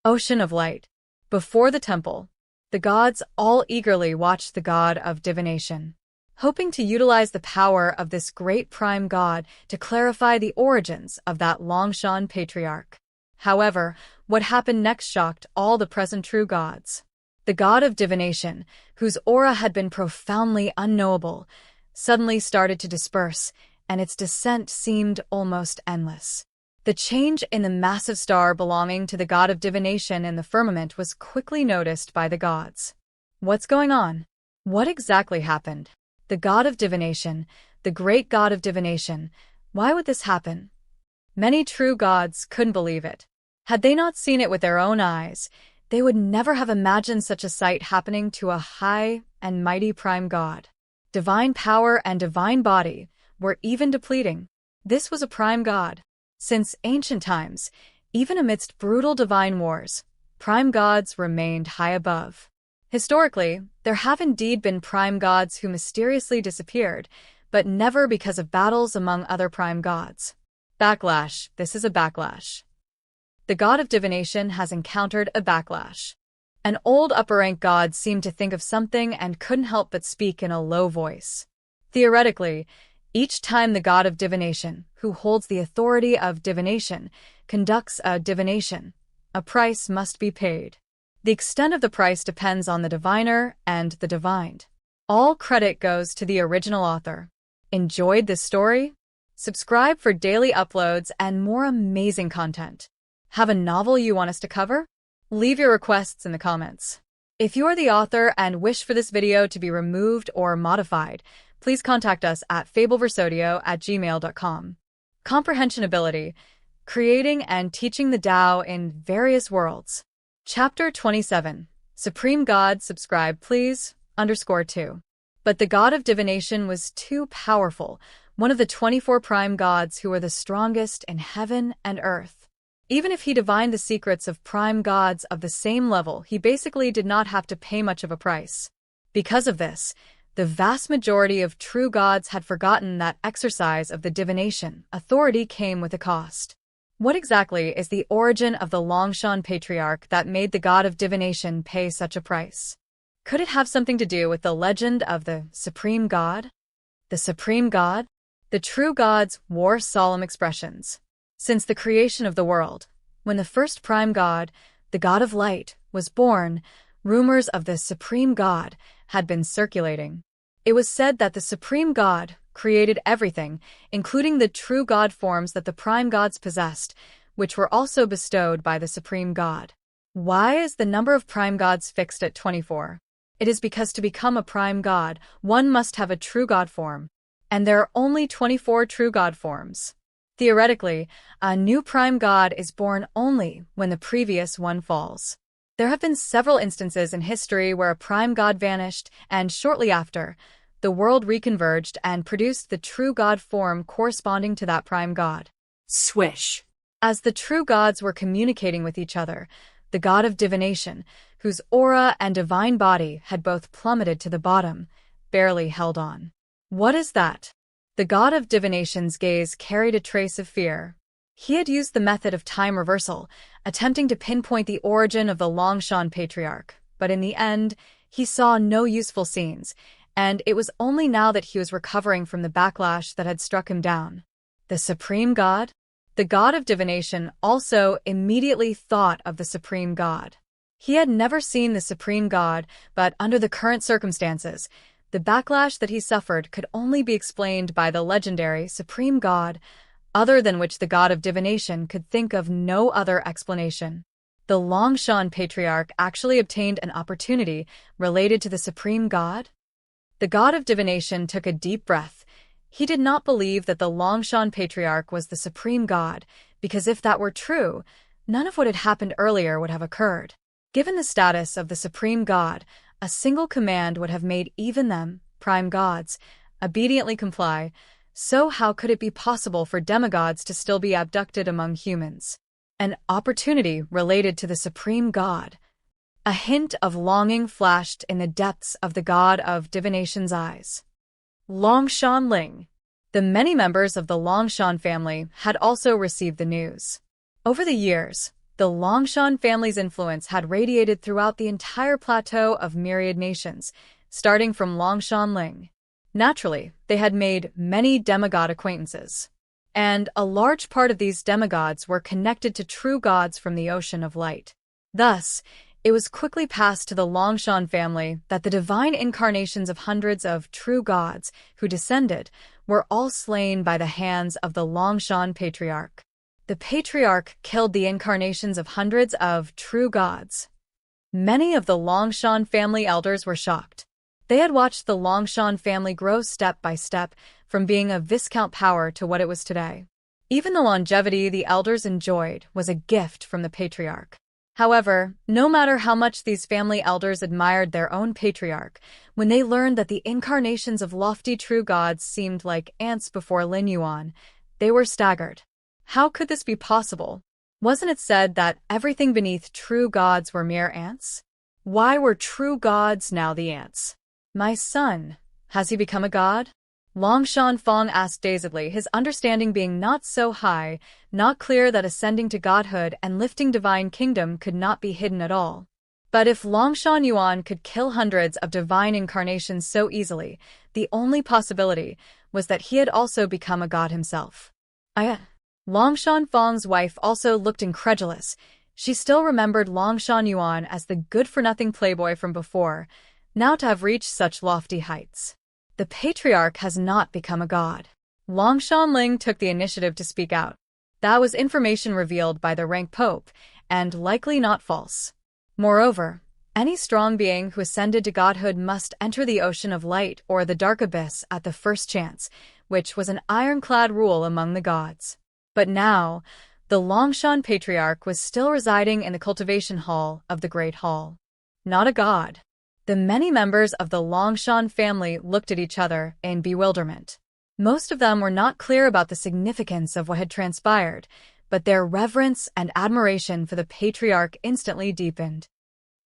Ocean of Light. Before the temple, the gods all eagerly watched the god of divination, hoping to utilize the power of this great prime god to clarify the origins of that Longshan patriarch. However, what happened next shocked all the present true gods. The god of divination, whose aura had been profoundly unknowable, suddenly started to disperse, and its descent seemed almost endless. The change in the massive star belonging to the god of divination in the firmament was quickly noticed by the gods. What's going on? What exactly happened? The god of divination, the great god of divination, why would this happen? Many true gods couldn't believe it. Had they not seen it with their own eyes, they would never have imagined such a sight happening to a high and mighty prime god. Divine power and divine body were even depleting. This was a prime god. Since ancient times, even amidst brutal divine wars, prime gods remained high above. Historically, there have indeed been prime gods who mysteriously disappeared, but never because of battles among other prime gods. Backlash. This is a backlash. The god of divination has encountered a backlash. An old upper-rank god seemed to think of something and couldn't help but speak in a low voice. Theoretically, each time the god of divination, who holds the authority of divination, conducts a divination, a price must be paid. The extent of the price depends on the diviner and the divined. All credit goes to the original author. Enjoyed this story? Subscribe for daily uploads and more amazing content. Have a novel you want us to cover? Leave your requests in the comments. If you're the author and wish for this video to be removed or modified, please contact us at fableversodio@gmail.com. Comprehension Ability, Creating and Teaching the Tao in Various Worlds. Chapter 27. Supreme God, subscribe please, _2. But the god of divination was too powerful, one of the 24 prime gods who were the strongest in heaven and earth. Even if he divined the secrets of prime gods of the same level, he basically did not have to pay much of a price. Because of this, the vast majority of true gods had forgotten that exercise of the divination authority came with a cost. What exactly is the origin of the Longshan patriarch that made the god of divination pay such a price? Could it have something to do with the legend of the Supreme God? The Supreme God? The true gods wore solemn expressions. Since the creation of the world, when the first prime god, the god of light, was born, rumors of the Supreme God had been circulating. It was said that the Supreme God created everything, including the true god forms that the prime gods possessed, which were also bestowed by the Supreme God. Why is the number of prime gods fixed at 24? It is because to become a prime god, one must have a true god form, and there are only 24 true god forms. Theoretically, a new prime god is born only when the previous one falls. There have been several instances in history where a prime god vanished, and shortly after, the world reconverged and produced the true god form corresponding to that prime god. Swish. As the true gods were communicating with each other, the god of divination, whose aura and divine body had both plummeted to the bottom, barely held on. What is that? The god of divination's gaze carried a trace of fear. He had used the method of time reversal, attempting to pinpoint the origin of the Longshan patriarch, but in the end, he saw no useful scenes, and it was only now that he was recovering from the backlash that had struck him down. The Supreme God? The god of divination also immediately thought of the Supreme God. He had never seen the Supreme God, but under the current circumstances, the backlash that he suffered could only be explained by the legendary Supreme God, other than which the god of divination could think of no other explanation. The Longshan patriarch actually obtained an opportunity related to the Supreme God? The god of divination took a deep breath. He did not believe that the Longshan patriarch was the Supreme God, because if that were true, none of what had happened earlier would have occurred. Given the status of the Supreme God, a single command would have made even them, prime gods, obediently comply. So how could it be possible for demigods to still be abducted among humans? An opportunity related to the Supreme God. A hint of longing flashed in the depths of the god of divination's eyes. Longshan Ling. The many members of the Longshan family had also received the news. Over the years, the Longshan family's influence had radiated throughout the entire plateau of Myriad nations, starting from Longshan Ling. Naturally, they had made many demigod acquaintances, and a large part of these demigods were connected to true gods from the ocean of light. Thus, it was quickly passed to the Longshan family that the divine incarnations of hundreds of true gods who descended were all slain by the hands of the Longshan patriarch. The patriarch killed the incarnations of hundreds of true gods. Many of the Longshan family elders were shocked. They had watched the Longshan family grow step by step from being a Viscount power to what it was today. Even the longevity the elders enjoyed was a gift from the patriarch. However, no matter how much these family elders admired their own patriarch, when they learned that the incarnations of lofty true gods seemed like ants before Lin Yuan, they were staggered. How could this be possible? Wasn't it said that everything beneath true gods were mere ants? Why were true gods now the ants? My son, has he become a god? Longshan Fong asked dazedly, his understanding being not so high, not clear that ascending to godhood and lifting divine kingdom could not be hidden at all. But if Longshan Yuan could kill hundreds of divine incarnations so easily, the only possibility was that he had also become a god himself. Longshan Fong's wife also looked incredulous. She still remembered Longshan Yuan as the good-for-nothing playboy from before, now to have reached such lofty heights. The patriarch has not become a god. Longshan Ling took the initiative to speak out. That was information revealed by the rank pope, and likely not false. Moreover, any strong being who ascended to godhood must enter the ocean of light or the dark abyss at the first chance, which was an ironclad rule among the gods. But now, the Longshan Patriarch was still residing in the cultivation hall of the Great Hall. Not a god. The many members of the Longshan family looked at each other in bewilderment. Most of them were not clear about the significance of what had transpired, but their reverence and admiration for the Patriarch instantly deepened.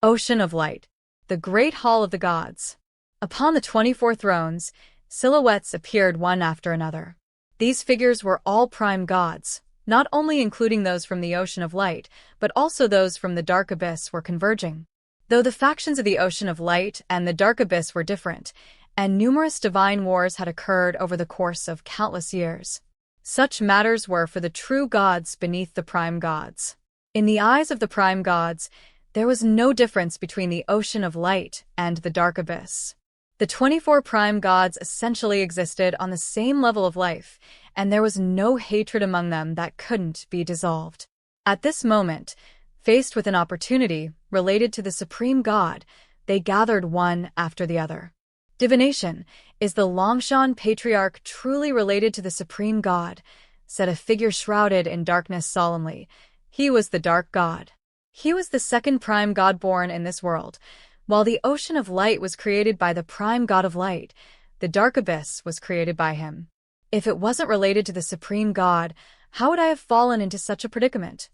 Ocean of Light, the Great Hall of the Gods. Upon the 24 thrones, silhouettes appeared one after another. These figures were all prime gods, not only including those from the Ocean of Light, but also those from the Dark Abyss were converging. Though the factions of the Ocean of Light and the Dark Abyss were different, and numerous divine wars had occurred over the course of countless years, such matters were for the true gods beneath the prime gods. In the eyes of the prime gods, there was no difference between the Ocean of Light and the Dark Abyss. The 24 prime gods essentially existed on the same level of life, and there was no hatred among them that couldn't be dissolved. At this moment, faced with an opportunity related to the supreme god, they gathered one after the other. Divination, is the Longshan Patriarch truly related to the supreme god? Said a figure shrouded in darkness solemnly. He was the dark god. He was the second prime god born in this world. While the Ocean of Light was created by the prime god of light, the Dark Abyss was created by him. If it wasn't related to the supreme god, how would I have fallen into such a predicament?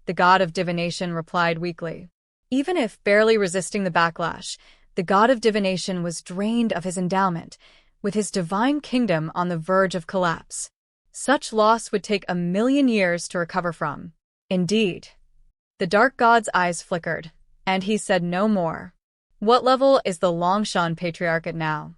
The god of divination replied weakly. Even if barely resisting the backlash, the god of divination was drained of his endowment, with his divine kingdom on the verge of collapse. Such loss would take 1,000,000 years to recover from. Indeed. The dark god's eyes flickered, and he said no more. What level is the Longshan Patriarch at now?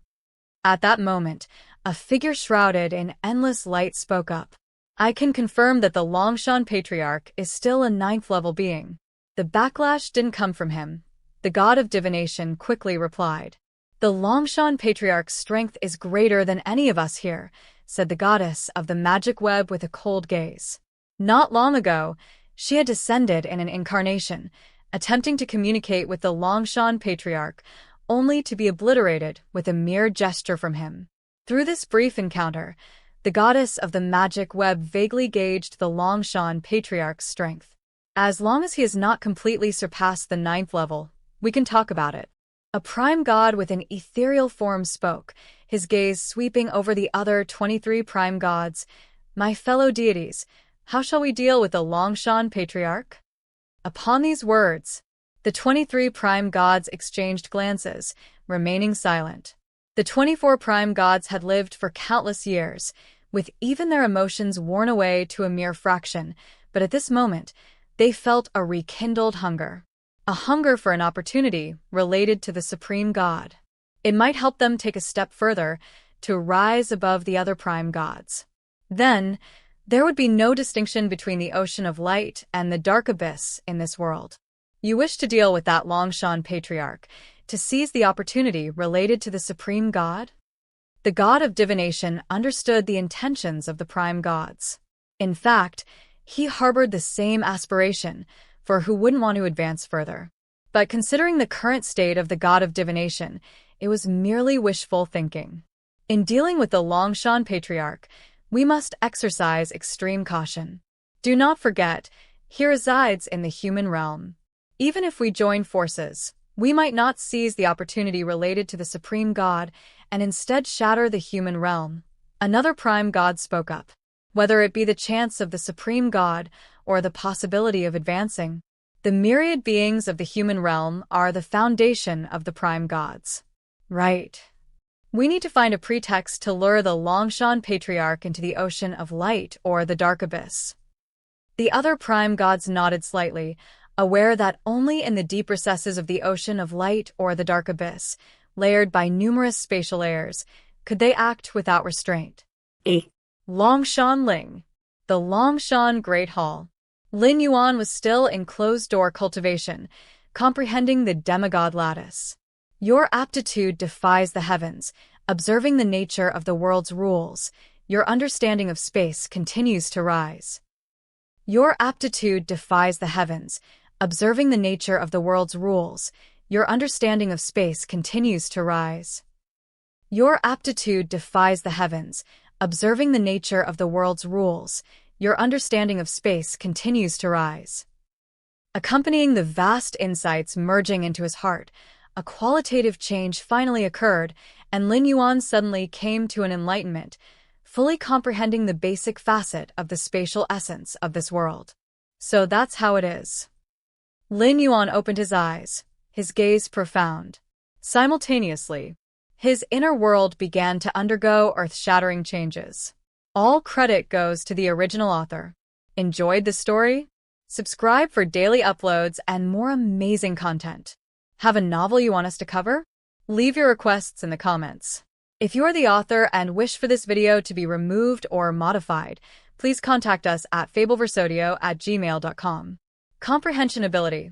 At that moment, a figure shrouded in endless light spoke up. I can confirm that the Longshan Patriarch is still a 9th level being. The backlash didn't come from him. The god of divination quickly replied. The Longshan Patriarch's strength is greater than any of us here, said the goddess of the magic web with a cold gaze. Not long ago, she had descended in an incarnation, attempting to communicate with the Longshan Patriarch, only to be obliterated with a mere gesture from him. Through this brief encounter, the goddess of the magic web vaguely gauged the Longshan Patriarch's strength. As long as he has not completely surpassed the 9th level, we can talk about it. A prime god with an ethereal form spoke, his gaze sweeping over the other 23 prime gods. My fellow deities, how shall we deal with the Longshan Patriarch? Upon these words, the 23 prime gods exchanged glances, remaining silent. The 24 prime gods had lived for countless years, with even their emotions worn away to a mere fraction, but at this moment, they felt a rekindled hunger. A hunger for an opportunity related to the supreme god. It might help them take a step further to rise above the other prime gods. Then, there would be no distinction between the Ocean of Light and the Dark Abyss in this world. You wish to deal with that Longshan Patriarch, to seize the opportunity related to the supreme god? The god of divination understood the intentions of the prime gods. In fact, he harbored the same aspiration, for who wouldn't want to advance further? But considering the current state of the god of divination, it was merely wishful thinking. In dealing with the Longshan Patriarch, we must exercise extreme caution. Do not forget, he resides in the human realm. Even if we join forces, we might not seize the opportunity related to the supreme god and instead shatter the human realm. Another prime god spoke up. Whether it be the chance of the supreme god or the possibility of advancing, the myriad beings of the human realm are the foundation of the prime gods. Right. We need to find a pretext to lure the Longshan Patriarch into the Ocean of Light or the Dark Abyss. The other prime gods nodded slightly, aware that only in the deep recesses of the Ocean of Light or the Dark Abyss, layered by numerous spatial layers, could they act without restraint. Longshan Ling. The Longshan Great Hall. Lin Yuan was still in closed-door cultivation, comprehending the demigod lattice. Your aptitude defies the heavens, observing the nature of the world's rules, your understanding of space continues to rise. Your aptitude defies the heavens. Observing the nature of the world's rules, your understanding of space continues to rise. Your aptitude defies the heavens. Observing the nature of the world's rules, your understanding of space continues to rise. Accompanying the vast insights merging into his heart, a qualitative change finally occurred, and Lin Yuan suddenly came to an enlightenment, fully comprehending the basic facet of the spatial essence of this world. So that's how it is. Lin Yuan opened his eyes, his gaze profound. Simultaneously, his inner world began to undergo earth-shattering changes. All credit goes to the original author. Enjoyed the story? Subscribe for daily uploads and more amazing content. Have a novel you want us to cover? Leave your requests in the comments. If you are the author and wish for this video to be removed or modified, please contact us at fableversodio@gmail.com. Comprehension Ability.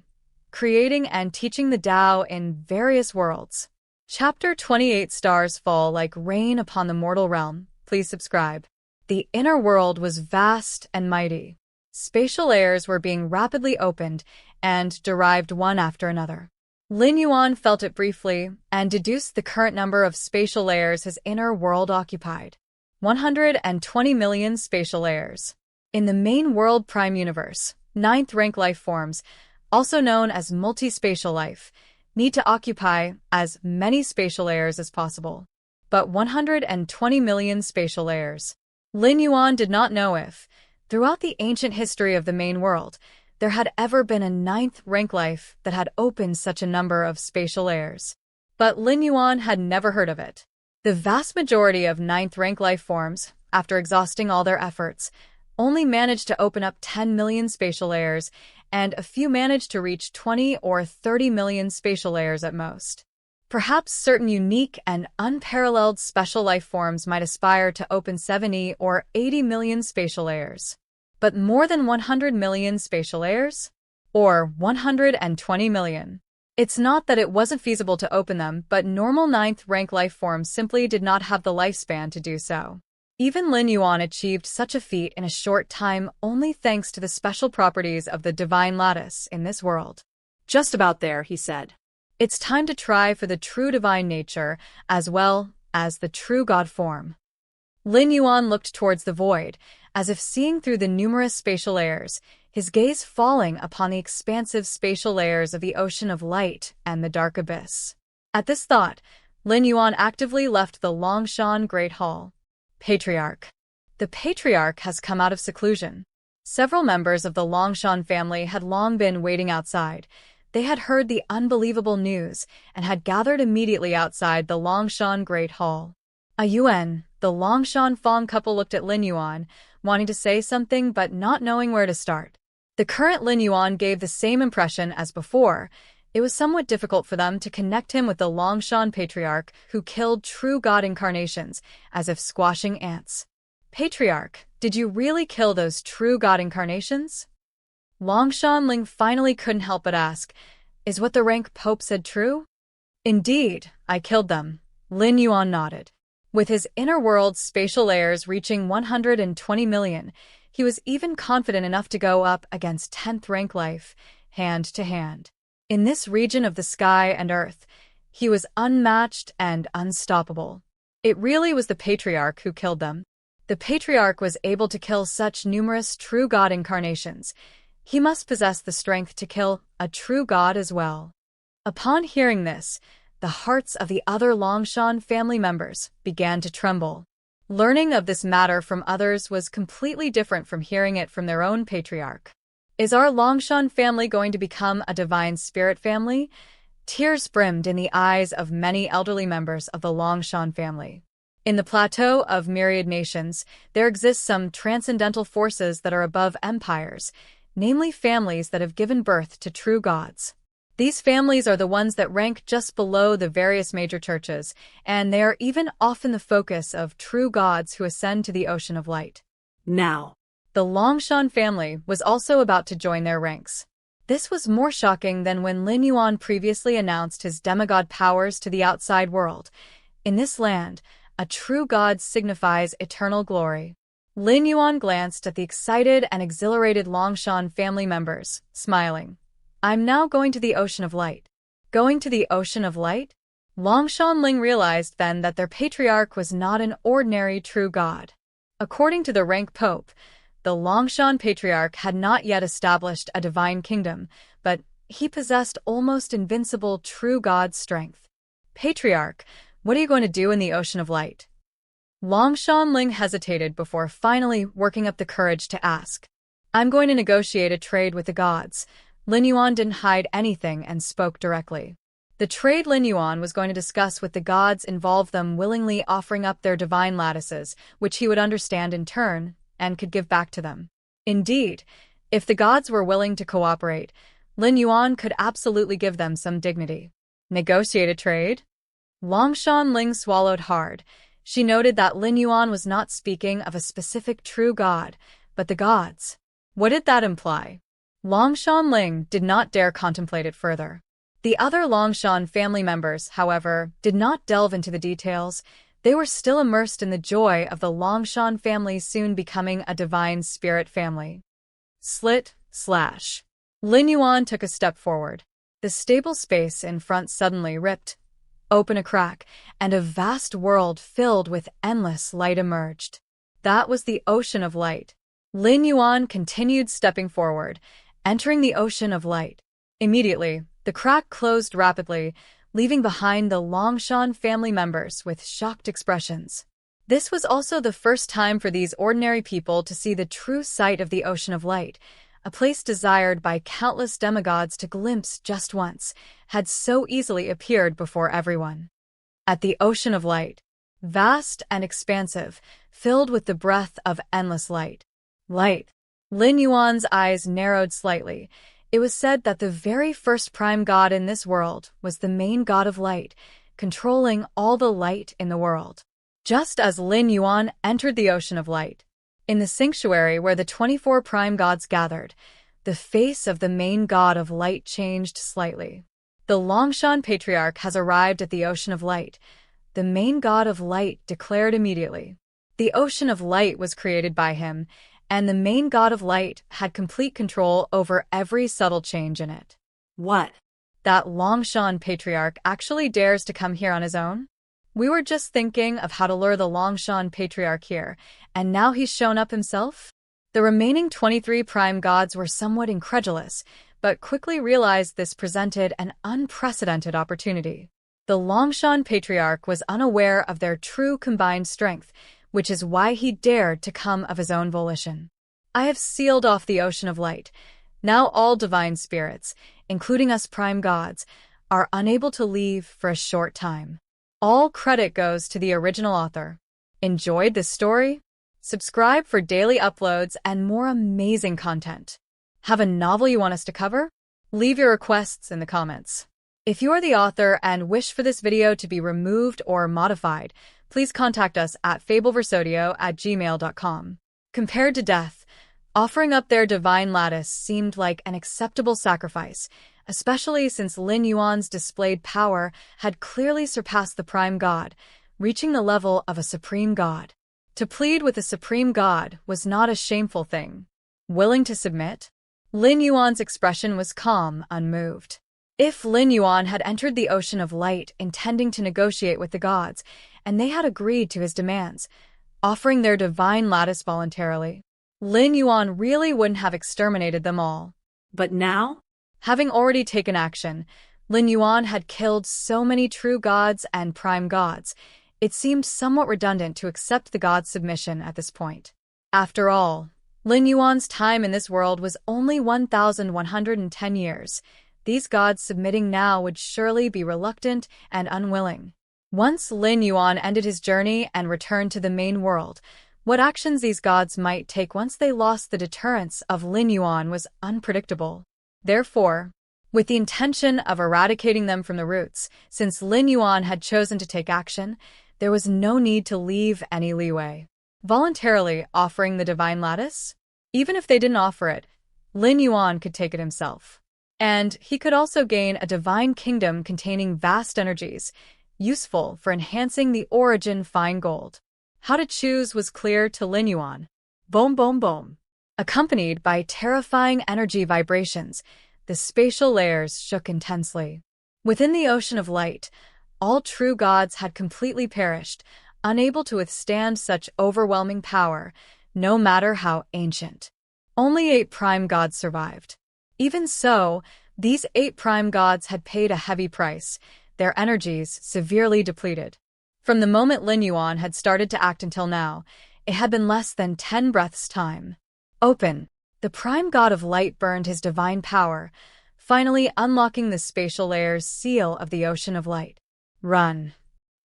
Creating and teaching the Tao in various worlds. Chapter 28 Stars fall like rain upon the mortal realm. Please subscribe. The inner world was vast and mighty. Spatial layers were being rapidly opened and derived one after another. Lin Yuan felt it briefly and deduced the current number of spatial layers his inner world occupied. 120 million spatial layers. In the main world prime universe, 9th rank life forms, also known as multi-spatial life, need to occupy as many spatial layers as possible. But 120 million spatial layers. Lin Yuan did not know if, throughout the ancient history of the main world, there had ever been a 9th rank life that had opened such a number of spatial layers. But Lin Yuan had never heard of it. The vast majority of 9th rank life forms, after exhausting all their efforts, only managed to open up 10 million spatial layers, and a few managed to reach 20 or 30 million spatial layers at most. Perhaps certain unique and unparalleled special life forms might aspire to open 70 or 80 million spatial layers. But more than 100 million spatial layers? Or 120 million? It's not that it wasn't feasible to open them, but normal 9th rank life forms simply did not have the lifespan to do so. Even Lin Yuan achieved such a feat in a short time only thanks to the special properties of the divine lattice in this world. Just about there, he said. It's time to try for the true divine nature as well as the true God form. Lin Yuan looked towards the void, as if seeing through the numerous spatial layers, his gaze falling upon the expansive spatial layers of the ocean of light and the dark abyss. At this thought, Lin Yuan actively left the Longshan Great Hall. Patriarch. The Patriarch has come out of seclusion. Several members of the Longshan family had long been waiting outside. They had heard the unbelievable news and had gathered immediately outside the Longshan Great Hall. Yuan, the Longshan Fong couple looked at Lin Yuan, wanting to say something but not knowing where to start. The current Lin Yuan gave the same impression as before. It was somewhat difficult for them to connect him with the Longshan Patriarch who killed true God incarnations, as if squashing ants. Patriarch, did you really kill those true God incarnations? Longshan Ling finally couldn't help but ask, is what the rank Pope said true? Indeed, I killed them. Lin Yuan nodded. With his inner world's spatial layers reaching 120 million, he was even confident enough to go up against 10th rank life, hand to hand. In this region of the sky and earth, he was unmatched and unstoppable. It really was the Patriarch who killed them. The Patriarch was able to kill such numerous true God incarnations. He must possess the strength to kill a true God as well. Upon hearing this, the hearts of the other Longshan family members began to tremble. Learning of this matter from others was completely different from hearing it from their own Patriarch. Is our Longshan family going to become a divine spirit family? Tears brimmed in the eyes of many elderly members of the Longshan family. In the plateau of Myriad nations, there exist some transcendental forces that are above empires, namely families that have given birth to true gods. These families are the ones that rank just below the various major churches, and they are even often the focus of true gods who ascend to the ocean of light. Now, the Longshan family was also about to join their ranks. This was more shocking than when Lin Yuan previously announced his demigod powers to the outside world. In this land, A true god signifies eternal glory. Lin Yuan glanced at the excited and exhilarated Longshan family members, smiling. I'm now going to the Ocean of Light. Going to the Ocean of Light? Longshan Ling realized then that their patriarch was not an ordinary true god. According to the rank pope, the Longshan patriarch had not yet established a divine kingdom, but he possessed almost invincible true god strength. Patriarch, what are you going to do in the Ocean of Light? Longshan Ling hesitated before finally working up the courage to ask. I'm going to negotiate a trade with the gods. Lin Yuan didn't hide anything and spoke directly. The trade Lin Yuan was going to discuss with the gods involved them willingly offering up their divine lattices, which he would understand in turn and could give back to them. Indeed, if the gods were willing to cooperate, Lin Yuan could absolutely give them some dignity. Negotiate a trade? Longshan Ling swallowed hard. She noted that Lin Yuan was not speaking of a specific true god, but the gods. What did that imply? Longshan Ling did not dare contemplate it further. The other Longshan family members, however, did not delve into the details. They were still immersed in the joy of the Longshan family soon becoming a divine spirit family. Slit, slash. Lin Yuan took a step forward. The stable space in front suddenly ripped open a crack, and a vast world filled with endless light emerged. That was the Ocean of Light. Lin Yuan continued stepping forward, entering the Ocean of Light. Immediately, the crack closed rapidly, leaving behind the Longshan family members with shocked expressions. This was also the first time for these ordinary people to see the true sight of the Ocean of Light. A place desired by countless demigods to glimpse just once, had so easily appeared before everyone. At the Ocean of Light, vast and expansive, filled with the breath of endless light. Light. Lin Yuan's eyes narrowed slightly. It was said that the very first prime god in this world was the main god of light, controlling all the light in the world. Just as Lin Yuan entered the Ocean of Light, in the sanctuary where the 24 prime gods gathered, the face of the main god of light changed slightly. The Longshan patriarch has arrived at the Ocean of Light, the main god of light declared immediately. The Ocean of Light was created by him, and the main god of light had complete control over every subtle change in it. What? That Longshan patriarch actually dares to come here on his own? We were just thinking of how to lure the Longshan patriarch here, and now he's shown up himself? The remaining 23 prime gods were somewhat incredulous, but quickly realized this presented an unprecedented opportunity. The Longshan patriarch was unaware of their true combined strength, which is why he dared to come of his own volition. I have sealed off the Ocean of Light. Now all divine spirits, including us prime gods, are unable to leave for a short time. All credit goes to the original author. Enjoyed this story? Subscribe for daily uploads and more amazing content. Have a novel you want us to cover? Leave your requests in the comments. If you are the author and wish for this video to be removed or modified, please contact us at fableversodio@gmail.com. Compared to death, offering up their divine lattice seemed like an acceptable sacrifice, especially since Lin Yuan's displayed power had clearly surpassed the prime god, reaching the level of a supreme god. To plead with a supreme god was not a shameful thing. Willing to submit? Lin Yuan's expression was calm, unmoved. If Lin Yuan had entered the Ocean of Light intending to negotiate with the gods, and they had agreed to his demands, offering their divine lattice voluntarily, Lin Yuan really wouldn't have exterminated them all. But now? Having already taken action, Lin Yuan had killed so many true gods and prime gods, it seemed somewhat redundant to accept the gods' submission at this point. After all, Lin Yuan's time in this world was only 1,110 years. These gods submitting now would surely be reluctant and unwilling. Once Lin Yuan ended his journey and returned to the main world, what actions these gods might take once they lost the deterrence of Lin Yuan was unpredictable. Therefore, with the intention of eradicating them from the roots, since Lin Yuan had chosen to take action, there was no need to leave any leeway. Voluntarily offering the divine lattice? Even if they didn't offer it, Lin Yuan could take it himself. And he could also gain a divine kingdom containing vast energies. useful for enhancing the origin fine gold. How to choose was clear to Lin Yuan. Boom, boom, boom. Accompanied by terrifying energy vibrations, the spatial layers shook intensely. Within the ocean of light, all true gods had completely perished, unable to withstand such overwhelming power, no matter how ancient. Only 8 prime gods survived. Even so, these 8 prime gods had paid a heavy price, their energies severely depleted. From the moment Lin Yuan had started to act until now, it had been less than 10 breaths' time. Open. The prime god of light burned his divine power, finally unlocking the spatial layer's seal of the ocean of light. Run.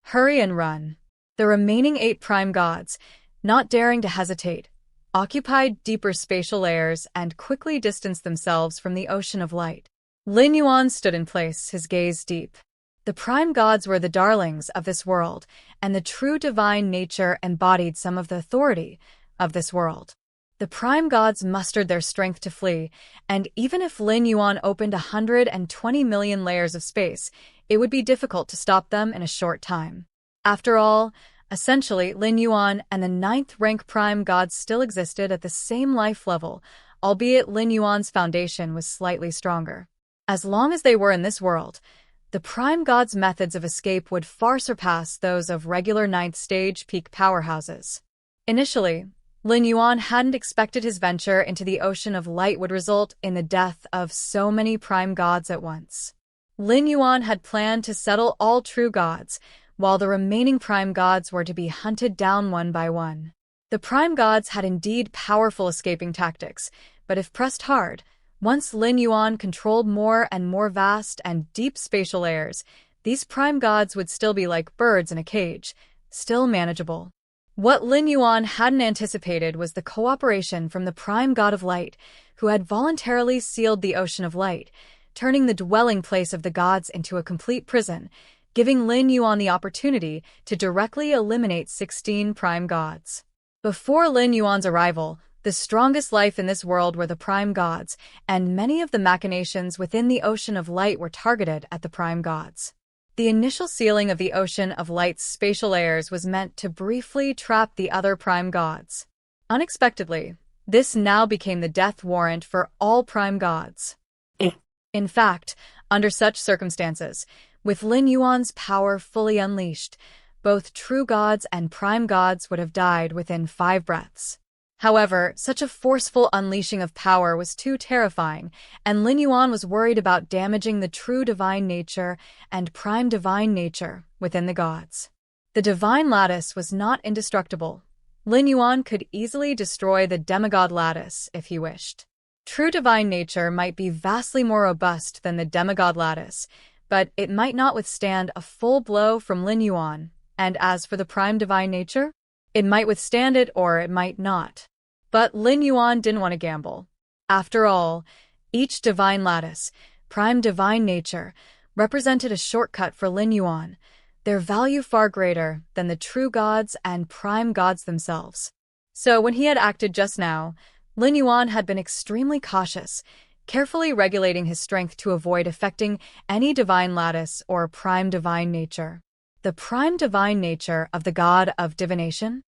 Hurry and run. The remaining 8 prime gods, not daring to hesitate, occupied deeper spatial layers and quickly distanced themselves from the ocean of light. Lin Yuan stood in place, his gaze deep. The prime gods were the darlings of this world, and the true divine nature embodied some of the authority of this world. The prime gods mustered their strength to flee, and even if Lin Yuan opened 120 million layers of space, it would be difficult to stop them in a short time. After all, essentially, Lin Yuan and the 9th rank prime gods still existed at the same life level, albeit Lin Yuan's foundation was slightly stronger. As long as they were in this world, the prime gods' methods of escape would far surpass those of regular 9th stage peak powerhouses. Initially, Lin Yuan hadn't expected his venture into the ocean of light would result in the death of so many prime gods at once. Lin Yuan had planned to settle all true gods, while the remaining prime gods were to be hunted down one by one. The prime gods had indeed powerful escaping tactics, but if pressed hard, once Lin Yuan controlled more and more vast and deep spatial layers, these prime gods would still be like birds in a cage, still manageable. What Lin Yuan hadn't anticipated was the cooperation from the prime god of light, who had voluntarily sealed the ocean of light, turning the dwelling place of the gods into a complete prison, giving Lin Yuan the opportunity to directly eliminate 16 prime gods. Before Lin Yuan's arrival, the strongest life in this world were the prime gods, and many of the machinations within the ocean of light were targeted at the prime gods. The initial sealing of the ocean of light's spatial layers was meant to briefly trap the other prime gods. Unexpectedly, this now became the death warrant for all prime gods. In fact, under such circumstances, with Lin Yuan's power fully unleashed, both true gods and prime gods would have died within 5 breaths. However, such a forceful unleashing of power was too terrifying, and Lin Yuan was worried about damaging the true divine nature and prime divine nature within the gods. The divine lattice was not indestructible. Lin Yuan could easily destroy the demigod lattice if he wished. True divine nature might be vastly more robust than the demigod lattice, but it might not withstand a full blow from Lin Yuan, and as for the prime divine nature, it might withstand it or it might not. But Lin Yuan didn't want to gamble. After all, each divine lattice, prime divine nature, represented a shortcut for Lin Yuan, their value far greater than the true gods and prime gods themselves. So when he had acted just now, Lin Yuan had been extremely cautious, carefully regulating his strength to avoid affecting any divine lattice or prime divine nature. The prime divine nature of the god of divination?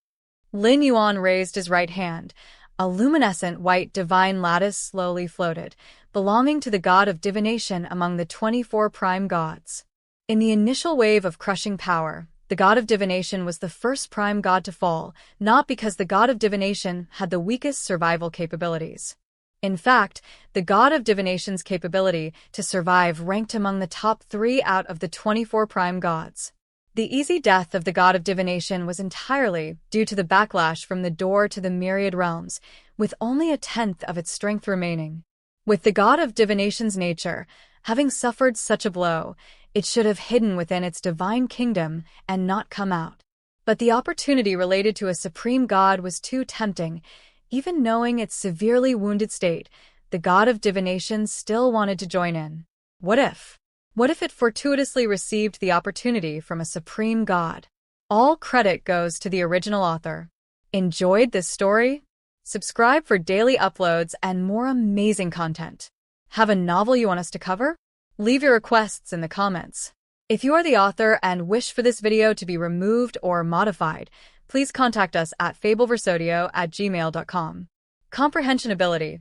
Lin Yuan raised his right hand. A luminescent white divine lattice slowly floated, belonging to the god of divination among the 24 prime gods. In the initial wave of crushing power, the god of divination was the first prime god to fall, not because the god of divination had the weakest survival capabilities. In fact, the god of divination's capability to survive ranked among the top 3 out of the 24 prime gods. The easy death of the god of divination was entirely due to the backlash from the door to the Myriad Realms, with only 1/10 of its strength remaining. With the god of divination's nature, having suffered such a blow, it should have hidden within its divine kingdom and not come out. But the opportunity related to a supreme god was too tempting. Even knowing its severely wounded state, the god of divination still wanted to join in. What if? What if it fortuitously received the opportunity from a supreme god? All credit goes to the original author. Enjoyed this story? Subscribe for daily uploads and more amazing content. Have a novel you want us to cover? Leave your requests in the comments. If you are the author and wish for this video to be removed or modified, please contact us at fableversodio@gmail.com. Comprehension Ability.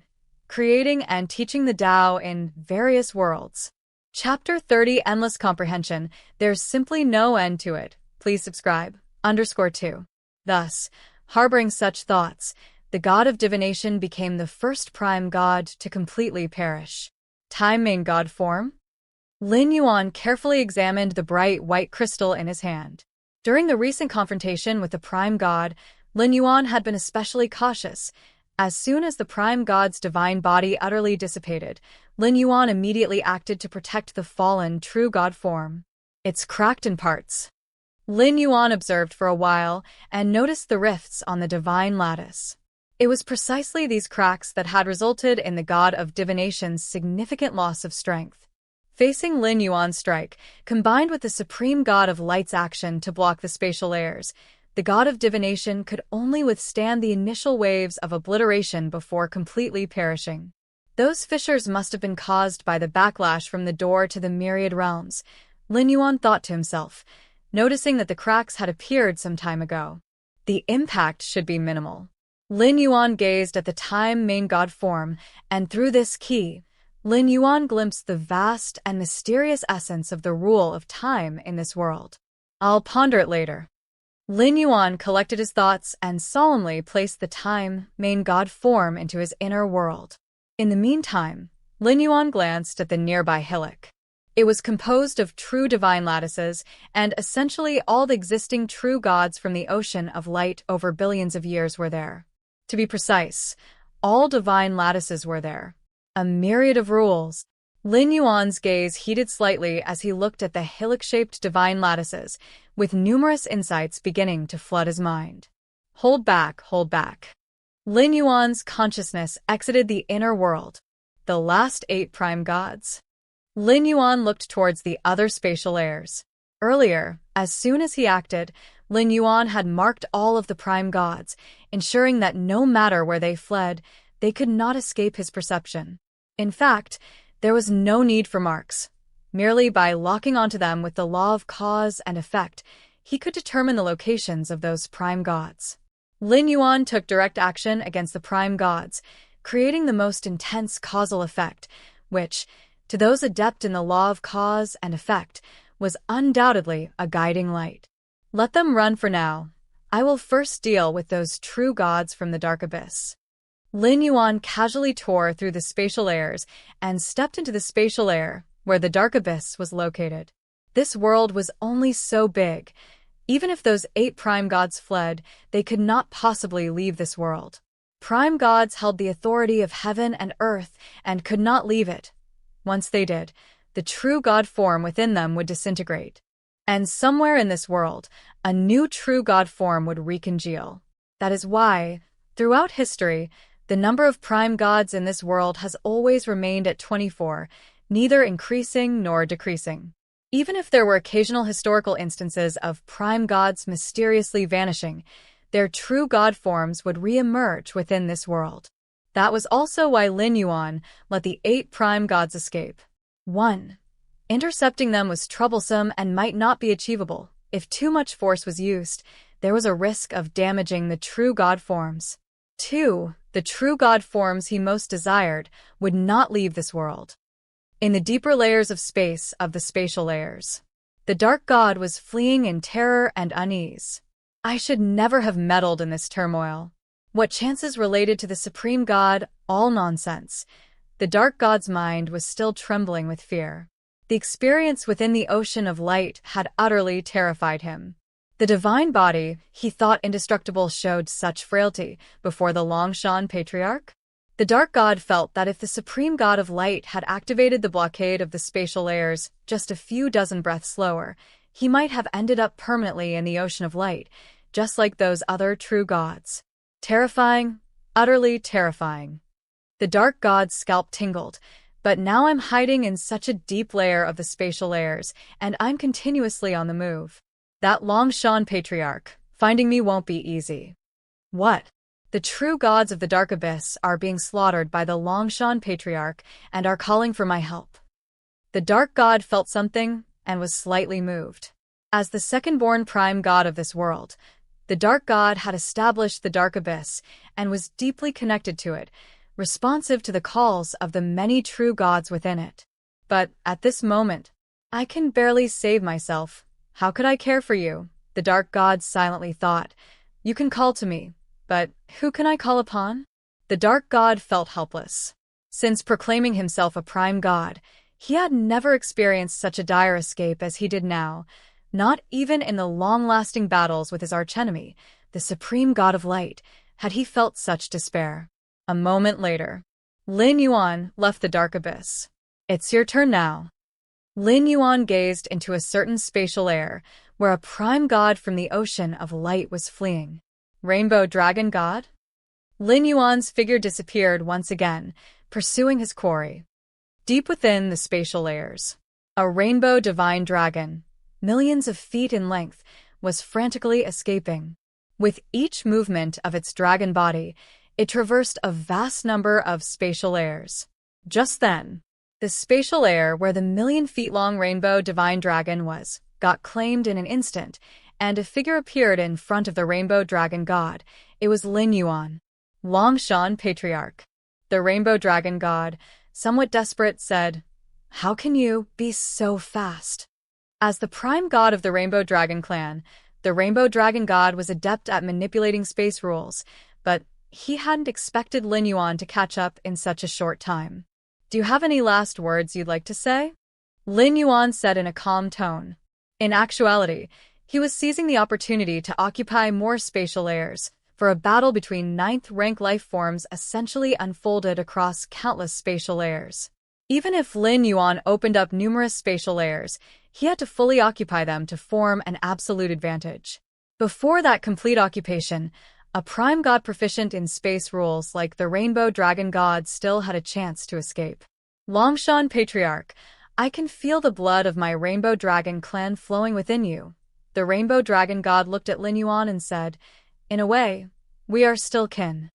Creating and teaching the Tao in various worlds. Chapter 30 Endless Comprehension. There's simply no end to it. Please subscribe. _2. Thus, harboring such thoughts, the god of divination became the first prime god to completely perish. Time main god form? Lin Yuan carefully examined the bright white crystal in his hand. During the recent confrontation with the prime god, Lin Yuan had been especially cautious. As soon as the prime god's divine body utterly dissipated, Lin Yuan immediately acted to protect the fallen true god form. It's cracked in parts. Lin Yuan observed for a while and noticed the rifts on the divine lattice. It was precisely these cracks that had resulted in the god of divination's significant loss of strength. Facing Lin Yuan's strike, combined with the supreme god of light's action to block the spatial layers, the god of divination could only withstand the initial waves of obliteration before completely perishing. Those fissures must have been caused by the backlash from the door to the Myriad Realms, Lin Yuan thought to himself, noticing that the cracks had appeared some time ago. The impact should be minimal. Lin Yuan gazed at the time main god form, and through this key, Lin Yuan glimpsed the vast and mysterious essence of the rule of time in this world. I'll ponder it later. Lin Yuan collected his thoughts and solemnly placed the time main god form into his inner world. In the meantime, Lin Yuan glanced at the nearby hillock. It was composed of true divine lattices, and essentially all the existing true gods from the ocean of light over billions of years were there. To be precise, all divine lattices were there. A myriad of rules. Lin Yuan's gaze heated slightly as he looked at the hillock-shaped divine lattices, with numerous insights beginning to flood his mind. Hold back, hold back. Lin Yuan's consciousness exited the inner world. The last 8 prime gods. Lin Yuan looked towards the other spatial layers. Earlier, as soon as he acted, Lin Yuan had marked all of the prime gods, ensuring that no matter where they fled, they could not escape his perception. In fact, there was no need for marks. Merely by locking onto them with the law of cause and effect, he could determine the locations of those prime gods. Lin Yuan took direct action against the prime gods, creating the most intense causal effect, which, to those adept in the law of cause and effect, was undoubtedly a guiding light. Let them run for now. I will first deal with those true gods from the dark abyss. Lin Yuan casually tore through the spatial layers and stepped into the spatial layer where the dark abyss was located. This world was only so big. Even if those 8 prime gods fled, they could not possibly leave this world. Prime gods held the authority of heaven and earth and could not leave it. Once they did, the true god form within them would disintegrate. And somewhere in this world, a new true god form would recongeal. That is why, throughout history, the number of prime gods in this world has always remained at 24, neither increasing nor decreasing. Even if there were occasional historical instances of prime gods mysteriously vanishing, their true god forms would re-emerge within this world. That was also why Lin Yuan let the 8 prime gods escape. 1. Intercepting them was troublesome and might not be achievable. If too much force was used, there was a risk of damaging the true god forms. 2. The true god forms he most desired would not leave this world. In the deeper layers of space of the spatial layers, the dark god was fleeing in terror and unease. I should never have meddled in this turmoil. What chances related to the supreme god? All nonsense. The dark god's mind was still trembling with fear. The experience within the ocean of light had utterly terrified him. The divine body, he thought indestructible, showed such frailty before the Longshan patriarch. The dark god felt that if the supreme god of light had activated the blockade of the spatial layers just a few dozen breaths slower, he might have ended up permanently in the ocean of light, just like those other true gods. Terrifying, utterly terrifying. The dark god's scalp tingled, but now I'm hiding in such a deep layer of the spatial layers, and I'm continuously on the move. That Longshan patriarch, finding me won't be easy. What? The true gods of the dark abyss are being slaughtered by the Longshan patriarch and are calling for my help. The dark god felt something, and was slightly moved. As the second-born prime god of this world, the dark god had established the dark abyss and was deeply connected to it, responsive to the calls of the many true gods within it. But at this moment, I can barely save myself. How could I care for you? The dark god silently thought. You can call to me, but who can I call upon? The dark god felt helpless. Since proclaiming himself a prime god, he had never experienced such a dire escape as he did now, not even in the long-lasting battles with his archenemy, the supreme god of light, had he felt such despair. A moment later, Lin Yuan left the dark abyss. It's your turn now. Lin Yuan gazed into a certain spatial air where a prime god from the ocean of light was fleeing. Rainbow Dragon God? Lin Yuan's figure disappeared once again, pursuing his quarry. Deep within the spatial layers, a rainbow divine dragon, millions of feet in length, was frantically escaping. With each movement of its dragon body, it traversed a vast number of spatial layers. Just then, the spatial layer where the million-feet-long rainbow divine dragon was got claimed in an instant, and a figure appeared in front of the rainbow dragon god. It was Lin Yuan, Longshan Patriarch. The rainbow dragon god, somewhat desperate, said, "How can you be so fast?" As the prime god of the Rainbow Dragon clan, the Rainbow Dragon god was adept at manipulating space rules, but he hadn't expected Lin Yuan to catch up in such a short time. Do you have any last words you'd like to say? Lin Yuan said in a calm tone. In actuality, he was seizing the opportunity to occupy more spatial layers, for a battle between ninth-rank life forms essentially unfolded across countless spatial layers. Even if Lin Yuan opened up numerous spatial layers, he had to fully occupy them to form an absolute advantage. Before that complete occupation, a prime god proficient in space rules like the Rainbow Dragon god still had a chance to escape. Longshan Patriarch, I can feel the blood of my Rainbow Dragon clan flowing within you. The Rainbow Dragon god looked at Lin Yuan and said, "In a way, we are still kin."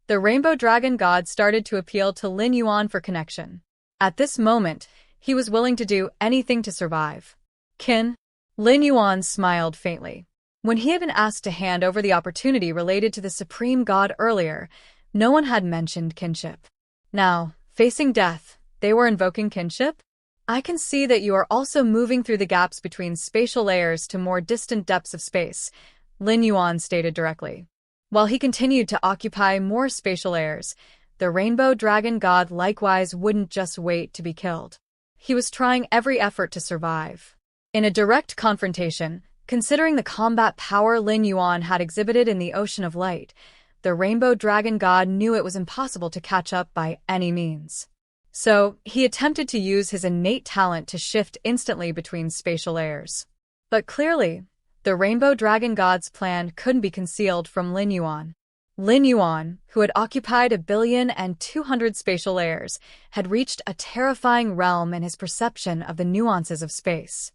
The Rainbow Dragon god started to appeal to Lin Yuan for connection. At this moment, he was willing to do anything to survive. Kin? Lin Yuan smiled faintly. When he had been asked to hand over the opportunity related to the supreme god earlier, no one had mentioned kinship. Now, facing death, they were invoking kinship? I can see that you are also moving through the gaps between spatial layers to more distant depths of space, Lin Yuan stated directly. While he continued to occupy more spatial layers, the Rainbow Dragon god likewise wouldn't just wait to be killed. He was trying every effort to survive. In a direct confrontation, considering the combat power Lin Yuan had exhibited in the Ocean of Light, the Rainbow Dragon god knew it was impossible to catch up by any means. So, he attempted to use his innate talent to shift instantly between spatial layers. But clearly, the Rainbow Dragon god's plan couldn't be concealed from Lin Yuan. Lin Yuan, who had occupied 1,200,000,000 spatial layers, had reached a terrifying realm in his perception of the nuances of space.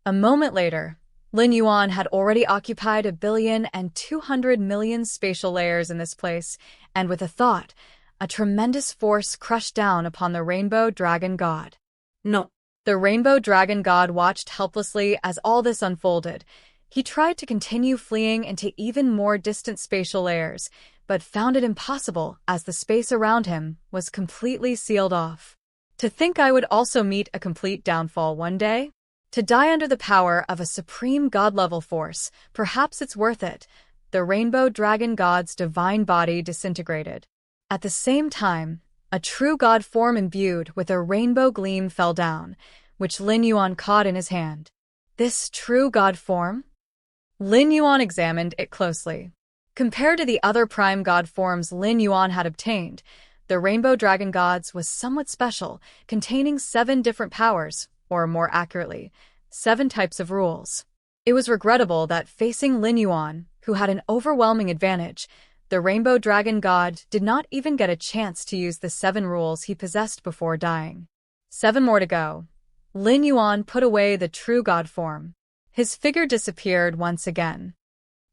A moment later, Lin Yuan had already occupied 1,200,000,000 spatial layers in this place, and with a thought, a tremendous force crushed down upon the Rainbow Dragon god. No. The Rainbow Dragon god watched helplessly as all this unfolded. He tried to continue fleeing into even more distant spatial layers, but found it impossible as the space around him was completely sealed off. To think I would also meet a complete downfall one day? To die under the power of a supreme god-level force, perhaps it's worth it. The Rainbow Dragon god's divine body disintegrated. At the same time, a true god form imbued with a rainbow gleam fell down, which Lin Yuan caught in his hand. This true god form? Lin Yuan examined it closely. Compared to the other prime god forms Lin Yuan had obtained, the Rainbow Dragon god's was somewhat special, containing 7 different powers, or more accurately, 7 types of rules. It was regrettable that facing Lin Yuan, who had an overwhelming advantage, the Rainbow Dragon god did not even get a chance to use the 7 rules he possessed before dying. 7 more to go. Lin Yuan put away the true god form. His figure disappeared once again.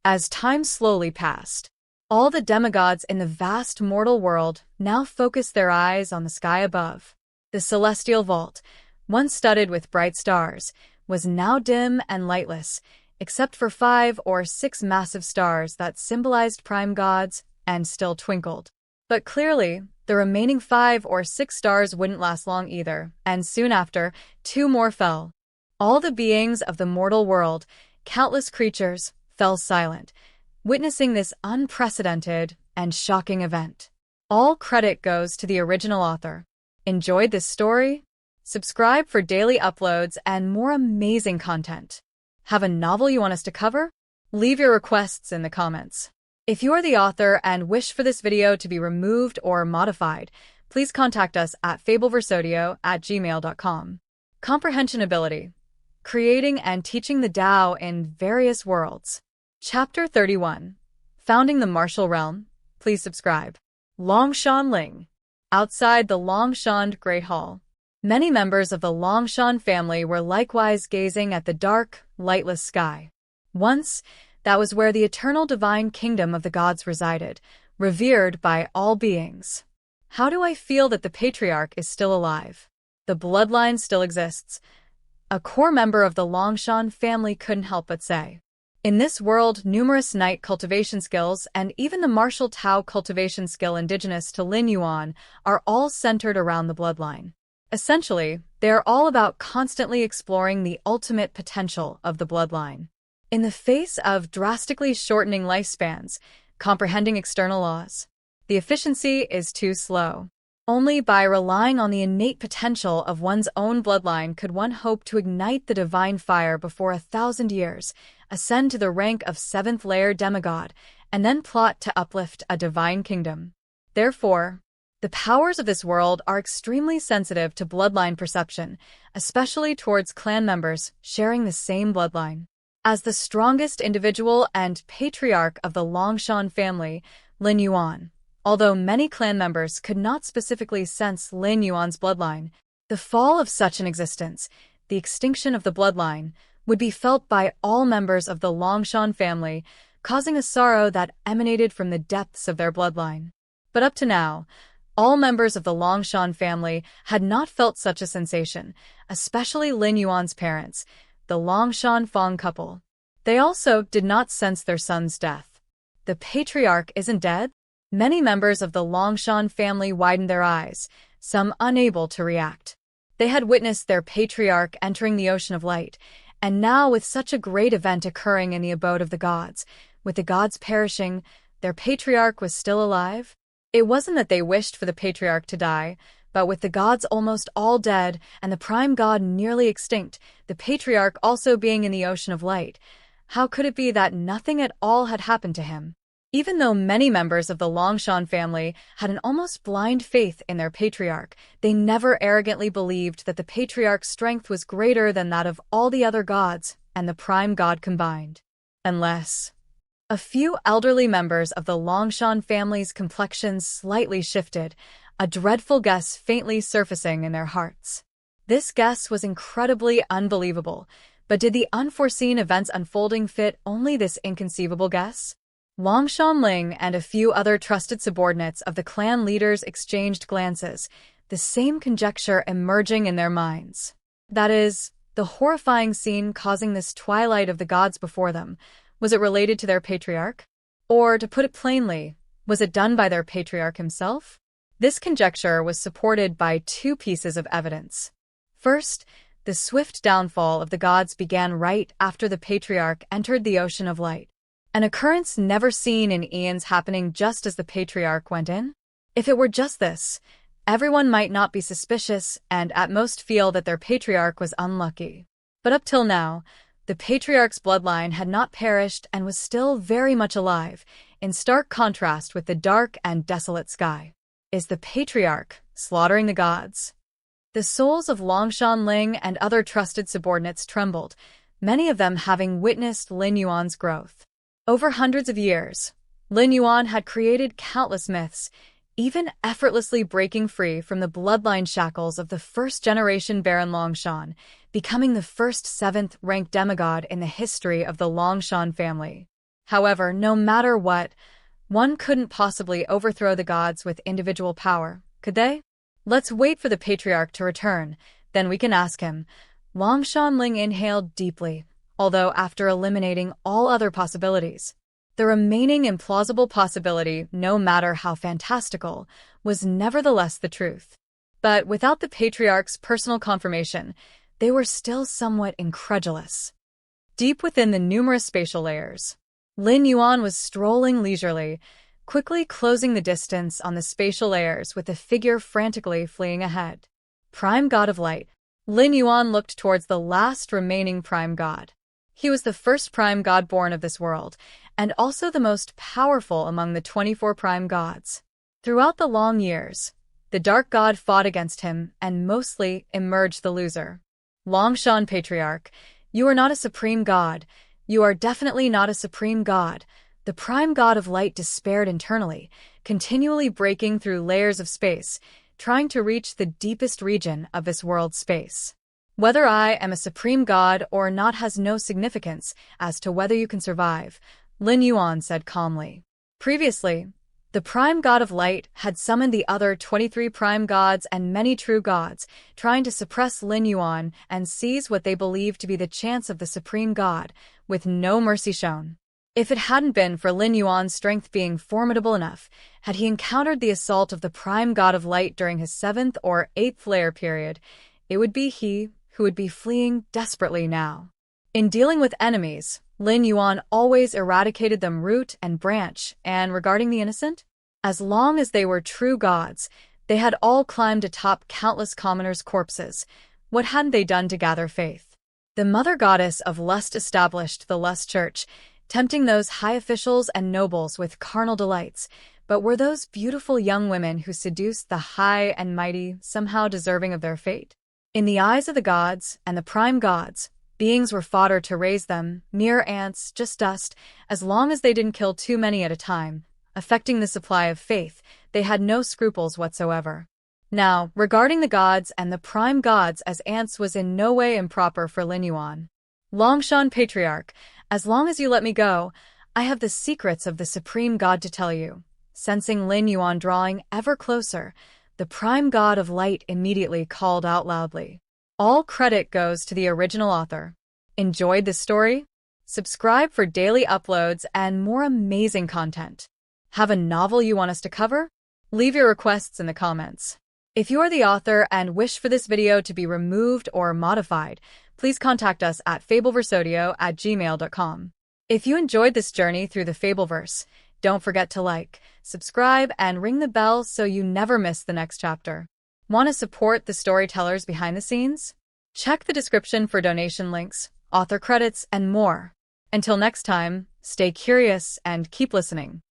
As time slowly passed, all the demigods in the vast mortal world now focused their eyes on the sky above. The celestial vault, once studded with bright stars, was now dim and lightless, except for 5 or 6 massive stars that symbolized prime gods and still twinkled. But clearly, the remaining 5 or 6 stars wouldn't last long either, and soon after, 2 more fell. All the beings of the mortal world, countless creatures, fell silent, witnessing this unprecedented and shocking event. All credit goes to the original author. Enjoyed this story? Subscribe for daily uploads and more amazing content. Have a novel you want us to cover? Leave your requests in the comments. If you are the author and wish for this video to be removed or modified, please contact us at fableversodio@gmail.com. Comprehension Ability. Creating and teaching the Tao in various worlds. Chapter 31. Founding the Martial Realm. Please subscribe. Longshan Ling. Outside the Longshan Great Hall, many members of the Longshan family were likewise gazing at the dark, lightless sky. Once, that was where the eternal divine kingdom of the gods resided, revered by all beings. How do I feel that the patriarch is still alive? The bloodline still exists. A core member of the Longshan family couldn't help but say. In this world, numerous innate cultivation skills and even the martial Tao cultivation skill indigenous to Lin Yuan are all centered around the bloodline. Essentially, they are all about constantly exploring the ultimate potential of the bloodline. In the face of drastically shortening lifespans, comprehending external laws, the efficiency is too slow. Only by relying on the innate potential of one's own bloodline could one hope to ignite the divine fire before 1,000 years, ascend to the rank of 7th-layer demigod, and then plot to uplift a divine kingdom. Therefore, the powers of this world are extremely sensitive to bloodline perception, especially towards clan members sharing the same bloodline. As the strongest individual and patriarch of the Longshan family, Lin Yuan, although many clan members could not specifically sense Lin Yuan's bloodline, the fall of such an existence, the extinction of the bloodline, would be felt by all members of the Longshan family, causing a sorrow that emanated from the depths of their bloodline. But up to now, all members of the Longshan family had not felt such a sensation, especially Lin Yuan's parents, the Longshan Fong couple. They also did not sense their son's death. The patriarch isn't dead? Many members of the Longshan family widened their eyes, some unable to react. They had witnessed their patriarch entering the ocean of light, and now with such a great event occurring in the abode of the gods, with the gods perishing, their patriarch was still alive? It wasn't that they wished for the patriarch to die, but with the gods almost all dead and the prime god nearly extinct, the patriarch also being in the ocean of light, how could it be that nothing at all had happened to him? Even though many members of the Longshan family had an almost blind faith in their patriarch, they never arrogantly believed that the patriarch's strength was greater than that of all the other gods and the prime god combined. Unless a few elderly members of the Longshan family's complexions slightly shifted, a dreadful guess faintly surfacing in their hearts. This guess was incredibly unbelievable, but did the unforeseen events unfolding fit only this inconceivable guess? Longshan Ling and a few other trusted subordinates of the clan leaders exchanged glances, the same conjecture emerging in their minds. That is, the horrifying scene causing this twilight of the gods before them, was it related to their patriarch? Or, to put it plainly, was it done by their patriarch himself? This conjecture was supported by 2 pieces of evidence. First, the swift downfall of the gods began right after the patriarch entered the ocean of light. An occurrence never seen in eons happening just as the patriarch went in? If it were just this, everyone might not be suspicious and at most feel that their patriarch was unlucky. But up till now, the patriarch's bloodline had not perished and was still very much alive, in stark contrast with the dark and desolate sky. Is the patriarch slaughtering the gods? The souls of Longshan Ling and other trusted subordinates trembled, many of them having witnessed Lin Yuan's growth. Over hundreds of years, Lin Yuan had created countless myths, even effortlessly breaking free from the bloodline shackles of the first-generation Baron Longshan, becoming the first 7th-ranked demigod in the history of the Longshan family. However, no matter what, one couldn't possibly overthrow the gods with individual power, could they? Let's wait for the patriarch to return, Then we can ask him. Long Shanling inhaled deeply, although after eliminating all other possibilities. The remaining implausible possibility, no matter how fantastical, was nevertheless the truth. But without the patriarch's personal confirmation, they were still somewhat incredulous. Deep within the numerous spatial layers, Lin Yuan was strolling leisurely, quickly closing the distance on the spatial layers with the figure frantically fleeing ahead. Prime God of Light. Lin Yuan looked towards the last remaining prime god. He was the first prime god born of this world, and also the most powerful among the 24 prime gods. Throughout the long years, the dark god fought against him and mostly emerged the loser. Longshan Patriarch, you are not a supreme god. You are definitely not a supreme god. The prime god of light despaired internally, continually breaking through layers of space, trying to reach the deepest region of this world's space. Whether I am a supreme god or not has no significance as to whether you can survive, Lin Yuan said calmly. Previously, the prime god of light had summoned the other 23 prime gods and many true gods, trying to suppress Lin Yuan and seize what they believed to be the chance of the supreme god, with no mercy shown. If it hadn't been for Lin Yuan's strength being formidable enough, had he encountered the assault of the prime god of light during his 7th or 8th layer period, it would be he who would be fleeing desperately now. In dealing with enemies, Lin Yuan always eradicated them root and branch, and regarding the innocent, as long as they were true gods, they had all climbed atop countless commoners' corpses. What hadn't they done to gather faith? The mother goddess of lust established the Lust Church, tempting those high officials and nobles with carnal delights, but were those beautiful young women who seduced the high and mighty somehow deserving of their fate? In the eyes of the gods and the prime gods, beings were fodder to raise them, mere ants, just dust, as long as they didn't kill too many at a time. Affecting the supply of faith, they had no scruples whatsoever. Now, regarding the gods and the prime gods as ants was in no way improper for Lin Yuan. Longshan Patriarch, as long as you let me go, I have the secrets of the supreme god to tell you. Sensing Lin Yuan drawing ever closer, the prime god of light immediately called out loudly. All credit goes to the original author. Enjoyed this story? Subscribe for daily uploads and more amazing content. Have a novel you want us to cover? Leave your requests in the comments. If you are the author and wish for this video to be removed or modified, please contact us at fableversodio@gmail.com. If you enjoyed this journey through the Fableverse, don't forget to like, subscribe, and ring the bell so you never miss the next chapter. Want to support the storytellers behind the scenes? Check the description for donation links, author credits, and more. Until next time, stay curious and keep listening.